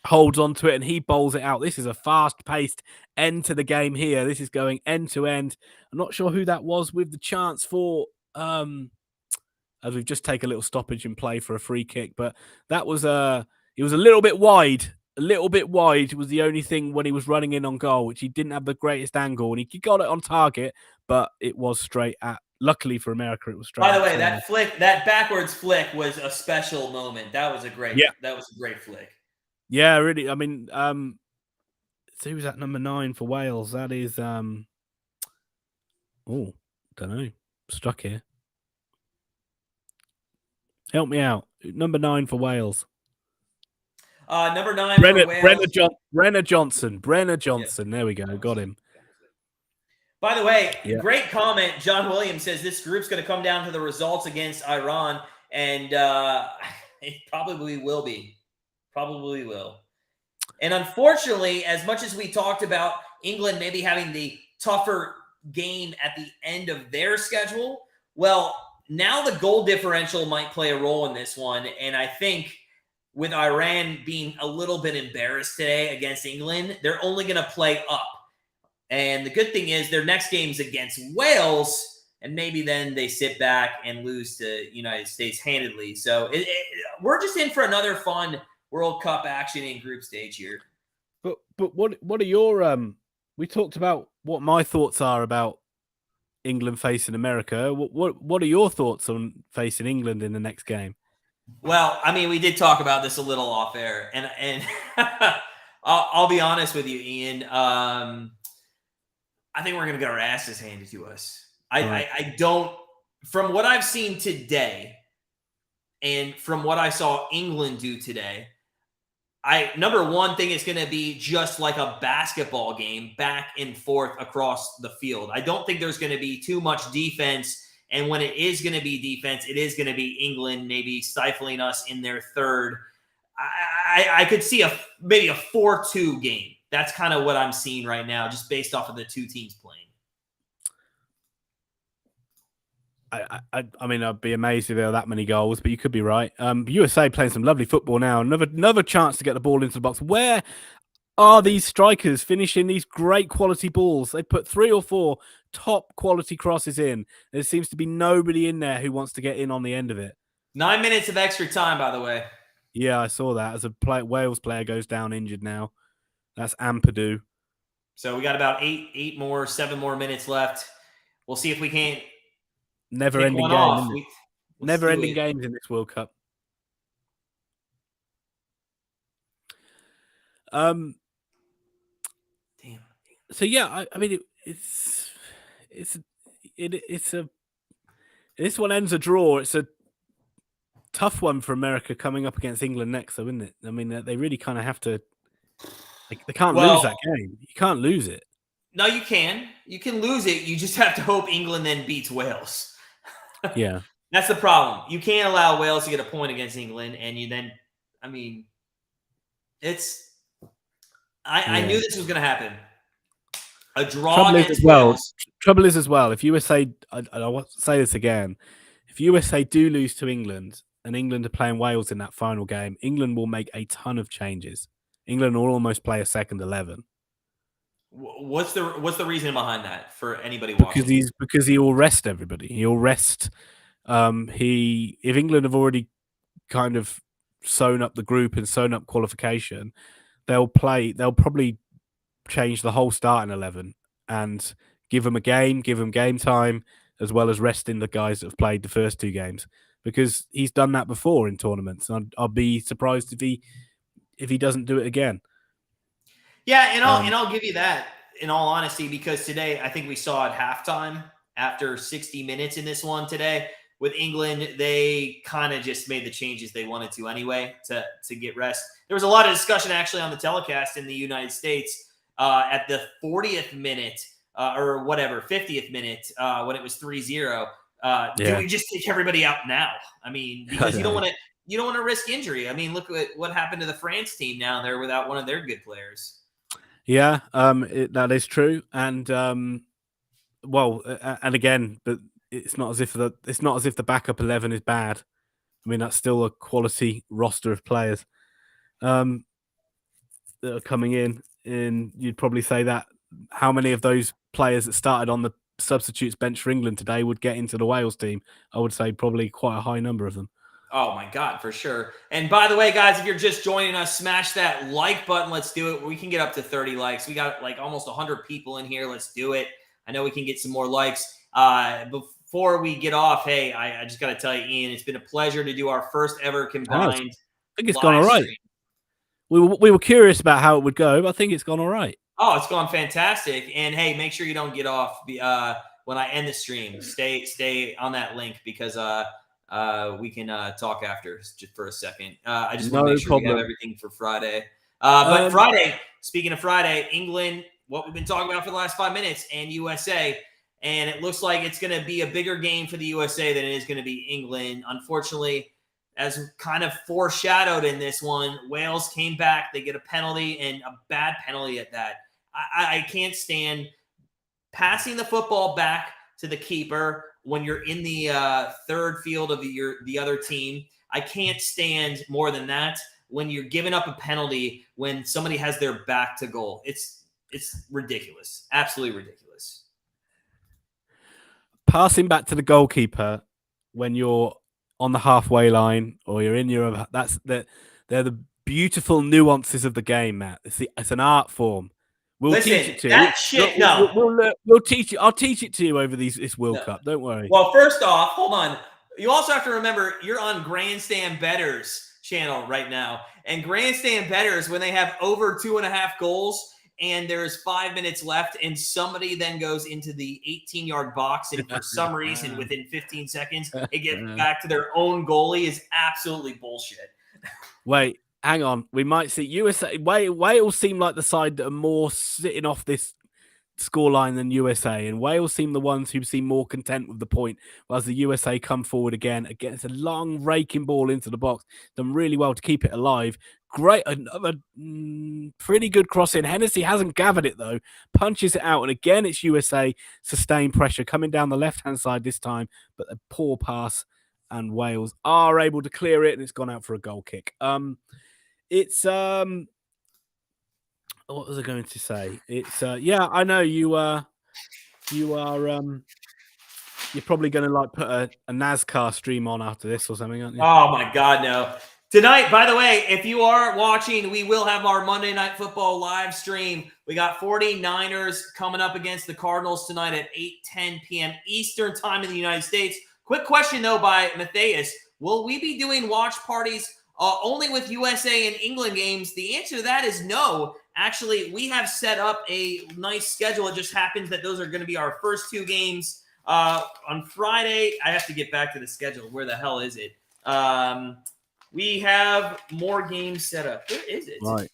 holds on to it, and he bowls it out. This is a fast-paced end to the game here. This is going end to end. I'm not sure who that was with the chance for, as we've just taken a little stoppage in play for a free kick, but that was it was a little bit wide. A little bit wide was the only thing when he was running in on goal, which he didn't have the greatest angle, and he got it on target, but it was straight at. Luckily for America, it was straight. By the way, that backwards flick was a special moment. That was a great. Yeah. That was a great flick. Yeah, really. I mean, so who's at number 9 for Wales? That is, don't know. stuck here. Help me out. Number 9 for Wales. Number 9 for Wales. Brenner Johnson. Yeah. There we go. Got him. By the way, great comment. John Williams says this group's going to come down to the results against Iran, and it probably will be. Probably will. And unfortunately, as much as we talked about England maybe having the tougher game at the end of their schedule, well, now the goal differential might play a role in this one. And I think with Iran being a little bit embarrassed today against England, they're only going to play up. And the good thing is their next game's against Wales, and maybe then they sit back and lose to United States handedly. So we're just in for another fun World Cup action in group stage here. But what are your we talked about what my thoughts are about England facing America. What are your thoughts on facing England in the next game? Well, I mean, we did talk about this a little off air, and I'll be honest with you, Ian. I think we're going to get our asses handed to us. I don't, from what I've seen today and from what I saw England do today, number one thing is going to be just like a basketball game, back and forth across the field. I don't think there's going to be too much defense. And when it is going to be defense, it is going to be England maybe stifling us in their third. I could see maybe a 4-2 game. That's kind of what I'm seeing right now, just based off of the two teams playing. I mean, I'd be amazed if there are that many goals, but you could be right. USA playing some lovely football now. Another chance to get the ball into the box. Where are these strikers finishing these great quality balls? They put 3 or 4 top quality crosses in. There seems to be nobody in there who wants to get in on the end of it. 9 minutes of extra time, by the way. Yeah, I saw that. As a Wales player goes down injured now. That's Ampadu. So we got about 7 more minutes left. We'll see if we can't. Never-ending game. Never-ending games in this World Cup. Damn. So yeah, I mean, this one ends a draw. It's a tough one for America coming up against England next, though, isn't it? I mean, they really kind of have to. They can't lose that game. You can't lose it. No, you can. You can lose it. You just have to hope England then beats Wales. Yeah. That's the problem. You can't allow Wales to get a point against England, and you then, I mean, I knew this was going to happen. A draw against Wales. Trouble is as well, if USA, I want to say this again, if USA do lose to England and England are playing Wales in that final game, England will make a ton of changes. England will almost play a second 11. What's the reason behind that for anybody watching? Because he will rest everybody. He'll rest. If England have already kind of sewn up the group and sewn up qualification, they'll probably change the whole starting 11 and give them game time, as well as resting the guys that have played the first 2 games, because he's done that before in tournaments. And I'll be surprised if he doesn't do it again. Yeah, and I'll give you that in all honesty, because today I think we saw at halftime, after 60 minutes in this one today with England, they kind of just made the changes they wanted to anyway to get rest. There was a lot of discussion actually on the telecast in the United States at the 40th minute or whatever, 50th minute when it was 3-0. Do we just take everybody out now? I mean, because you don't want to risk injury. I mean, look at what happened to the France team now. They're without one of their good players. Yeah, that is true, and and again, but it's not as if the backup 11 is bad. I mean, that's still a quality roster of players that are coming in, and you'd probably say that how many of those players that started on the substitutes bench for England today would get into the Wales team? I would say probably quite a high number of them. Oh, my God, for sure. And by the way, guys, if you're just joining us, smash that like button. Let's do it. We can get up to 30 likes. We got like almost 100 people in here. Let's do it. I know we can get some more likes. Before we get off, hey, I just got to tell you, Ian, it's been a pleasure to do our first ever combined. I think it's gone all right. We were curious about how it would go, but I think it's gone all right. Oh, it's gone fantastic. And, hey, make sure you don't get off when I end the stream. Stay on that link because we can talk after just for a second. I just want to No make sure we have problem. everything for Friday. But Friday, speaking of Friday, England, what we've been talking about for the last 5 minutes, and USA. And it looks like it's going to be a bigger game for the USA than it is going to be England. Unfortunately, as kind of foreshadowed in this one, Wales came back. They get a penalty, and a bad penalty at that. I can't stand passing the football back to the keeper when you're in the third field of the other team. I can't stand more than that when you're giving up a penalty when somebody has their back to goal. It's ridiculous. Absolutely ridiculous. Passing back to the goalkeeper when you're on the halfway line or you're in your they're the beautiful nuances of the game, Matt. It's an art form. We'll teach it to you. Shit, we'll teach you. I'll teach it to you over this World Cup. Don't worry. Well, first off, hold on. You also have to remember you're on Grandstand Bettors channel right now, and Grandstand Bettors, when they have over 2.5 goals and there's 5 minutes left, and somebody then goes into the 18-yard box, and for some reason within 15 seconds they get back to their own goalie, is absolutely bullshit. Wait. Hang on, we might see USA. Wales seem like the side that are more sitting off this scoreline than USA, and Wales seem the ones who seem more content with the point, whereas the USA come forward again. It's a long raking ball into the box, done really well to keep it alive. Great, another pretty good cross in. Hennessy hasn't gathered it though, punches it out, and again it's USA sustained pressure coming down the left-hand side this time, but a poor pass, and Wales are able to clear it, and it's gone out for a goal kick. It's what was I going to say? It's yeah, I know you are you're probably going to like put a NASCAR stream on after this or something, aren't you? Oh my God, no. Tonight, by the way, if you are watching, we will have our Monday Night Football live stream. We got 49ers coming up against the Cardinals tonight at 8:10 p.m. Eastern time in the United States. Quick question though by Matthias: will we be doing watch parties only with USA and England games? The answer to that is no. Actually, we have set up a nice schedule. It just happens that those are going to be our first 2 games on Friday. I have to get back to the schedule. Where the hell is it? We have more games set up. Where is it? Right.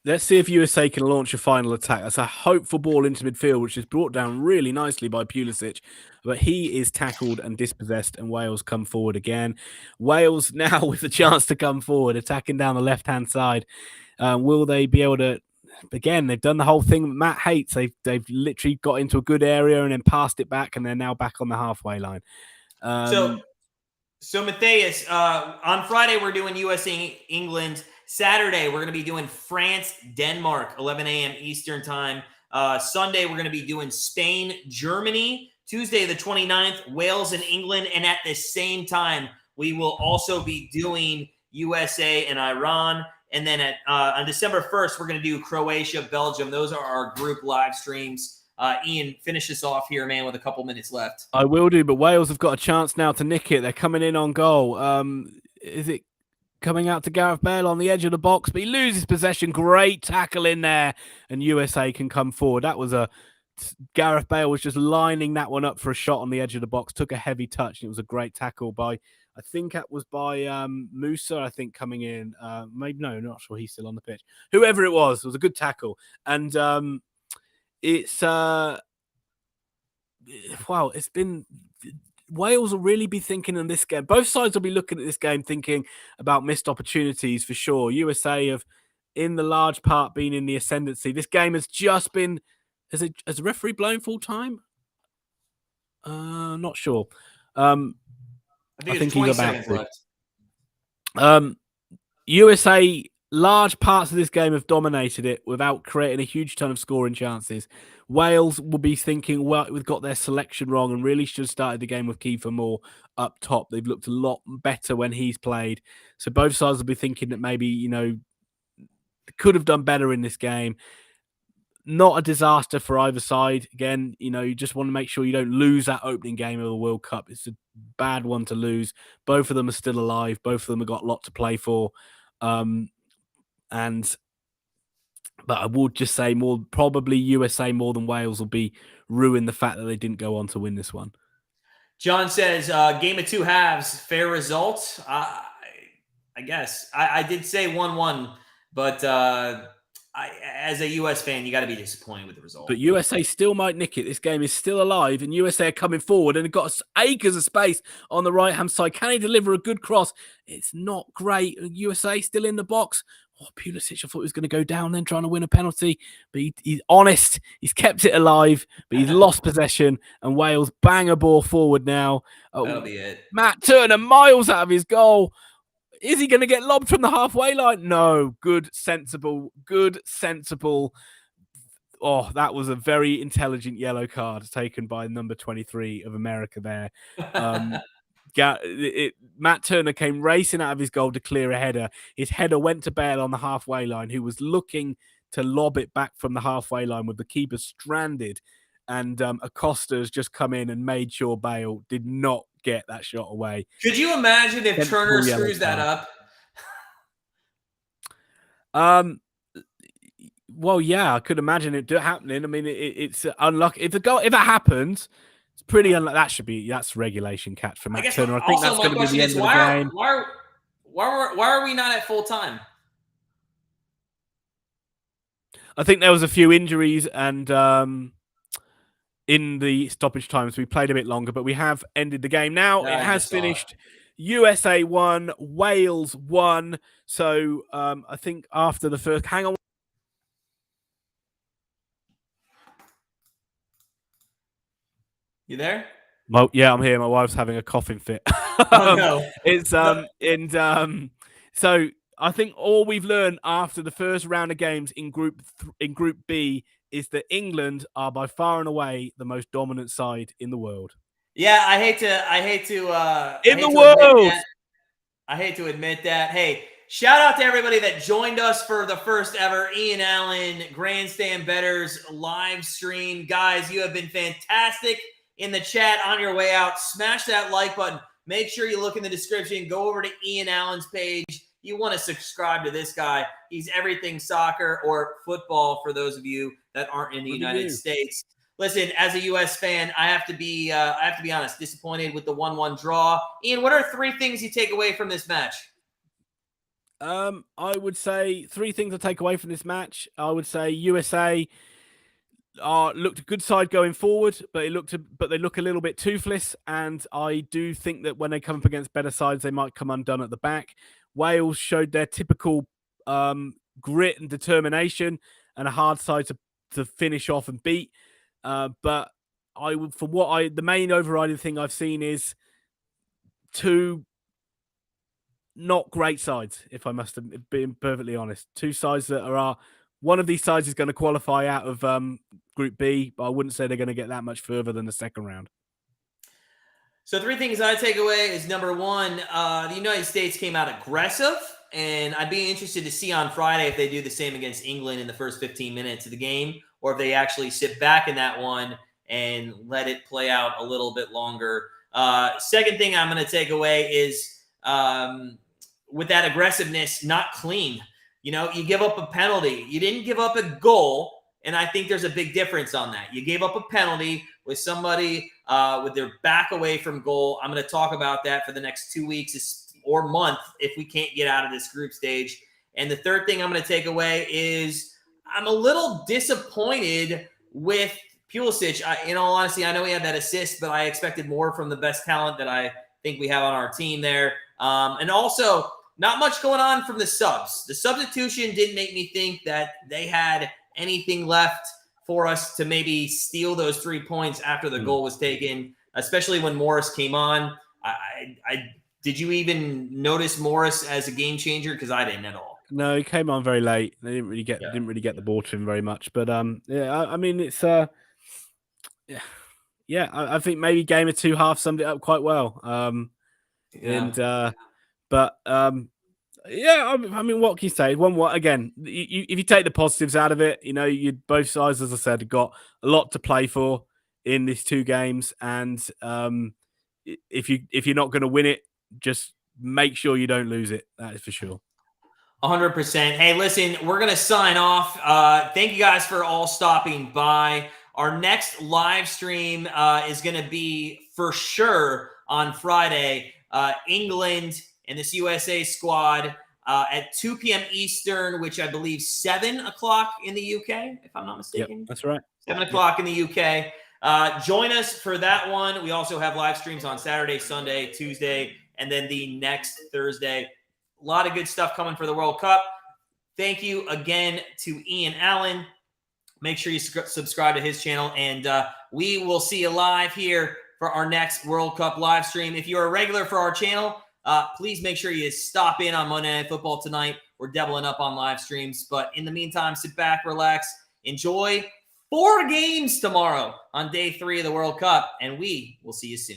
Let's see if USA can launch a final attack. That's a hopeful ball into midfield, which is brought down really nicely by Pulisic. But he is tackled and dispossessed, and Wales come forward again. Wales now with the chance to come forward, attacking down the left-hand side. Will they be able to... Again, they've done the whole thing Matt hates. They've literally got into a good area and then passed it back, and they're now back on the halfway line. So Matthias, on Friday we're doing USA England. Saturday we're going to be doing France Denmark, 11 a.m. Eastern time. Sunday we're going to be doing Spain Germany. Tuesday the 29th, Wales and England, and at the same time we will also be doing USA and Iran. And then on December 1st, we're going to do Croatia, Belgium. Those are our group live streams. Ian, finish this off here, man, with a couple minutes left. I will do, but Wales have got a chance now to nick it. They're coming in on goal. Is it coming out to Gareth Bale on the edge of the box? But he loses possession. Great tackle in there, and USA can come forward. That was Gareth Bale was just lining that one up for a shot on the edge of the box. Took a heavy touch, and it was a great tackle by... I think that was by Musa, I think, coming in. Maybe, no, not sure he's still on the pitch. Whoever it was a good tackle. And it's... wow, it's been... Wales will really be thinking on this game. Both sides will be looking at this game thinking about missed opportunities for sure. USA have, in the large part, been in the ascendancy. This game has just been... Has the referee blown full time? Not sure. I think he's about left. USA, large parts of this game have dominated it without creating a huge ton of scoring chances. Wales will be thinking, well, we've got their selection wrong and really should have started the game with Kiefer Moore up top. They've looked a lot better when he's played. So both sides will be thinking that maybe, could have done better in this game. Not a disaster for either side. Again, you just want to make sure you don't lose that opening game of the World Cup. It's a bad one to lose. Both of them are still alive. Both of them have got a lot to play for. But I would just say probably USA more than Wales will be ruin the fact that they didn't go on to win this one. John says, game of two halves, fair result. I guess. I did say 1-1, but as a U.S. fan, you got to be disappointed with the result. But USA still might nick it. This game is still alive, and USA are coming forward, and they've got acres of space on the right-hand side. Can he deliver a good cross? It's not great. USA still in the box. Oh, Pulisic, I thought he was going to go down then trying to win a penalty, but he's honest. He's kept it alive, but he's lost possession, and Wales bang a ball forward now. That'll be it. Matt Turner miles out of his goal. Is he going to get lobbed from the halfway line? No. Good, sensible. Oh, that was a very intelligent yellow card taken by number 23 of America there. Matt Turner came racing out of his goal to clear a header. His header went to Bale on the halfway line, who was looking to lob it back from the halfway line with the keeper stranded. And Acosta has just come in and made sure Bale did not get that shot away. Could you imagine if Turner screws that up? Well, yeah, I could imagine it happening. I mean, it's unlucky. If it happens, it's pretty unlucky. That's regulation catch for Matt Turner. I think that's going to be the end of the game. Why are we not at full time? I think there was a few injuries and in the stoppage times we played a bit longer, but we have ended the game now. It has finished. USA 1, Wales 1. So I think after the first, hang on. You there? Well, yeah, I'm here. My wife's having a coughing fit. Oh, no. So I think all we've learned after the first round of games in Group B is that England are by far and away the most dominant side in the world. Yeah, I hate to admit that. Hey, shout out to everybody that joined us for the first ever Ian Allen Grandstand Bettors live stream. Guys, you have been fantastic in the chat on your way out. Smash that like button. Make sure you look in the description. Go over to Ian Allen's page. You want to subscribe to this guy. He's everything soccer or football for those of you that aren't in the United States. Listen, as a U.S. fan, I have to be honest, disappointed with the 1-1 draw. Ian, what are 3 things you take away from this match? I would say 3 things I take away from this match. I would say USA looked a good side going forward, but they look a little bit toothless. And I do think that when they come up against better sides, they might come undone at the back. Wales showed their typical grit and determination and a hard side to finish off and beat. But the main overriding thing I've seen is 2 not great sides, if I must have been perfectly honest. 2 sides that are one of these sides is going to qualify out of Group B, but I wouldn't say they're going to get that much further than the second round. So 3 things I take away is number 1, the United States came out aggressive, and I'd be interested to see on Friday if they do the same against England in the first 15 minutes of the game, or if they actually sit back in that one and let it play out a little bit longer. Second thing I'm going to take away is with that aggressiveness, not clean. You know, you give up a penalty. You didn't give up a goal, and I think there's a big difference on that. You gave up a penalty with somebody with their back away from goal. I'm going to talk about that for the next 2 weeks or month if we can't get out of this group stage. And the third thing I'm going to take away is I'm a little disappointed with Pulisic. In all honesty, I know he had that assist, but I expected more from the best talent that I think we have on our team there. And also, not much going on from the subs. The substitution didn't make me think that they had anything left for us to maybe steal those 3 points after the goal was taken, especially when Morris came on. Did you even notice Morris as a game changer? Because I didn't at all. No, he came on very late. They didn't really get the ball to him very much. But I mean, it's I think maybe game of 2 halves summed it up quite well. I mean, what can you say? Again, if you take the positives out of it, you know, both sides, as I said, have got a lot to play for in these 2 games, and if you're not going to win it, just make sure you don't lose it. That is for sure. 100%. Hey, listen, we're going to sign off. Thank you guys for all stopping by. Our next live stream is going to be for sure on Friday. England and this USA squad at 2 p.m. Eastern, which I believe 7 o'clock in the UK, if I'm not mistaken. Yep, that's right. 7 o'clock in the UK. Join us for that one. We also have live streams on Saturday, Sunday, Tuesday, and then the next Thursday. A lot of good stuff coming for the World Cup. Thank you again to Ian Allen. Make sure you subscribe to his channel, and we will see you live here for our next World Cup live stream. If you're a regular for our channel, please make sure you stop in on Monday Night Football tonight. We're doubling up on live streams. But in the meantime, sit back, relax, enjoy 4 games tomorrow on day 3 of the World Cup, and we will see you soon.